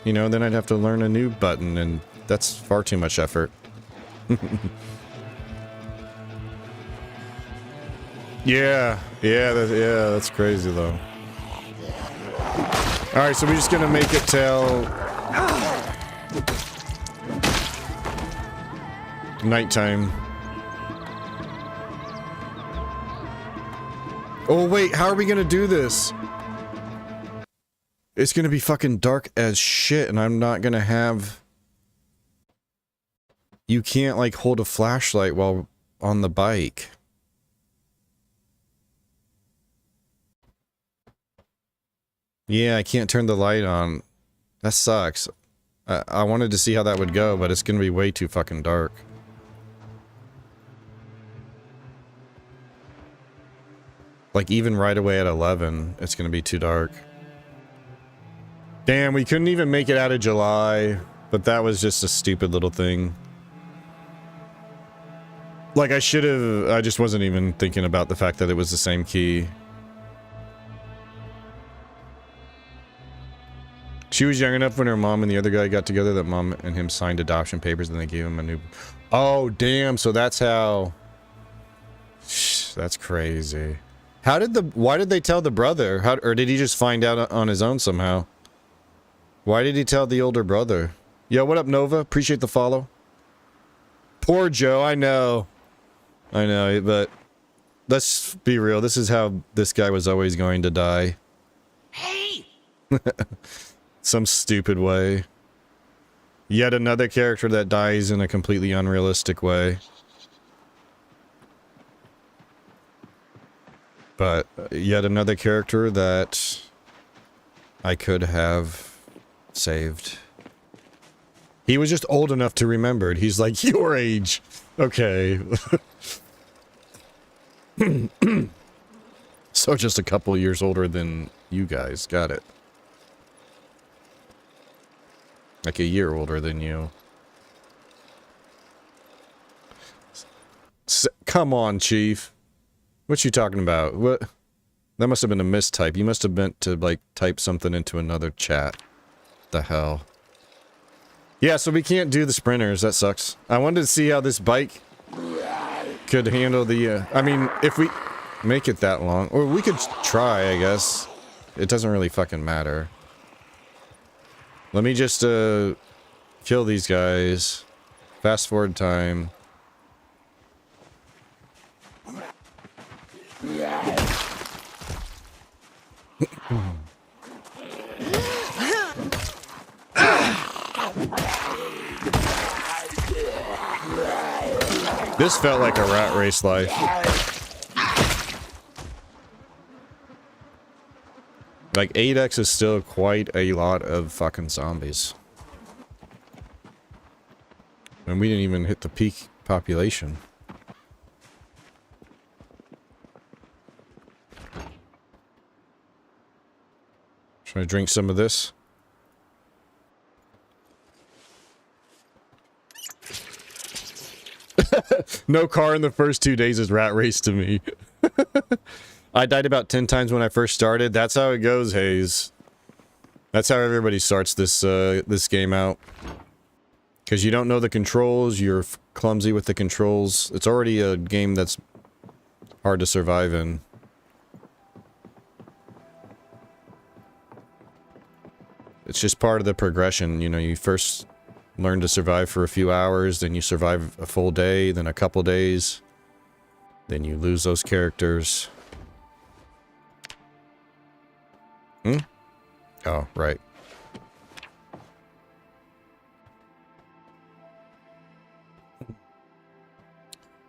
You know, then I'd have to learn a new button, and that's far too much effort. Yeah, that's crazy though. Alright, so we're just gonna make it till nighttime. Oh wait, how are we gonna do this? It's gonna be fucking dark as shit, and I'm not gonna have... You can't, like, hold a flashlight while on the bike. Yeah, I can't turn the light on. That sucks. I wanted to see how that would go, but it's gonna be way too fucking dark. Like, even right away at 11, it's gonna be too dark. Damn, we couldn't even make it out of July, but that was just a stupid little thing. Like, I just wasn't even thinking about the fact that it was the same key. She was young enough when her mom and the other guy got together that mom and him signed adoption papers and they gave him a new... Oh, damn. So that's how... That's crazy. How did the... Why did they tell the brother? How, or did he just find out on his own somehow? Why did he tell the older brother? Yo, what up, Nova? Appreciate the follow. Poor Joe, I know. I know, but... Let's be real. This is how this guy was always going to die. Hey! Some stupid way. Yet another character that dies in a completely unrealistic way. But yet another character that I could have saved. He was just old enough to remember it. He's like, your age. Okay. So just a couple years older than you guys. Got it. Like a year older than you. Come on, Chief. What you talking about? What? That must have been a mistype. You must have meant to, like, type something into another chat. The hell? Yeah, so we can't do the sprinters. That sucks. I wanted to see how this bike could handle the, I mean, if we make it that long. Or we could try, I guess. It doesn't really fucking matter. Let me just, kill these guys. Fast forward time. This felt like a rat race life. Like, 8x is still quite a lot of fucking zombies. And we didn't even hit the peak population. Should I drink some of this? No car in the first 2 days is rat race to me. I died about 10 times when I first started. That's how it goes, Hayes. That's how everybody starts this this game out. Because you don't know the controls, you're clumsy with the controls. It's already a game that's hard to survive in. It's just part of the progression, you know, you first learn to survive for a few hours, then you survive a full day, then a couple days. Then you lose those characters. Hmm? Oh, right.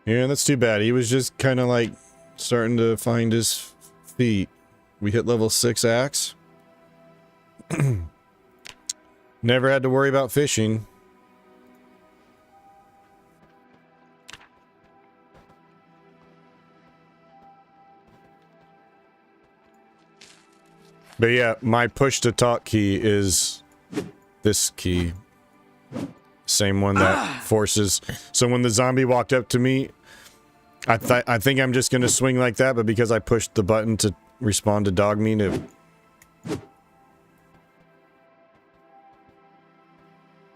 Yeah, that's too bad. He was just kind of like starting to find his feet. We hit level 6 axe. Never had to worry about fishing. But yeah, my push to talk key is this key. Same one that forces. So when the zombie walked up to me, I think I'm just gonna swing like that, but because I pushed the button to respond to dog meat, it...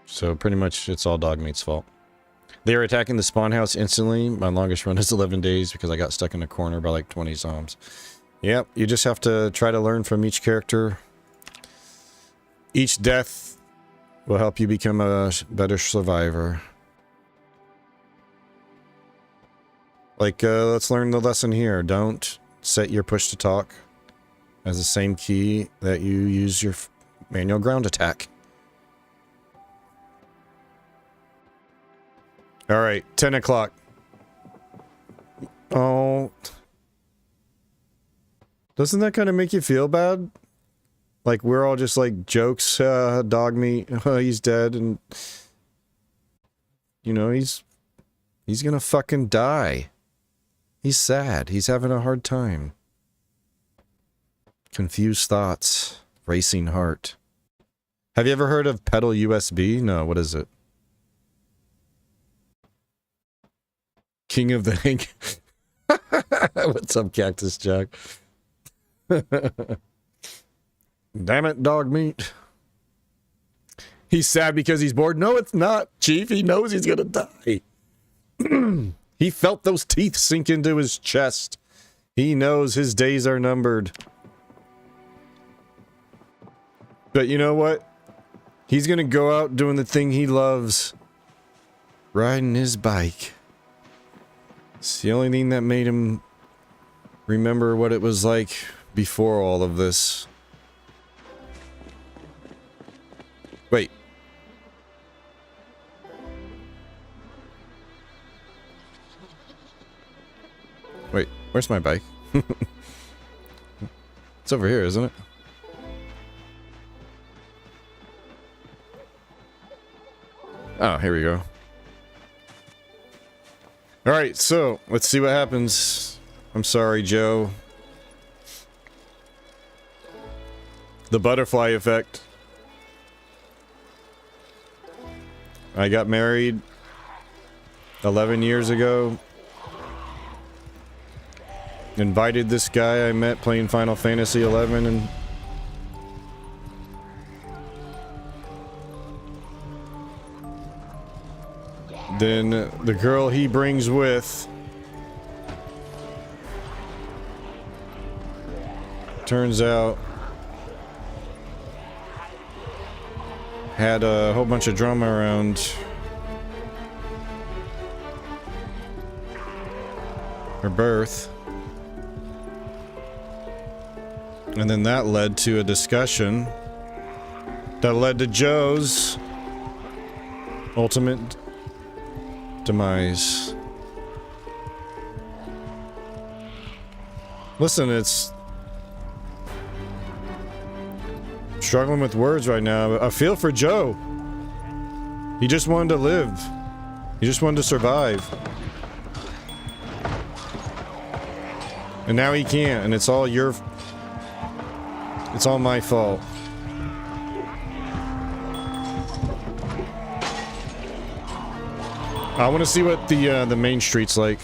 So pretty much it's all dog meat's fault. They are attacking the spawn house instantly. My longest run is 11 days because I got stuck in a corner by like 20 zombies. Yep, you just have to try to learn from each character. Each death will help you become a better survivor. Like, let's learn the lesson here. Don't set your push to talk as the same key that you use your manual ground attack. Alright, 10 o'clock. Oh... Doesn't that kind of make you feel bad? Like, we're all just like, jokes, dog meat, he's dead, and... You know, he's gonna fucking die. He's sad. He's having a hard time. Confused thoughts. Racing heart. Have you ever heard of pedal USB? No, what is it? King of the Hank. What's up, Cactus Jack? Damn it, dog meat. He's sad because he's bored. No, it's not, Chief. He knows he's gonna die. He felt those teeth sink into his chest. He knows his days are numbered. But you know what? He's gonna go out doing the thing he loves. Riding his bike. It's the only thing that made him remember what it was like before all of this. Wait. Wait, where's my bike? It's over here, isn't it? Oh, here we go. Alright, so, let's see what happens. I'm sorry, Joe. The butterfly effect. I got married 11 years ago. Invited this guy I met playing Final Fantasy 11 and then the girl he brings with turns out had a whole bunch of drama around her birth. And then that led to a discussion that led to Joe's ultimate demise. Listen, it's struggling with words right now. I feel for Joe. He just wanted to live. He just wanted to survive. And now he can't, and it's all my fault. I want to see what the main street's like.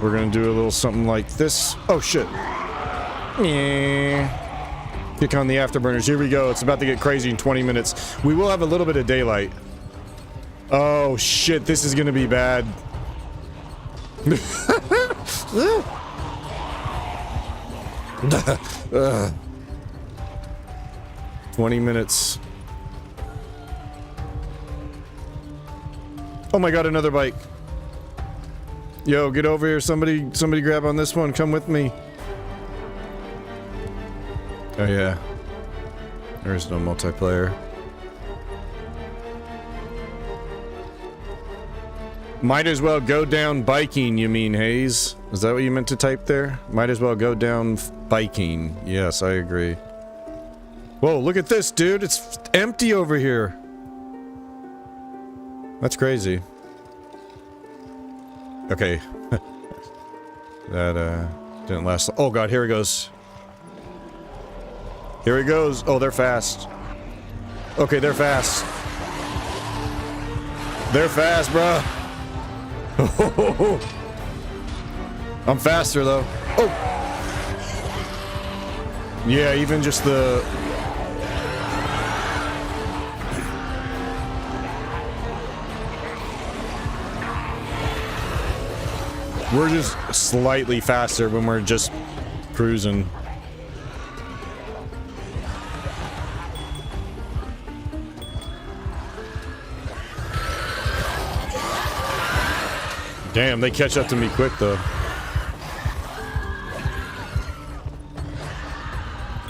We're gonna do a little something like this. Oh shit! Yeah. Kick on the afterburners. Here we go. It's about to get crazy in 20 minutes. We will have a little bit of daylight. Oh shit! This is gonna be bad. 20 minutes. Oh my god, another bike. Yo, get over here. Somebody grab on this one. Come with me. Oh yeah. There is no multiplayer. Might as well go down biking, you mean, Hayes? Is that what you meant to type there? Might as well go down biking. Yes, I agree. Whoa, look at this, dude. It's empty over here. That's crazy. Okay. That, didn't last. Oh god, here he goes. Here he goes. Oh, they're fast. Okay, they're fast. They're fast, bruh. I'm faster, though. Oh! Yeah, even just the... We're just slightly faster when we're just cruising. Damn, they catch up to me quick, though.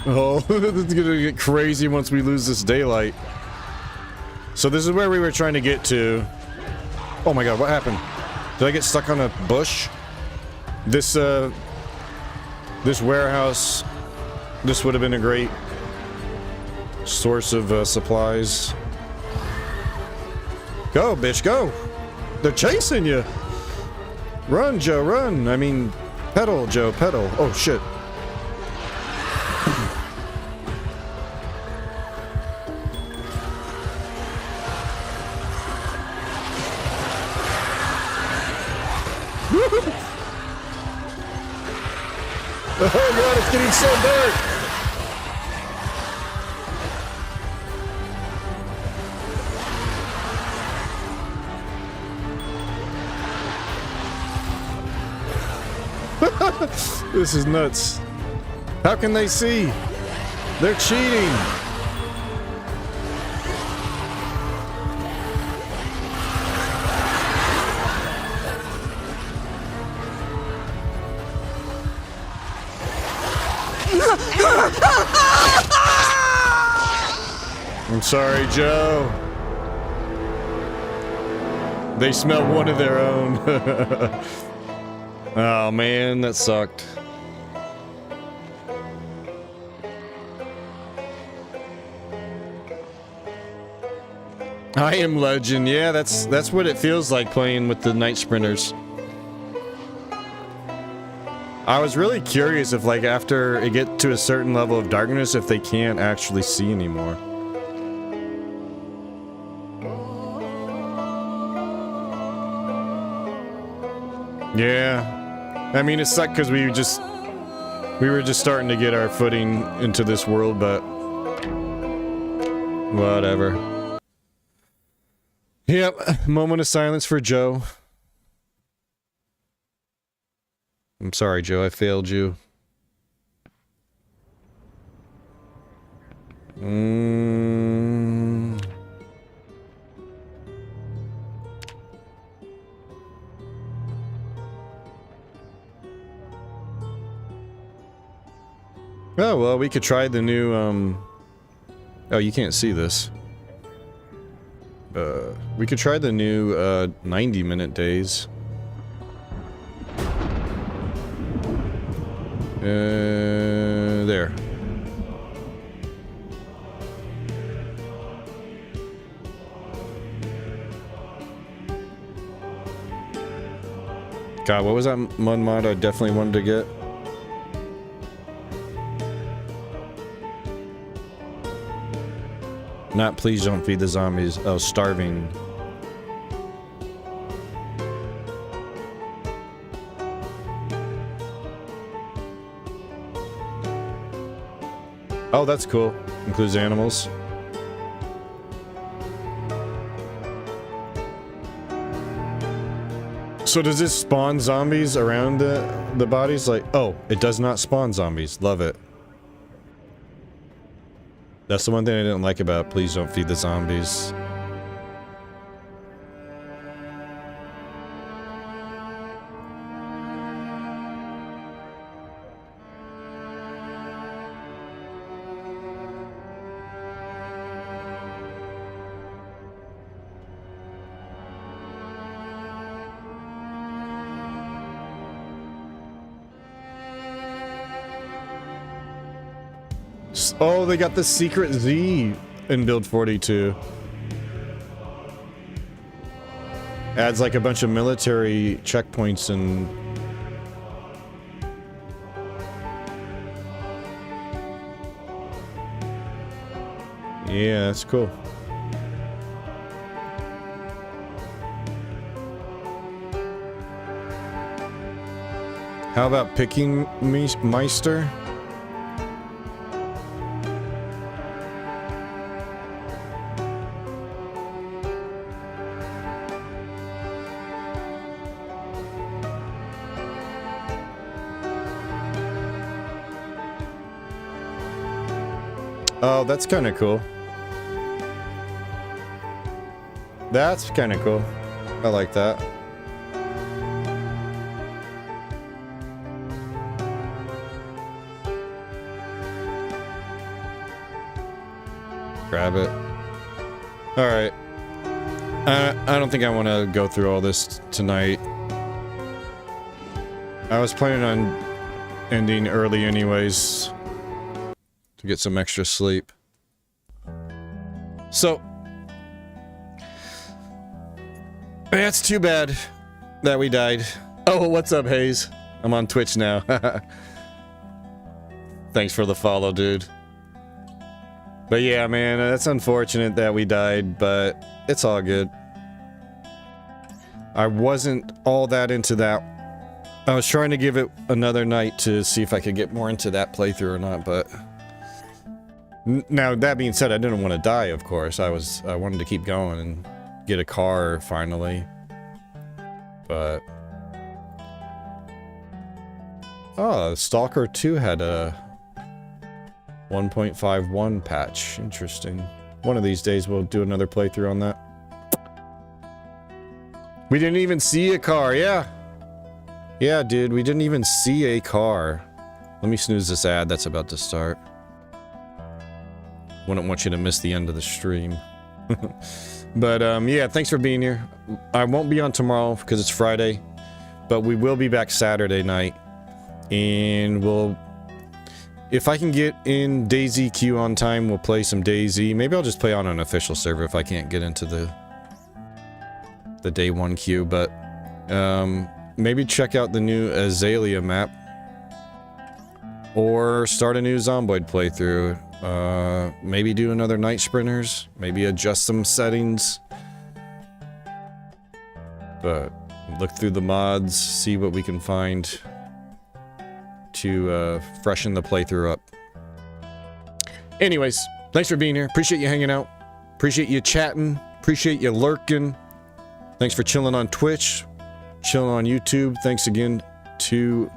Oh, it's gonna get crazy once we lose this daylight. So this is where we were trying to get to. Oh my god, what happened? Did I get stuck on a bush? This warehouse, this would have been a great source of supplies. Go, bitch, go! They're chasing you! Run, Joe, run! I mean, pedal, Joe, pedal. Oh, shit. Oh god, it's getting so dark! This is nuts. How can they see? They're cheating. I'm sorry, Joe. They smelled one of their own. Oh man, that sucked. I am Legend. Yeah, that's what it feels like playing with the Night Sprinters. I was really curious if, like, after it get to a certain level of darkness, if they can't actually see anymore. Yeah. I mean, it sucked because we were just starting to get our footing into this world, but whatever. Yep, moment of silence for Joe. I'm sorry, Joe, I failed you. Oh, well, we could try the new, Oh, you can't see this. We could try the new, 90-minute days. There. God, what was that one mod I definitely wanted to get? Not please don't feed the zombies. Oh, starving. Oh, that's cool. Includes animals. So does this spawn zombies around the bodies? Like, oh, it does not spawn zombies. Love it. That's the one thing I didn't like about Please Don't Feed the Zombies. Oh, they got the secret Z in build 42. Adds like a bunch of military checkpoints and... Yeah, that's cool. How about picking Meister? Oh, that's kind of cool. That's kind of cool. I like that. Grab it. Alright. I don't think I want to go through all this tonight. I was planning on ending early anyways, to get some extra sleep. So, it's too bad that we died. Oh, what's up, Hayes? I'm on Twitch now. Thanks for the follow, dude. But yeah, man, that's unfortunate that we died, but it's all good. I wasn't all that into that. I was trying to give it another night to see if I could get more into that playthrough or not, but... Now, that being said, I didn't want to die, of course. I wanted to keep going and get a car, finally. But... Oh, Stalker 2 had a 1.51 patch. Interesting. One of these days we'll do another playthrough on that. We didn't even see a car, yeah. Yeah, dude, we didn't even see a car. Let me snooze this ad that's about to start. Wouldn't want you to miss the end of the stream. But, yeah, thanks for being here. I won't be on tomorrow because it's Friday, but we will be back Saturday night. And we'll... If I can get in DayZ queue on time, we'll play some DayZ. Maybe I'll just play on an official server if I can't get into the day 1 queue, but maybe check out the new Azalea map. Or start a new Zomboid playthrough. Maybe do another Night Sprinters. Maybe adjust some settings. But look through the mods, see what we can find to freshen the playthrough up. Anyways, thanks for being here. Appreciate you hanging out. Appreciate you chatting. Appreciate you lurking. Thanks for chilling on Twitch. Chilling on YouTube. Thanks again to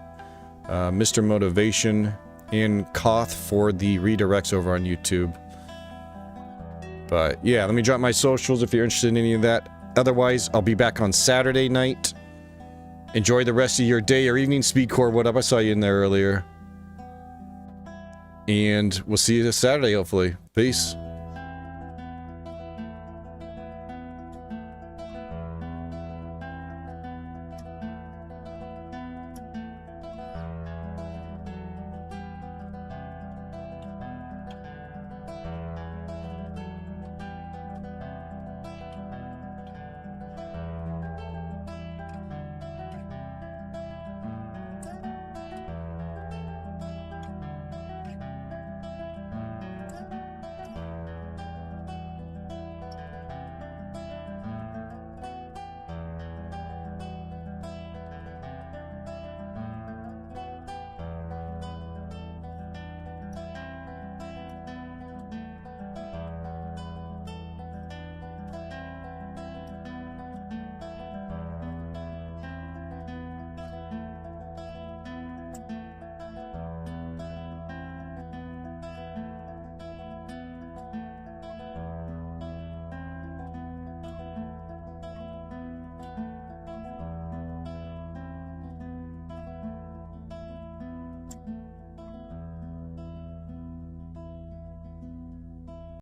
Mr. Motivation and Koth for the redirects over on YouTube. But yeah, let me drop my socials if you're interested in any of that. Otherwise, I'll be back on Saturday night. Enjoy the rest of your day or evening. Speedcore, what up? I saw you in there earlier. And we'll see you this Saturday, hopefully. Peace.